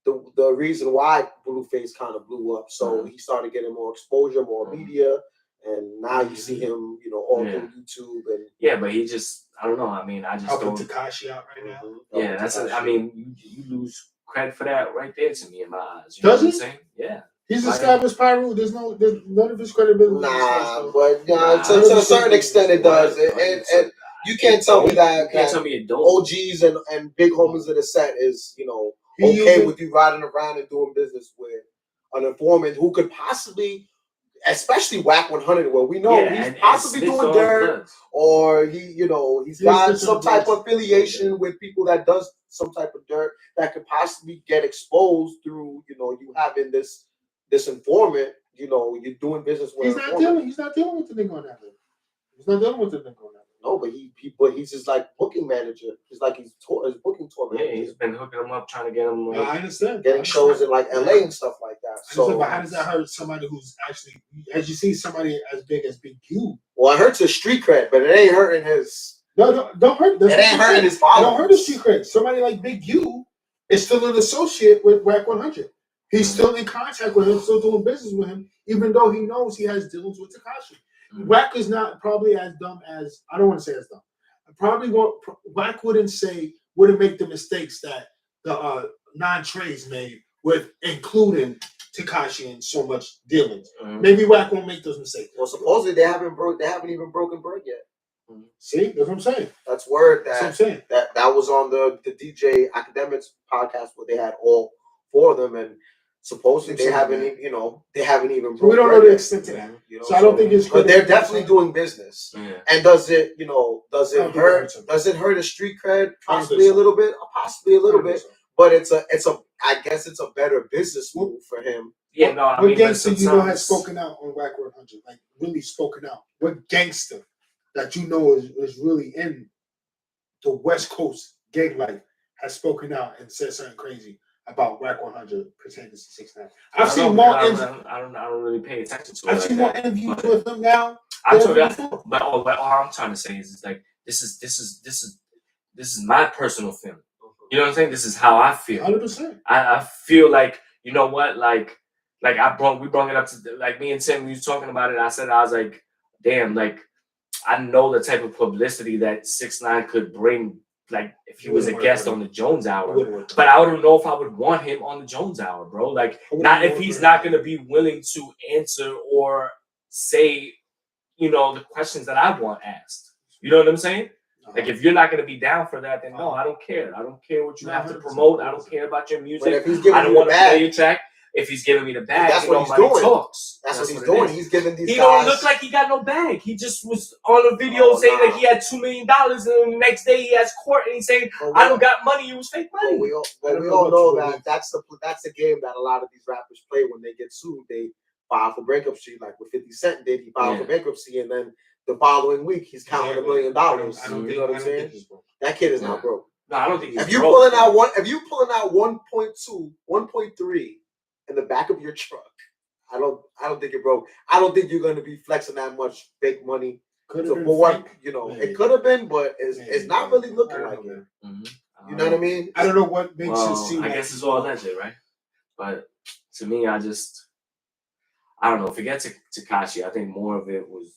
Speaker 4: the reason why Blueface kind of blew up. So he started getting more exposure, more media, and now you see him, all through YouTube and
Speaker 1: but he just, I don't know. I mean, I just
Speaker 3: helping
Speaker 1: don't.
Speaker 3: Tekashi out right now.
Speaker 1: Yeah, that's. I mean, you lose credit for that right there to me in my eyes. You
Speaker 3: Does
Speaker 1: know
Speaker 3: he?
Speaker 1: what I'm saying? Yeah.
Speaker 3: He's
Speaker 1: Like-
Speaker 3: established Pyro. There's none of his credibility.
Speaker 4: nah,
Speaker 3: is
Speaker 4: but
Speaker 1: Nah,
Speaker 4: to a certain extent it does. And you can't tell me that
Speaker 1: You can't tell me it don't.
Speaker 4: OGs and big homies of the set is okay with you riding around and doing business with an informant who could possibly, especially Whack 100, where we know he's possibly doing dirt, or he's got some type of affiliation with people that does some type of dirt that could possibly get exposed through you having this informant. You're doing business with.
Speaker 3: He's not dealing with the nigga on that level. He's not dealing with the nigga on that level.
Speaker 4: No, but he's just like booking manager. He's like his booking tour manager.
Speaker 1: Yeah, he's been hooking him up, trying to get him.
Speaker 3: I understand.
Speaker 4: Getting shows in like LA and stuff like that. So,
Speaker 3: but how does that hurt somebody who's actually, as you see, somebody as big as Big Q?
Speaker 4: Well, it hurts his street cred, but it ain't hurting his.
Speaker 3: No, don't hurt.
Speaker 4: It ain't hurting his followers.
Speaker 3: Don't hurt his street cred. Somebody like Big Q is still an associate with Whack 100. He's still in contact with him, still doing business with him, even though he knows he has dealings with Tekashi. Whack is not probably as dumb as, I don't want to say as dumb. Whack wouldn't make the mistakes that the non-Treys made with including Tekashi in so much dealings. Maybe Whack won't make those mistakes.
Speaker 4: Well, supposedly they haven't even broken bread yet.
Speaker 3: See, that's what I'm saying.
Speaker 4: That's word
Speaker 3: That's what I'm saying.
Speaker 4: that was on the DJ Academics podcast where they had all four of them, and supposedly they haven't even broken
Speaker 3: We don't know the extent to that. So I don't think it's.
Speaker 4: But they're definitely doing business.
Speaker 1: Yeah.
Speaker 4: And does it hurt his street cred? Possibly a little bit. Possibly a little bit. But I guess it's a better business move for him.
Speaker 1: Yeah, no, I
Speaker 3: what
Speaker 1: mean,
Speaker 3: gangster has spoken out on Whack 100? Like really spoken out. What gangster that is really in the West Coast gang life has spoken out and said something crazy about Whack 100 pertaining to 6ix9ine? I've seen more. I
Speaker 1: don't really pay attention to it.
Speaker 3: I've seen more interviews with him now.
Speaker 1: But all I'm trying to say is like this is my personal feeling. You know what I'm saying? This is how I feel.
Speaker 3: 100%.
Speaker 1: I feel like, you know what, like we brought it up to, like, me and Tim, we was talking about it. I was like, damn, like, I know the type of publicity that 6ix9ine could bring, like, if he was a guest on the Jones Hour. But I don't know if I would want him on the Jones Hour, bro. Like, not if he's not going to be willing to answer or say, the questions that I want asked. You know what I'm saying? Like, if you're not going to be down for that, then no, I don't care. I don't care what you have to promote. I don't care about your music. I don't want to play your track. If he's giving me the bag,
Speaker 4: that's what he's doing.
Speaker 1: Talks.
Speaker 4: That's what he's doing. He's giving these guys.
Speaker 1: He don't look like he got no bag. He just was on a video saying that he had $2 million, and then the next day he has court and he's saying, "I don't got money. It was fake money."
Speaker 4: We all know that that's the game that a lot of these rappers play when they get sued. They file for bankruptcy, like what 50 Cent did. He filed for bankruptcy, and then the following week he's counting $1 million. You know what I'm saying? That kid is not broke.
Speaker 1: No, I don't think he's
Speaker 4: broke. If you pulling out 1.2, 1.3 in the back of your truck, I don't think you're broke. I don't think you're going to be flexing that much fake money. It could have been, but it's not really looking like it. You know what I mean?
Speaker 3: I don't know what makes it seem.
Speaker 1: I guess it's all alleged, right? But to me, I don't know. Forget Tekashi. I think more of it was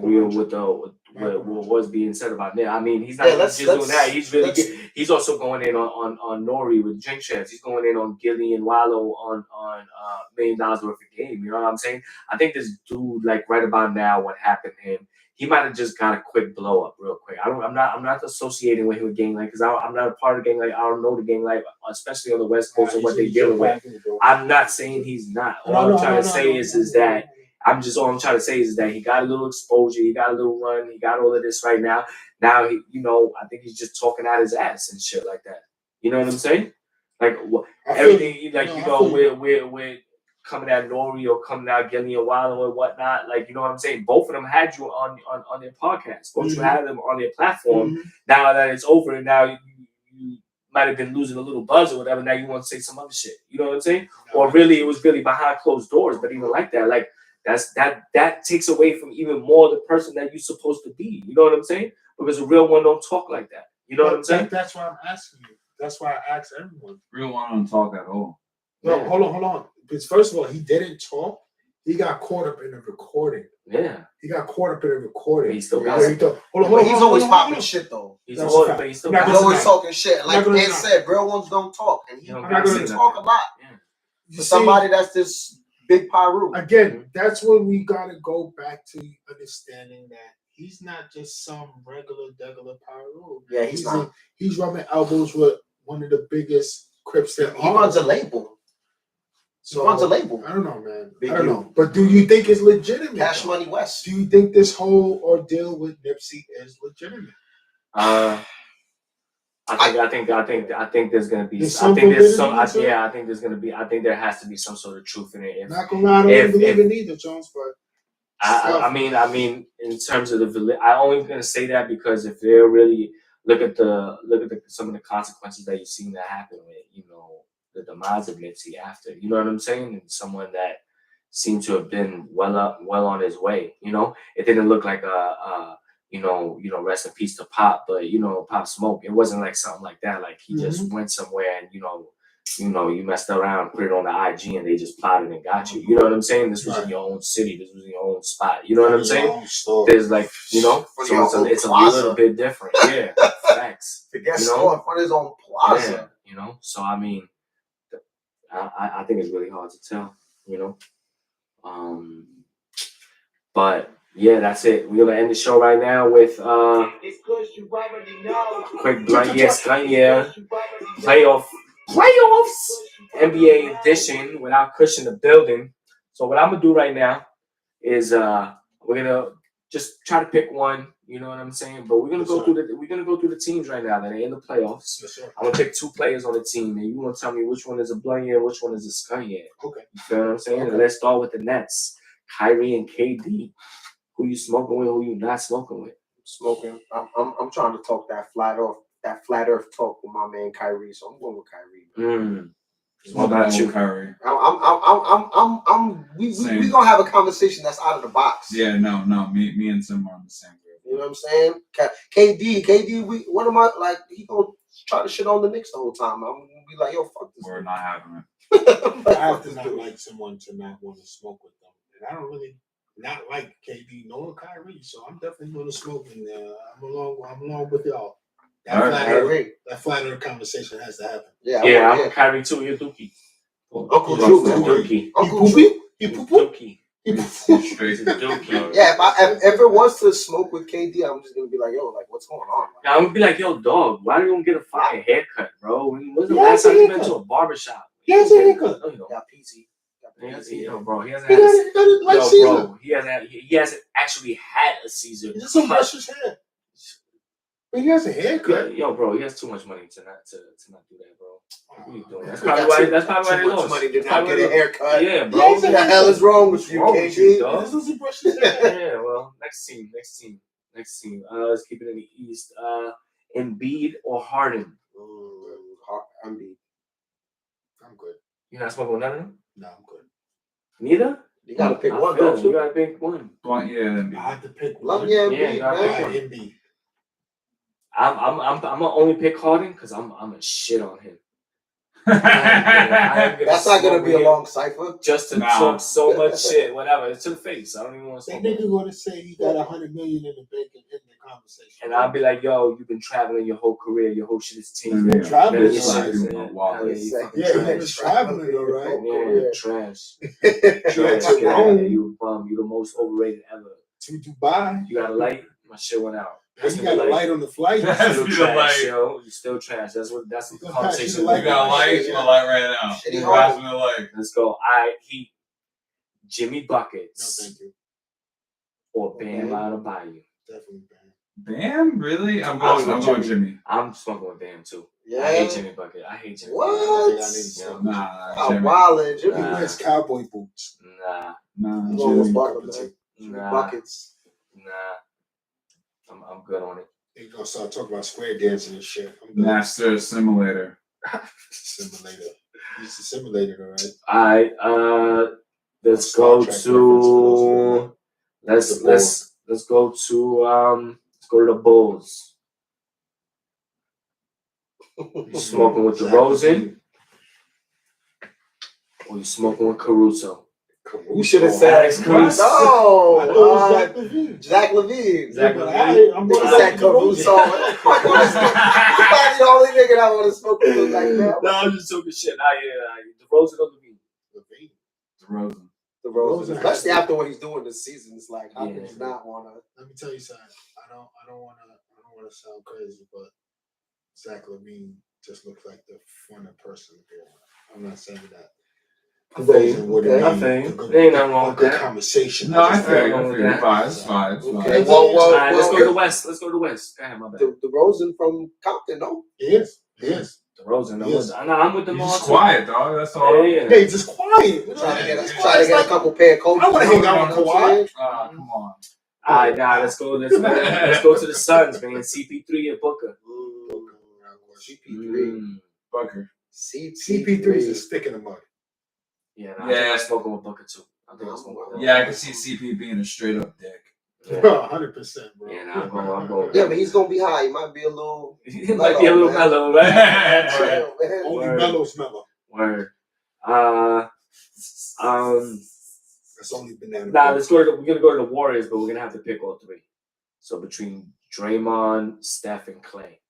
Speaker 1: real with what was being said about that. I mean, he's not just doing that. He's also going in on Nori with Drink Champs. He's going in on Gilly and Wallow on $1 million worth of game. You know what I'm saying? I think this dude, like right about now, what happened to him, he might have just got a quick blow up real quick. I'm not associating with him with gang life because I'm not a part of gang life. I don't know the gang life, especially on the West Coast and what they're dealing with. I'm not saying he's not. All I'm trying to say is that he got a little exposure, he got a little run, he got all of this right now. Now I think he's just talking out his ass and shit like that. You know what I'm saying? Like everything, like we're coming at Nori or coming at Gilly and Wallow and whatnot. Like, you know what I'm saying? Both of them had you on their podcast. Both you had them on their platform. Now that it's over, and now might have been losing a little buzz or whatever. Now you want to say some other shit. You know what I'm saying? Or really, it was really behind closed doors. But even like that, like that takes away from even more the person that you're supposed to be. You know what I'm saying? Because a real one don't talk like that. You know what I'm saying?
Speaker 3: That's why I'm asking you. That's why I asked everyone.
Speaker 2: Real one don't talk at all.
Speaker 3: No,
Speaker 1: Yeah.
Speaker 3: hold on. Because first of all, he didn't talk. He got caught up in the recording.
Speaker 1: Yeah.
Speaker 3: He got caught up in the recording.
Speaker 1: He still
Speaker 4: Yeah,
Speaker 1: got
Speaker 4: he
Speaker 1: it.
Speaker 3: Hold on.
Speaker 4: He's always popping shit though.
Speaker 1: He's
Speaker 3: That's
Speaker 1: always,
Speaker 3: a fact.
Speaker 1: but he's still
Speaker 3: Not
Speaker 1: got
Speaker 4: He's
Speaker 3: gonna
Speaker 1: it.
Speaker 4: always talking shit. Like
Speaker 3: Not gonna
Speaker 4: Ed
Speaker 3: lie.
Speaker 4: said, real ones don't talk, and he
Speaker 1: You don't
Speaker 3: I'm not
Speaker 4: really
Speaker 3: gonna
Speaker 4: talk a lot.
Speaker 1: Yeah.
Speaker 3: You
Speaker 4: For
Speaker 3: see,
Speaker 4: somebody that's this big Pyru.
Speaker 3: again, that's when we gotta go back to understanding that he's not just some regular Pyro.
Speaker 4: Yeah, he's not.
Speaker 3: He's rubbing elbows with one of the biggest Crips that
Speaker 4: He runs a label.
Speaker 3: So
Speaker 4: He runs a label.
Speaker 3: I don't know, man.
Speaker 4: Big
Speaker 3: I don't
Speaker 4: U.
Speaker 3: know. But do you think it's legitimate?
Speaker 4: Cash
Speaker 3: though?
Speaker 4: Money West.
Speaker 3: Do you think this whole ordeal with Nipsey is legitimate?
Speaker 1: I think there's gonna be.
Speaker 3: There's
Speaker 1: I think there's some.
Speaker 3: validity to it?
Speaker 1: I think there's gonna be. I think there has to be some sort of truth in it. If,
Speaker 3: Not gonna lie, I don't believe it either, Jones. But
Speaker 1: I mean, in terms of I only gonna say that because if they're really look at some of the consequences that you've seen that happen with, you know, the demise of Nipsey after, you know what I'm saying, and someone that seemed to have been well on his way. You know, it didn't look like you know, rest in peace to Pop, but you know, Pop Smoke. It wasn't like something like that. Like he just went somewhere and you messed around, put it on the IG, and they just plotted and got you. You know what I'm saying? This was in your own city. This was in your own spot. You know what I'm saying? There's like, you know, so it's a little bit different. Yeah, facts.
Speaker 4: The guest store in front of his own plaza.
Speaker 1: Yeah, you know. So I mean, I think it's really hard to tell. You know, but. Yeah, that's it. We're gonna end the show right now with
Speaker 7: It's kush, you already know.
Speaker 1: quick playoffs NBA edition without Kush in the building. So what I'm gonna do right now is we're gonna just try to pick one. You know what I'm saying? But we're gonna go through the teams right now that are in the playoffs.
Speaker 3: yes, sir.
Speaker 1: I'm gonna pick 2 players on the team, and you gonna tell me which one is a blunt year, which one is a skunk year.
Speaker 3: Okay.
Speaker 1: You feel what I'm saying?
Speaker 3: Okay.
Speaker 1: And let's start with the Nets. Kyrie and KD. Who you smoking with? Who you not smoking with?
Speaker 4: Smoking. I'm trying to talk that flat earth talk with my man Kyrie. So I'm going with Kyrie.
Speaker 2: What about you, Kyrie?
Speaker 4: We gonna have a conversation that's out of the box.
Speaker 2: Yeah, no. Me and Tim are on the same group.
Speaker 4: You know what I'm saying? KD. What am I like? He gonna try to shit on the Knicks the whole time. I'm gonna be like, yo, fuck this.
Speaker 2: We're not having it.
Speaker 3: I have to not like someone to not want to smoke with them, and I don't really not like KD nor Kyrie, so I'm definitely going to smoke. And I'm along with y'all. That flat earth conversation has to happen.
Speaker 1: Yeah, I'm Kyrie too. You're Dookie.
Speaker 4: Uncle Drew, man.
Speaker 1: Dookie.
Speaker 4: Uncle Drew.
Speaker 1: Dookie.
Speaker 2: Straight to Dookie.
Speaker 4: Yeah, if it wants to smoke with KD, I'm just gonna be like, yo, like, what's going on?
Speaker 1: Yeah, I'm gonna be like, yo, dog, why do you don't get a fucking haircut, bro? When's the last time you been to a barbershop?
Speaker 3: He has a haircut.
Speaker 4: Got peasy.
Speaker 1: Yo, bro, he hasn't had he hasn't actually had a Caesar.
Speaker 3: He just brush his hair. But he has a haircut.
Speaker 1: Yo, bro, he has too much money to not do that, bro. What are you doing? That's
Speaker 4: That's
Speaker 1: probably why they lost.
Speaker 4: Money to not get a haircut.
Speaker 1: Yeah, bro.
Speaker 4: What the hell is wrong with you, KD?
Speaker 3: He just doesn't brush his hair.
Speaker 1: Yeah, well, next team. Let's keep it in the East. Embiid or Harden?
Speaker 4: Embiid.
Speaker 3: I'm good.
Speaker 1: You're not smoking with none of them?
Speaker 3: No, I'm good.
Speaker 1: Neither?
Speaker 4: You gotta pick one,
Speaker 1: though.
Speaker 4: don't
Speaker 1: You
Speaker 4: you?
Speaker 1: gotta pick one.
Speaker 3: I have to pick one.
Speaker 4: Yeah,
Speaker 1: you gotta pick one.
Speaker 3: Embiid.
Speaker 1: I'm gonna only pick Harden because I'm a shit on him.
Speaker 4: That's not gonna be a long cipher.
Speaker 1: Just to talk so much shit, whatever. It's to the face. I don't even want to
Speaker 3: That
Speaker 1: smoke.
Speaker 3: nigga gonna say he got $100 million in the bank and end the conversation.
Speaker 1: And I'll be like, yo, you've been traveling your whole career, your whole shit is changed.
Speaker 2: Yeah.
Speaker 3: Been traveling,
Speaker 1: Man,
Speaker 3: yeah.
Speaker 4: Yeah,
Speaker 3: he been traveling, all right.
Speaker 1: Yeah, trash.
Speaker 3: to Rome.
Speaker 1: You bum. You the most overrated ever.
Speaker 3: To Dubai.
Speaker 1: You got a light? My shit went out.
Speaker 3: And you got a light on the flight.
Speaker 2: That's
Speaker 1: Still
Speaker 2: the
Speaker 1: trash,
Speaker 2: light.
Speaker 1: yo. You still trash. That's the
Speaker 3: You
Speaker 1: conversation.
Speaker 3: got
Speaker 2: You got a light, my light ran out.
Speaker 4: Shitty
Speaker 2: Pass
Speaker 4: home.
Speaker 2: me the light.
Speaker 1: Let's go. Heat Jimmy
Speaker 3: No,
Speaker 1: Buckets
Speaker 3: thank you.
Speaker 1: or Bam Adebayo.
Speaker 3: Definitely bad.
Speaker 2: Bam? Really? I'm going Jimmy.
Speaker 1: I'm smoking with Bam too.
Speaker 4: Yeah.
Speaker 1: I hate Jimmy Bucket. I hate Jimmy.
Speaker 4: What?
Speaker 1: Bucket.
Speaker 2: Nah,
Speaker 4: Oh,
Speaker 2: Jimmy.
Speaker 4: wildin', Jimmy.
Speaker 3: He wears cowboy boots.
Speaker 1: Nah.
Speaker 4: He's almost
Speaker 2: Jimmy.
Speaker 4: buckets, man.
Speaker 1: Nah.
Speaker 4: Buckets.
Speaker 1: Nah. I'm good on it.
Speaker 3: They gonna start talking about square dancing and shit.
Speaker 2: Master Simulator.
Speaker 3: Simulator. He's a simulator, right?
Speaker 1: Alright, let's go to let's go to the Bulls. You smoking with DeRozan? Or you smoking with Caruso?
Speaker 4: You should have said
Speaker 1: Caruso.
Speaker 4: No, Zach Levine.
Speaker 1: Zach
Speaker 3: but
Speaker 1: Levine.
Speaker 3: I'm
Speaker 4: Nigga said Caruso. You might be the only nigga that want to smoke with him like that.
Speaker 1: No, I'm just talking shit. DeRozan or Levine?
Speaker 2: DeRozan.
Speaker 4: Especially after what he's doing this season, it's like how can you not wanna?
Speaker 3: Let me tell you something. I don't wanna sound crazy, but Zach Levine just looks like the funner person to be around. I'm not saying that.
Speaker 1: I think. There ain't nothing wrong with that.
Speaker 3: Conversation.
Speaker 2: No, I feel you. It's fine.
Speaker 4: Okay.
Speaker 1: Alright, let's go to the West. Let's go to the West. Go ahead, my bad.
Speaker 4: DeRozan from Compton, no?
Speaker 3: Yes.
Speaker 1: DeRozan.
Speaker 3: Yes.
Speaker 1: I'm with them
Speaker 2: You're
Speaker 1: all.
Speaker 2: just quiet, dog. That's all.
Speaker 1: Yeah.
Speaker 3: Hey, just quiet.
Speaker 4: Trying to get a couple pair of coaches.
Speaker 3: I want to hang out with Kawhi.
Speaker 2: Come on.
Speaker 1: Alright, let's go to the Suns, man. CP3 and Booker.
Speaker 4: CP3.
Speaker 2: Booker.
Speaker 3: CP3 is a stick in the mud.
Speaker 1: Yeah, I think I'm smoking with Booker too. I
Speaker 2: can see CP being a straight up dick.
Speaker 3: 100%, bro.
Speaker 1: Yeah, I'm going.
Speaker 4: Yeah, but he's gonna be high. He might be a little.
Speaker 1: He might be a little mellow, right?
Speaker 3: Only mellow's mellow.
Speaker 1: Word.
Speaker 3: That's only banana.
Speaker 1: We're gonna go to the Warriors, but we're gonna have to pick all three. So between Draymond, Steph, and Clay,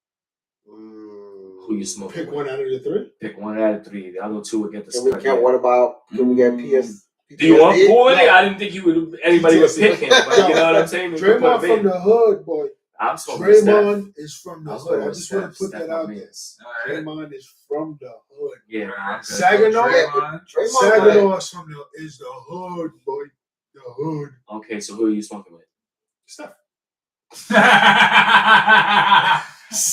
Speaker 1: who you smoking?
Speaker 3: Pick one out of the three.
Speaker 1: Pick one out of three. The other two will get the.
Speaker 4: Can we get PS?
Speaker 1: Do you want Porter? I didn't think anybody would pick him, but you know what I'm saying?
Speaker 3: Draymond from the hood, boy.
Speaker 1: I'm smoking
Speaker 3: Draymond is from the hood. I just want to put that out there. Draymond is from the hood.
Speaker 1: Yeah.
Speaker 3: Saginaw is the hood, boy. The hood.
Speaker 1: Okay, so who are you smoking with?
Speaker 3: Steph.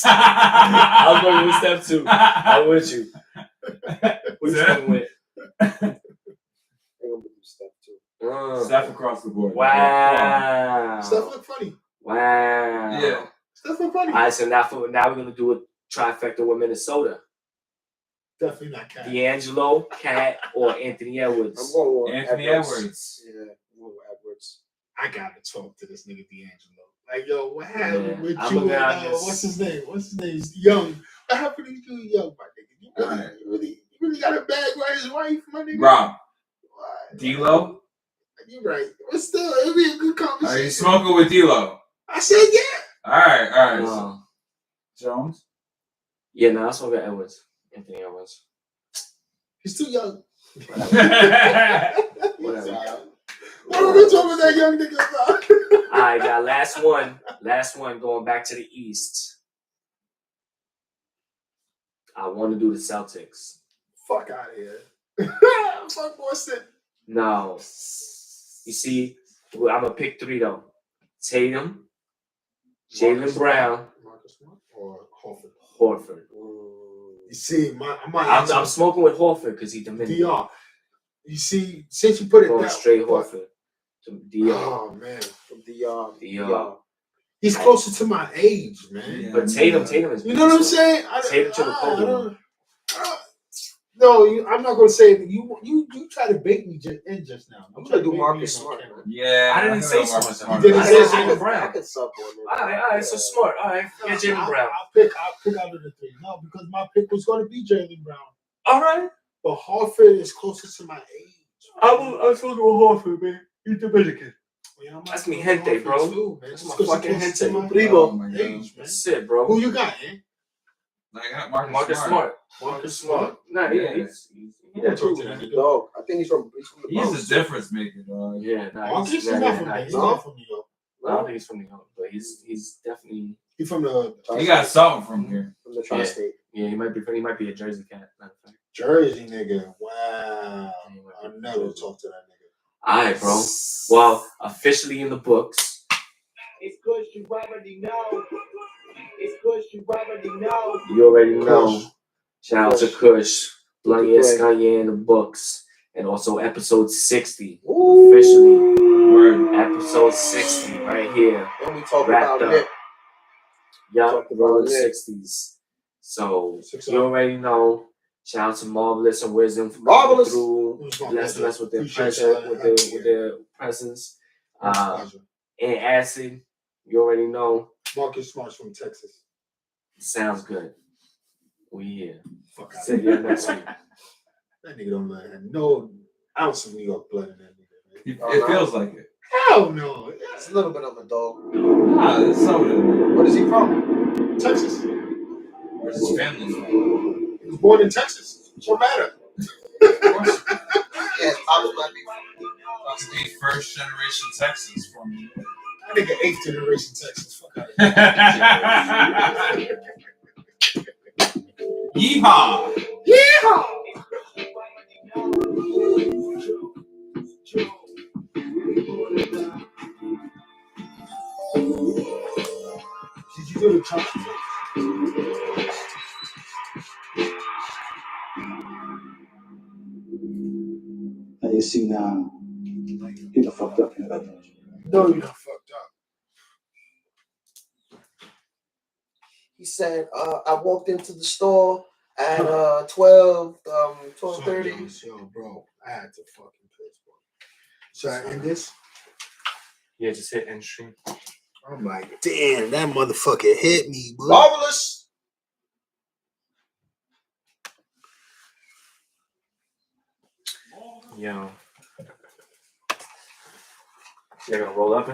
Speaker 1: I'm going with Steph too. I'm with you. Who you smoking with?
Speaker 2: Steph across the board.
Speaker 1: Wow.
Speaker 3: Steph look funny.
Speaker 1: Wow.
Speaker 2: Yeah.
Speaker 3: Steph look funny.
Speaker 1: All right, so now we're gonna do a trifecta with Minnesota.
Speaker 3: Definitely not Cat.
Speaker 1: D'Angelo, Cat, or Anthony Edwards.
Speaker 4: I'm going with
Speaker 2: Anthony Edwards.
Speaker 4: Yeah, I'm going with Edwards.
Speaker 3: I gotta talk to this nigga D'Angelo. Like, yo, what happened with
Speaker 1: I'm
Speaker 3: you?
Speaker 1: gonna be
Speaker 3: And,
Speaker 1: honest.
Speaker 3: what's his name? He's Young. What happened to you, Young, my nigga? You really got a bag by his wife, my nigga?
Speaker 2: Rob.
Speaker 3: What?
Speaker 2: D-Lo?
Speaker 3: You right. But still, it'll be a good conversation.
Speaker 2: Are you smoking with D-Lo?
Speaker 3: I said yeah.
Speaker 2: All right. Jones?
Speaker 1: Yeah, no, I'm smoking Edwards. Anthony Edwards.
Speaker 3: He's too young.
Speaker 1: Whatever.
Speaker 3: What are we talking about that young nigga about?
Speaker 1: All right, now last one going back to the East. I want to do the Celtics.
Speaker 3: Fuck out of here. Fuck Boston.
Speaker 1: No. You see, I'm going to pick three, though. Tatum, Jaylen Brown,
Speaker 3: Marcus Smart or Horford?
Speaker 1: Horford.
Speaker 3: You see,
Speaker 1: I'm smoking with Horford because he's Dominican.
Speaker 3: DR. You see, since you put it
Speaker 1: Going
Speaker 3: down.
Speaker 1: straight Horford. To DR.
Speaker 3: Oh, man.
Speaker 4: From DR.
Speaker 3: He's closer to my age, man.
Speaker 2: Yeah,
Speaker 1: But Tatum is.
Speaker 3: You know what I'm saying?
Speaker 1: Tatum to the Kobe.
Speaker 3: No, I'm not gonna say it. You try to bait me just now.
Speaker 4: I'm gonna do Marcus Smart.
Speaker 2: Yeah.
Speaker 1: I didn't say
Speaker 2: Marcus
Speaker 1: Smart.
Speaker 3: You didn't say
Speaker 1: Jaylen Brown.
Speaker 4: I can sub on it.
Speaker 1: All right, so Smart. All right, get Jaylen Brown.
Speaker 3: I'll pick out of the three. No, because my pick was going to be Jaylen Brown.
Speaker 1: All right.
Speaker 3: But Horford is closer to my age.
Speaker 1: I'm smoking with Horford, man. He's Dominican.
Speaker 3: Yeah,
Speaker 1: That's me gente, bro.
Speaker 3: Too, man.
Speaker 1: That's
Speaker 3: Just
Speaker 1: my
Speaker 3: 'cause
Speaker 1: fucking
Speaker 3: he's closer to
Speaker 1: gente.
Speaker 3: my
Speaker 4: Primo.
Speaker 2: Oh my God.
Speaker 3: age, man.
Speaker 1: That's it, bro.
Speaker 3: Who you got, eh?
Speaker 2: I got
Speaker 1: Marcus Smart. Marcus Smart. Nah,
Speaker 2: Yeah.
Speaker 1: he's
Speaker 3: Yeah, talk to that nigga.
Speaker 4: Dog, I think he's from the
Speaker 2: He's
Speaker 4: Bronx.
Speaker 2: a difference maker, dog.
Speaker 1: Yeah, nah,
Speaker 3: Marcus is
Speaker 1: nah,
Speaker 3: not
Speaker 1: yeah,
Speaker 3: from
Speaker 1: nah,
Speaker 3: there. He's
Speaker 1: he's
Speaker 3: not from New York.
Speaker 1: I don't think he's from New York, but he's definitely
Speaker 3: He's from the
Speaker 2: He got something from here.
Speaker 4: From the tri-state.
Speaker 1: he might be a Jersey cat. Matter of fact.
Speaker 3: Jersey nigga. Wow. I never talked to that nigga.
Speaker 1: All right, bro. Well, officially in the books.
Speaker 7: It's kush, you already know. It's kush, you already know.
Speaker 1: You already know.
Speaker 3: Kush.
Speaker 1: Shout out to Kush. Blanca Escalante in the books. And also episode 60.
Speaker 4: Ooh.
Speaker 1: Officially. Episode 60 right here.
Speaker 4: And we talk
Speaker 1: Wrapped
Speaker 4: about
Speaker 1: up.
Speaker 4: Nip.
Speaker 1: Yup,
Speaker 4: Talked about
Speaker 1: from the
Speaker 4: it.
Speaker 1: 60s. So
Speaker 3: 6-0.
Speaker 1: you already know. Shout out to Marvelous and Wisdom for
Speaker 4: Marvelous.
Speaker 1: through, blessing us with their with their presence. And Acid, you already know.
Speaker 3: Marcus Smart's from Texas.
Speaker 1: Sounds good. We here.
Speaker 3: Fuck out
Speaker 1: See you next week.
Speaker 3: That nigga don't have no ounce of New York blood in that nigga. Man.
Speaker 2: It feels like it.
Speaker 3: Hell no.
Speaker 4: It's a little bit of a dog.
Speaker 2: Nah, it's so
Speaker 4: Where is he from?
Speaker 3: Texas.
Speaker 2: Where's his family from?
Speaker 3: He was born in Texas. What's the matter?
Speaker 2: Of course.
Speaker 4: Yeah, his pops might be.
Speaker 2: Must be first generation Texas from New York.
Speaker 3: That nigga 8th generation Texas. Fuck out of here.
Speaker 2: Yeehaw!
Speaker 3: Yeah. Did you do the chop?
Speaker 8: And you see now, you done fucked up. You know that.
Speaker 3: No, you done fucked up.
Speaker 4: He said, I walked into the store at 12:30.
Speaker 3: Yo, bro, I had to fucking piss, bro. Should I end this?
Speaker 1: Yeah, just hit end stream.
Speaker 3: I'm like, damn, that motherfucker hit me, bro.
Speaker 4: Marvelous.
Speaker 1: Yo. They're gonna roll up.